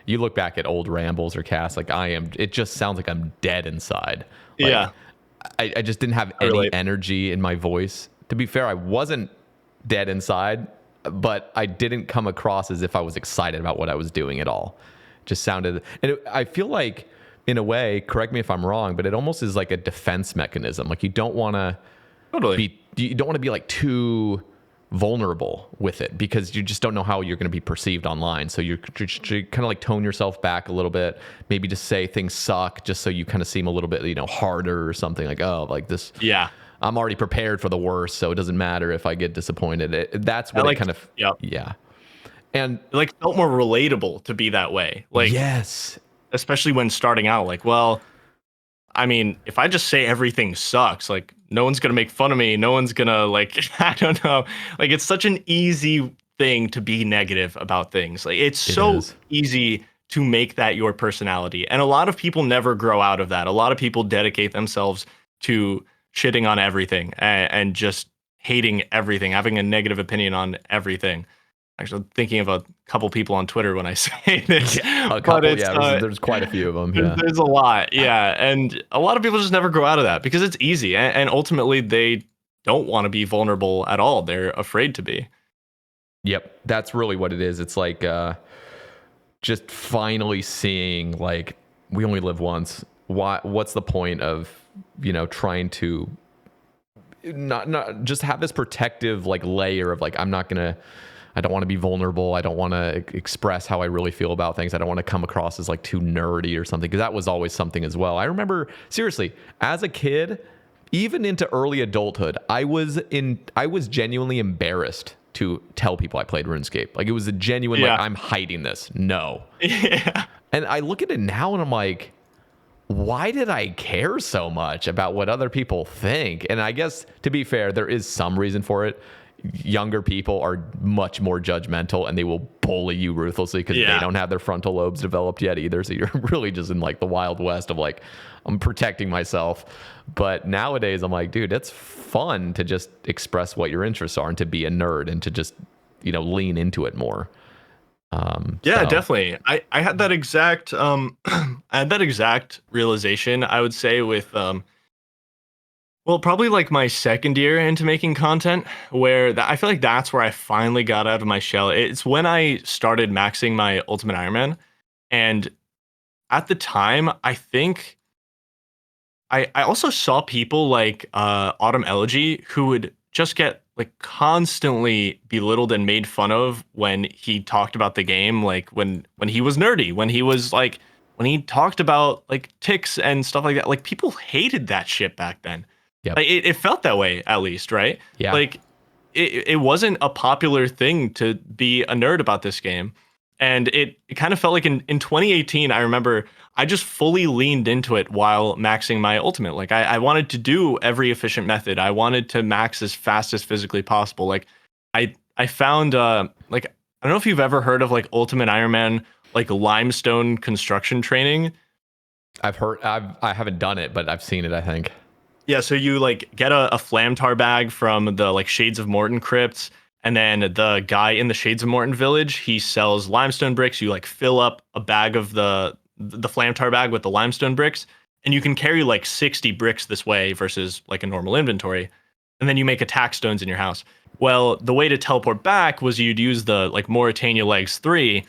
you look back at old rambles or casts, like it just sounds like I'm dead inside. Like Yeah, I just didn't have I any relate. energy in my voice. To be fair, I wasn't dead inside, but I didn't come across as if I was excited about what I was doing at all. Just sounded, and I feel like, in a way, correct me if I'm wrong, but it almost is like a defense mechanism. Like you don't want to Totally. be like too vulnerable with it because you just don't know how you're going to be perceived online. So you kind of like tone yourself back a little bit, maybe just say things suck just so you kind of seem a little bit, harder or something like, oh, like this. Yeah. I'm already prepared for the worst, so it doesn't matter if I get disappointed. That's what I it like, kind of, yep. yeah. And It like felt more relatable to be that way. Like, yes, especially when starting out, like, well, I mean, if I just say everything sucks, like no one's gonna make fun of me. No one's gonna like, I don't know. Like it's such an easy thing to be negative about things. Like it's it so is. easy to make that your personality. And a lot of people never grow out of that. A lot of people dedicate themselves to shitting on everything and just hating everything, having a negative opinion on everything. Actually, I'm thinking of a couple people on Twitter when I say this, Yeah, a but couple. it's Yeah, there's quite a few of them. Yeah. there's a lot, yeah, and a lot of people just never grow out of that because it's easy, and ultimately they don't want to be vulnerable at all. They're afraid to be. Yep, that's really what it is. It's like just finally seeing like we only live once. What's the point of trying to not just have this protective like layer of like I don't want to be vulnerable. I don't want to express how I really feel about things. I don't want to come across as like too nerdy or something, because that was always something as well. I remember seriously as a kid, even into early adulthood, I was genuinely embarrassed to tell people I played RuneScape. Like it was a genuine like Yeah. I'm hiding this. No. Yeah. And I look at it now and I'm like, why did I care so much about what other people think? And I guess to be fair, there is some reason for it. Younger people are much more judgmental and they will bully you ruthlessly because they don't have their frontal lobes developed yet either. So you're really just in like the Wild West of like, I'm protecting myself. But nowadays I'm like, dude, it's fun to just express what your interests are and to be a nerd and to just, lean into it more. Yeah, So, definitely. I had that exact I had that exact realization, I would say, with well, probably like my second year into making content, where I feel like that's where I finally got out of my shell. It's when I started maxing my Ultimate Iron Man, and at the time, I think I also saw people like Autumn Elegy who would just get like constantly belittled and made fun of when he talked about the game, like when he was nerdy, when he was like when he talked about like ticks and stuff like that. Like people hated that shit back then. yep. Like it felt that way at least, right? Yeah. Like it wasn't a popular thing to be a nerd about this game. And it kind of felt like in 2018, I remember I just fully leaned into it while maxing my ultimate. Like I wanted to do every efficient method. I wanted to max as fast as physically possible. Like I found like I don't know if you've ever heard of like Ultimate Iron Man like limestone construction training. I haven't done it, but I've seen it, I think. Yeah, so you like get a flam tar bag from the like Shades of Morton crypts, and then the guy in the Shades of Morton village, he sells limestone bricks. You like fill up a bag of the flam tar bag with the limestone bricks, and you can carry like 60 bricks this way versus like a normal inventory. And then you make attack stones in your house. Well, the way to teleport back was you'd use the like Mauritania Legs 3,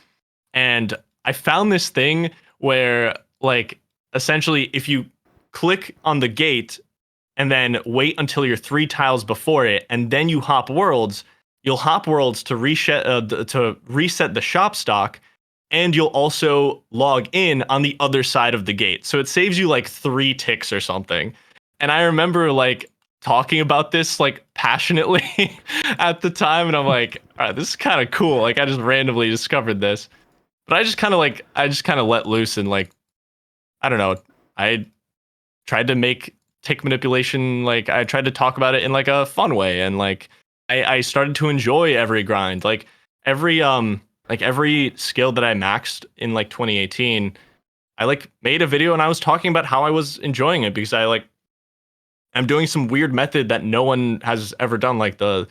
and I found this thing where like essentially if you click on the gate and then wait until you're 3 tiles before it, and then you hop worlds. You'll hop worlds to reset the shop stock, and you'll also log in on the other side of the gate. So it saves you like 3 ticks or something. And I remember like talking about this like passionately at the time, and I'm like, all right, this is kind of cool. Like I just randomly discovered this, but I just kind of let loose and like I don't know. I tried to make tick manipulation, like I tried to talk about it in like a fun way, and like I started to enjoy every grind. Like every like every skill that I maxed in like 2018, I like made a video and I was talking about how I was enjoying it because I'm doing some weird method that no one has ever done, like the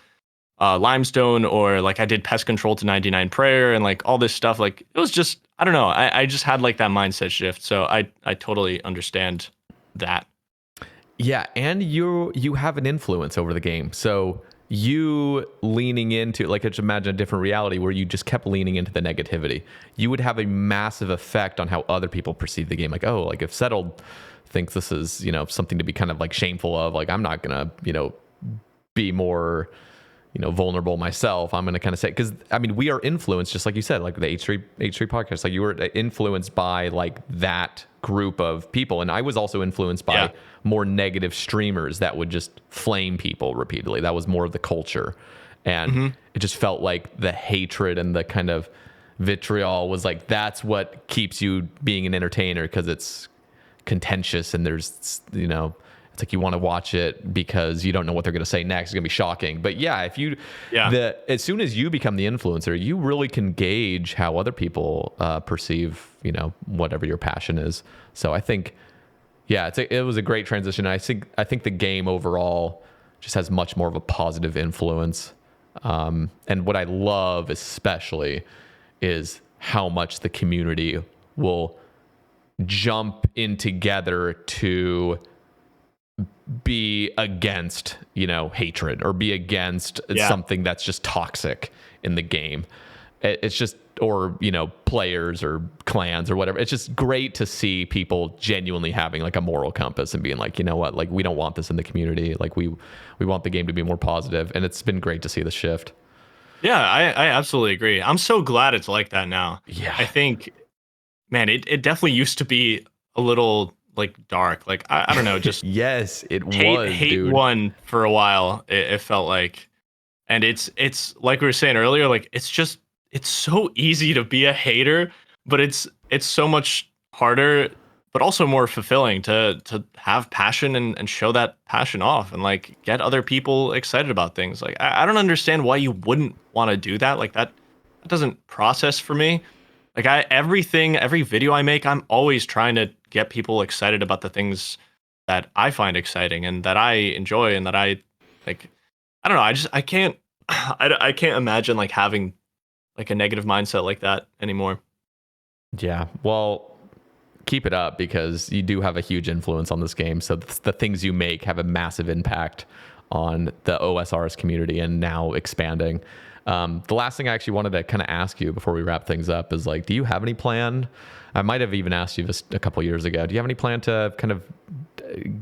limestone, or like I did pest control to 99 prayer and like all this stuff. Like it was just, I don't know. I just had like that mindset shift. So I totally understand that. Yeah, and you have an influence over the game. So you leaning into, like, just imagine a different reality where you just kept leaning into the negativity. You would have a massive effect on how other people perceive the game. Like, oh, like if Settled thinks this is, something to be kind of like shameful of, like I'm not gonna, be more, vulnerable myself. I'm gonna kind of say, because I mean, we are influenced, just like you said, like the H3 podcast. Like you were influenced by like that group of people, and I was also influenced by more negative streamers that would just flame people repeatedly. That was more of the culture, and it just felt like the hatred and the kind of vitriol was like that's what keeps you being an entertainer, because it's contentious and there's it's like you want to watch it because you don't know what they're going to say next. It's going to be shocking. But yeah, if you as soon as you become the influencer, you really can gauge how other people perceive whatever your passion is. So I think it was a great transition. I think the game overall just has much more of a positive influence. And what I love especially is how much the community will jump in together to be against, hatred, or be against something that's just toxic in the game. It's just, or, players or clans or whatever. It's just great to see people genuinely having like a moral compass and being like, you know what, like we don't want this in the community. Like we want the game to be more positive. And it's been great to see the shift. Yeah, I absolutely agree. I'm so glad it's like that now. Yeah. I think, man, it definitely used to be a little like dark. Like I don't know, just yes, it hate dude. One for a while. It felt like, and it's like we were saying earlier, like it's so easy to be a hater, but it's so much harder, but also more fulfilling to have passion and show that passion off and like get other people excited about things. Like I don't understand why you wouldn't want to do that. Like that doesn't process for me. Like every video I make, I'm always trying to get people excited about the things that I find exciting and that I enjoy and that I like. I don't know. I can't I can't imagine like having like a negative mindset like that anymore. Yeah. Well, keep it up, because you do have a huge influence on this game. So the things you make have a massive impact on the OSRS community, and now expanding. The last thing I actually wanted to kind of ask you before we wrap things up is like, do you have any plan? I might have even asked you this a couple years ago. Do you have any plan to kind of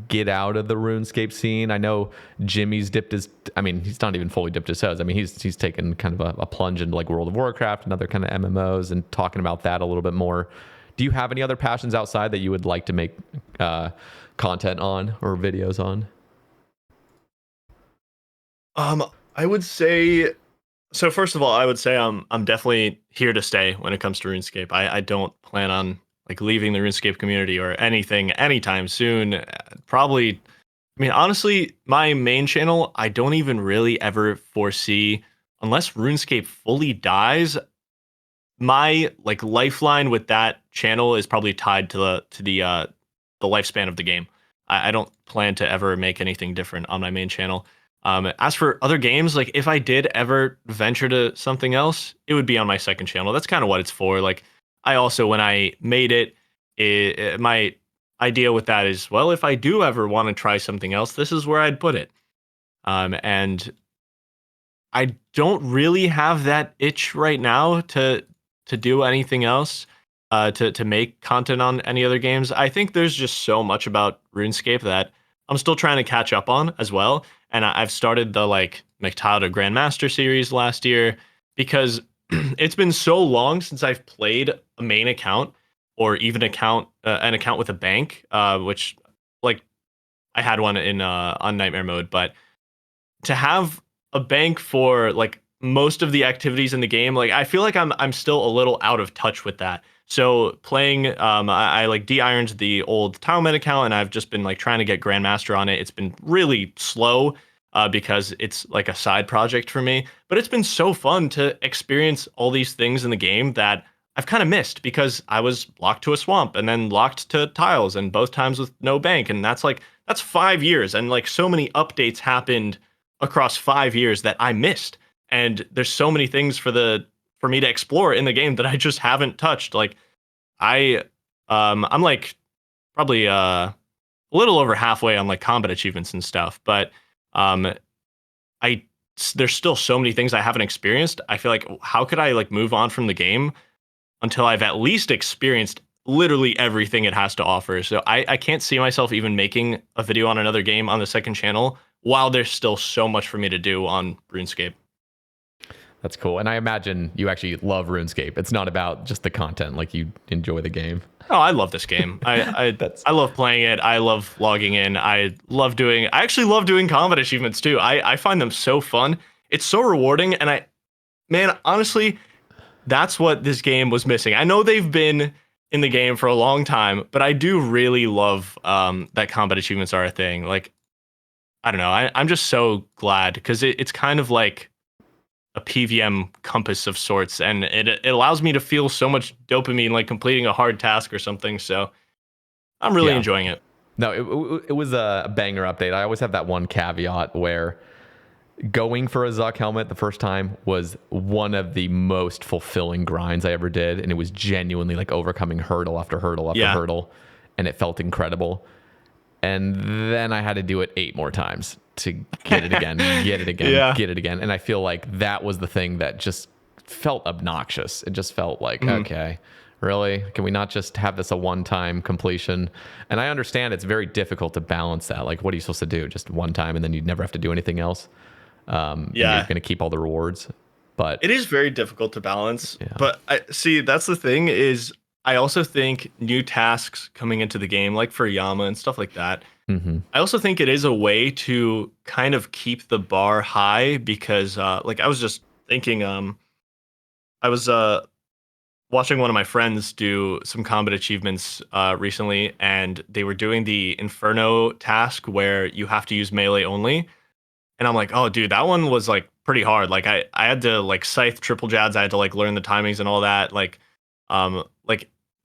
get out of the RuneScape scene? I know Jimmy's he's not even fully dipped his toes. I mean, he's taken kind of a plunge into like World of Warcraft and other kind of MMOs and talking about that a little bit more. Do you have any other passions outside that you would like to make content on or videos on? I would say, so first of all, I would say I'm definitely here to stay when it comes to RuneScape. I don't plan on like leaving the RuneScape community or anything anytime soon. Probably, I mean, honestly, my main channel, I don't even really ever foresee, unless RuneScape fully dies, my like lifeline with that channel is probably tied to the lifespan of the game. I don't plan to ever make anything different on my main channel. As for other games, like if I did ever venture to something else, it would be on my second channel. That's kind of what it's for. Like I also, when I made my idea with that is, well, if I do ever want to try something else, this is where I'd put it. And I don't really have that itch right now to do anything else, to make content on any other games. I think there's just so much about RuneScape that I'm still trying to catch up on as well. And I've started the like McTile to Grandmaster series last year because it's been so long since I've played a main account or even an account with a bank, which like I had one in on Nightmare mode, but to have a bank for like most of the activities in the game, like I feel like I'm still a little out of touch with that. So playing, I like de-ironed the old Tileman account, and I've just been like trying to get Grandmaster on it. It's been really slow. because it's like a side project for me. But it's been so fun to experience all these things in the game that I've kind of missed because I was locked to a swamp and then locked to tiles, and both times with no bank. And that's 5 years. And like so many updates happened across 5 years that I missed. And there's so many things for me to explore in the game that I just haven't touched. Like I'm like probably a little over halfway on like combat achievements and stuff, but I there's still so many things I haven't experienced. I feel like how could I like move on from the game until I've at least experienced literally everything it has to offer. So I can't see myself even making a video on another game on the second channel while there's still so much for me to do on RuneScape. That's cool. And I imagine you actually love RuneScape. It's not about just the content, like you enjoy the game. Oh, I love this game. I love playing it. I love logging in. I actually love doing combat achievements too. I find them so fun. It's so rewarding. And man, honestly, that's what this game was missing. I know they've been in the game for a long time, but I do really love that combat achievements are a thing. Like, I don't know. I'm just so glad because it's kind of like a PVM compass of sorts, and it allows me to feel so much dopamine like completing a hard task or something. So I'm really enjoying it. No, it was a banger update. I always have that one caveat where going for a Zuck helmet the first time was one of the most fulfilling grinds I ever did, and it was genuinely like overcoming hurdle after hurdle after hurdle, and it felt incredible. And then I had to do it 8 more times to get it again, get it again, get it again. And I feel like that was the thing that just felt obnoxious. It just felt like, okay, really? Can we not just have this a one-time completion? And I understand it's very difficult to balance that. Like, what are you supposed to do? Just one time and then you'd never have to do anything else? You're going to keep all the rewards. But it is very difficult to balance. Yeah. But I see, that's the thing is I also think new tasks coming into the game, like for Yama and stuff like that, I also think it is a way to kind of keep the bar high because, like, I was just thinking, I was watching one of my friends do some combat achievements recently, and they were doing the Inferno task where you have to use melee only. And I'm like, oh, dude, that one was like pretty hard. Like, I had to like scythe triple jads. I had to like learn the timings and all that. Like,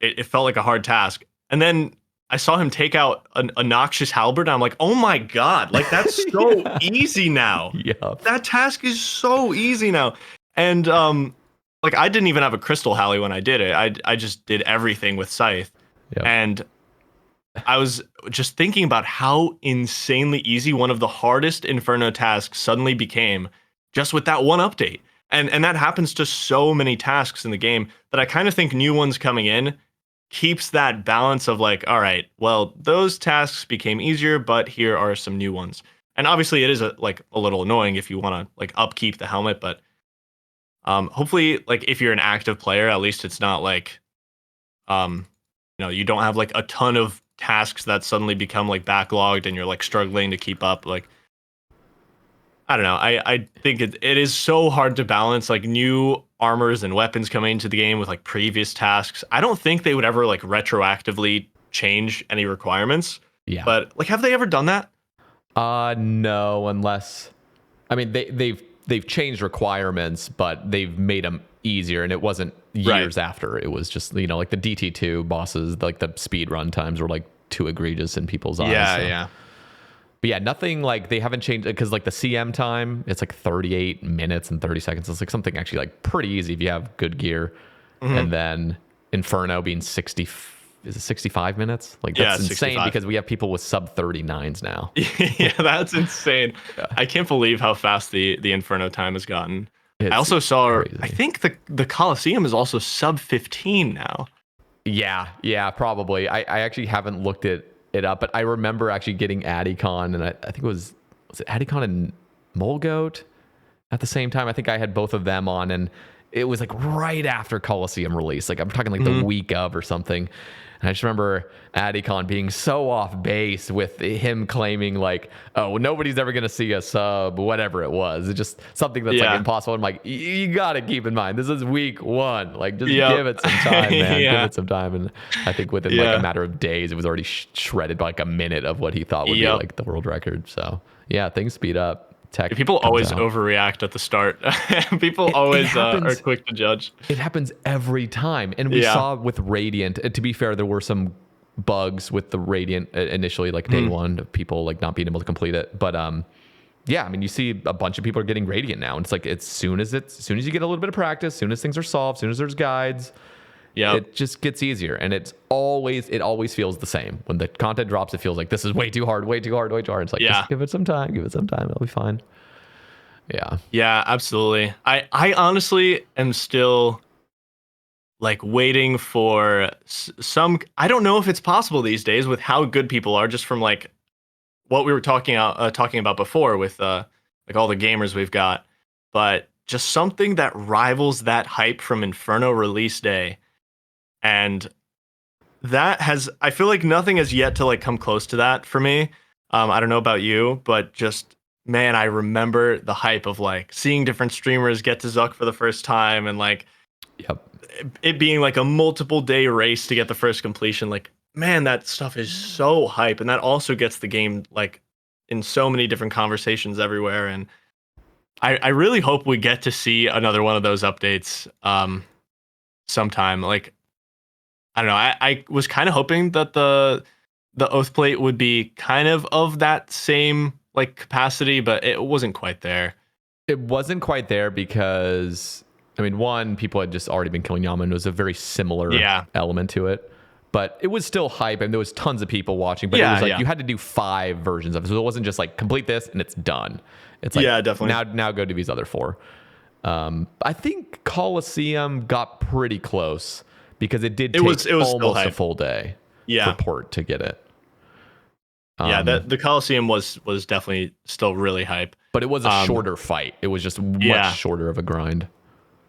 it felt like a hard task. And then I saw him take out a Noxious Halberd, and I'm like, oh my God, like that's so easy now. Yep. That task is so easy now. And like I didn't even have a Crystal Halley when I did it. I just did everything with Scythe. Yep. And I was just thinking about how insanely easy one of the hardest Inferno tasks suddenly became just with that one update. And that happens to so many tasks in the game that I kind of think new ones coming in keeps that balance of like, all right, well, those tasks became easier, but here are some new ones. And obviously it is a little annoying if you want to like upkeep the helmet, but hopefully like if you're an active player, at least it's not like, you don't have like a ton of tasks that suddenly become like backlogged and you're like struggling to keep up. Like, I don't know. I think it is so hard to balance like new armors and weapons coming into the game with like previous tasks. I don't think they would ever like retroactively change any requirements. Yeah. But like, have they ever done that? No, unless, I mean, they've changed requirements, but they've made them easier, and it wasn't years after. It was just, like the DT2 bosses, like the speed run times were like too egregious in people's eyes. Yeah. But yeah, nothing like they haven't changed because like the CM time, it's like 38 minutes and 30 seconds. It's like something actually like pretty easy if you have good gear. And then Inferno being 65 minutes? Like that's insane 65. because we have people with sub 39s now. Yeah, that's insane. Yeah. I can't believe how fast the Inferno time has gotten. I also saw, crazy. I think the Coliseum is also sub 15 now. Yeah, probably. I actually haven't looked it up, but I remember actually getting Adicon, and I think it was it Adicon and Molgoat at the same time? I think I had both of them on, and it was like right after Coliseum release. Like I'm talking like the week of or something. And I just remember Adicon being so off base with him claiming like, oh, nobody's ever going to see a sub, whatever it was. It's just something that's like impossible. I'm like, you got to keep in mind, this is week 1. Like just give it some time, man. Give it some time. And I think within like a matter of days, it was already shredded by like a minute of what he thought would be like the world record. So yeah, things speed up tech People comes always out. overreact at the start. People always are quick to judge. It happens every time. And we Yeah. saw with Radiant, to be fair, there were some bugs with the Radiant initially, like day one, of people like not being able to complete it. But yeah, I mean, you see a bunch of people are getting Radiant now. And it's like as soon as you get a little bit of practice, as soon as things are solved, as soon as there's guides, it just gets easier. And it always feels the same. When the content drops, it feels like this is way too hard, way too hard, way too hard. It's like, just give it some time, it'll be fine. Yeah. Yeah, absolutely. I honestly am still like waiting for some. I don't know if it's possible these days with how good people are, just from like what we were talking about before with like all the gamers we've got, but just something that rivals that hype from Inferno release day. And I feel like nothing has yet to like come close to that for me. I don't know about you, but just, man, I remember the hype of like seeing different streamers get to Zuck for the first time, and like it being like a multiple day race to get the first completion. Like, man, that stuff is so hype. And that also gets the game like in so many different conversations everywhere. And I really hope we get to see another one of those updates sometime. Like, I don't know. I was kind of hoping that the Oath Plate would be kind of that same like capacity, but it wasn't quite there. It wasn't quite there because, I mean, one, people had just already been killing Yaman. It was a very similar element to it. But it was still hype, and there was tons of people watching. But it was like you had to do 5 versions of it. So it wasn't just like complete this and it's done. It's like definitely. Now go do these other 4. I think Coliseum got pretty close because it did take almost a full day for port to get it. The Coliseum was definitely still really hype. But it was a shorter fight. It was just much shorter of a grind.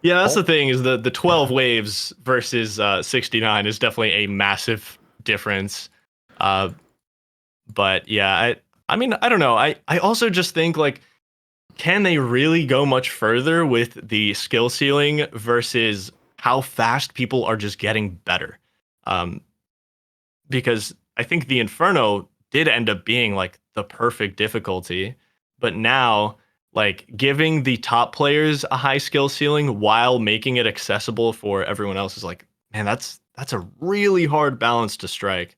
Yeah, that's the thing, is the 12 waves versus 69 is definitely a massive difference. But yeah, I mean, I don't know. I also just think, like, can they really go much further with the skill ceiling versus how fast people are just getting better? Because I think the Inferno did end up being like the perfect difficulty, but now, like, giving the top players a high skill ceiling while making it accessible for everyone else is like, man, that's a really hard balance to strike.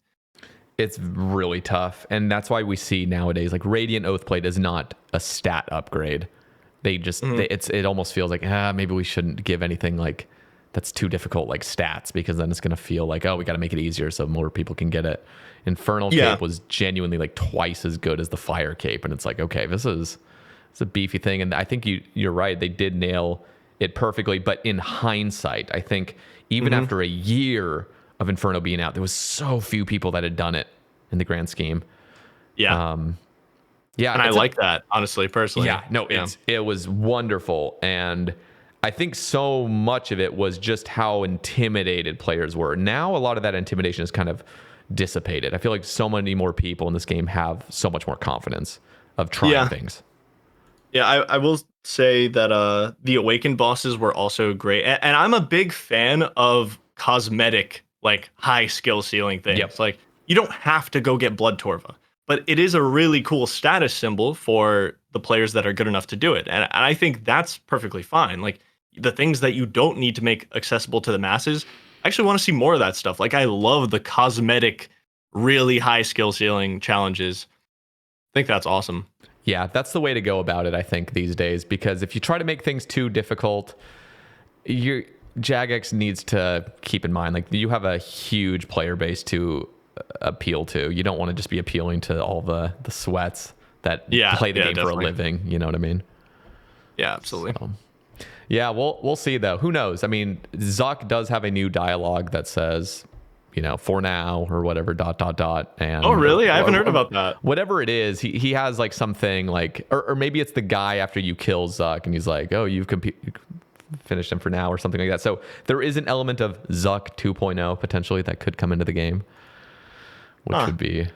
It's really tough, and that's why we see nowadays like Radiant Oathplate is not a stat upgrade. They just it almost feels like maybe we shouldn't give anything like that's too difficult like stats, because then it's going to feel like, oh, we got to make it easier so more people can get it. Infernal Cape was genuinely like twice as good as the Fire Cape, and it's like, okay, it's a beefy thing. And I think you're right, they did nail it perfectly. But in hindsight, I think even after a year of Inferno being out, there was so few people that had done it in the grand scheme. And I like that, honestly, personally. It was wonderful. And I think so much of it was just how intimidated players were. Now a lot of that intimidation is kind of dissipated. I feel like so many more people in this game have so much more confidence of trying things. Yeah, I will say that the Awakened bosses were also great. And I'm a big fan of cosmetic, like, high skill ceiling things. Like, you don't have to go get Blood Torva, but it is a really cool status symbol for the players that are good enough to do it. And I think that's perfectly fine. Like, the things that you don't need to make accessible to the masses, I actually want to see more of that stuff. Like, I love the cosmetic, really high skill ceiling challenges. I think that's awesome. Yeah, that's the way to go about it, I think, these days, because if you try to make things too difficult, Jagex needs to keep in mind, like, you have a huge player base to appeal to. You don't want to just be appealing to all the sweats that play the game for a living. You know what I mean? Yeah, absolutely. So, yeah, we'll see, though. Who knows? I mean, Zuck does have a new dialogue that says, for now, or whatever, ... And oh, really? I haven't heard about that. Whatever it is, he has like something like, or maybe it's the guy after you kill Zuck, and he's like, oh, you've finished him for now, or something like that. So there is an element of Zuck 2.0 potentially that could come into the game, which would be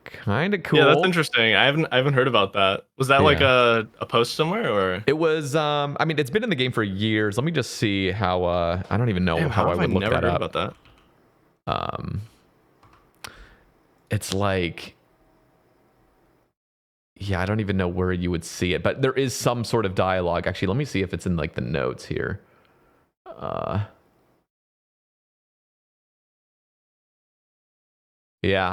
kind of cool. Yeah, that's interesting. I haven't heard about that. Was that like a post somewhere, or? It was. I mean, it's been in the game for years. Let me just see how. I don't even know how I would look that up. Never heard about that. It's like, Yeah, I don't even know where you would see it, but there is some sort of dialogue. Actually, let me see if it's in like the notes here. Yeah,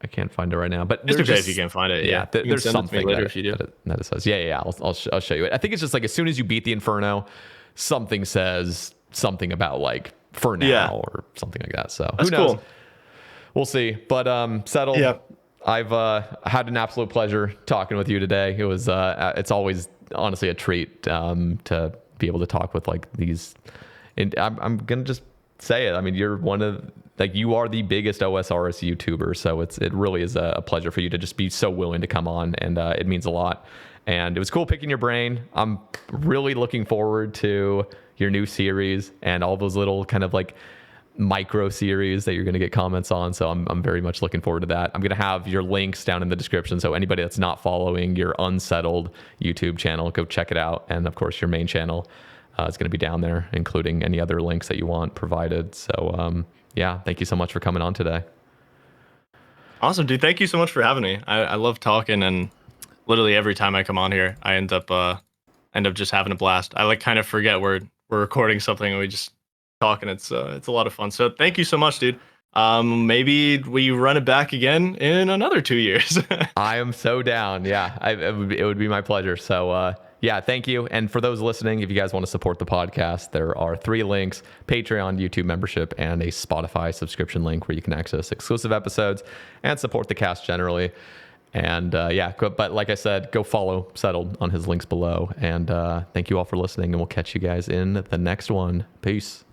I can't find it right now, but It's there's okay just, if you can't find it. yeah, You can there's send it to me something later that if you do. that it says. Yeah. I'll show you it. I think it's just like as soon as you beat the Inferno, something says something about like for now Yeah. or something like that. So That's who knows? cool. We'll see. But settled. Yeah. I've had an absolute pleasure talking with you today. It was it's always honestly a treat to be able to talk with like these. And I'm gonna just say it. I mean, you're one of like you are the biggest OSRS YouTuber, so it really is a pleasure for you to just be so willing to come on, and it means a lot. And it was cool picking your brain. I'm really looking forward to your new series and all those little kind of like micro series that you're going to get comments on. So I'm very much looking forward to that. I'm going to have your links down in the description. So anybody that's not following your Unsettled YouTube channel, go check it out. And of course, your main channel is going to be down there, including any other links that you want provided. So yeah, thank you so much for coming on today. Awesome, dude. Thank you so much for having me. I love talking, and literally every time I come on here, I end up just having a blast. I like kind of forget we're recording something and we just talk, and it's a lot of fun. So thank you so much, dude. Maybe we run it back again in another 2 years. I am so down. Yeah, it would be my pleasure. So yeah, thank you. And for those listening, if you guys want to support the podcast, there are 3 links: Patreon, YouTube membership, and a Spotify subscription link where you can access exclusive episodes and support the cast generally. And yeah, but like I said, go follow Settled on his links below. And thank you all for listening, and we'll catch you guys in the next one. Peace.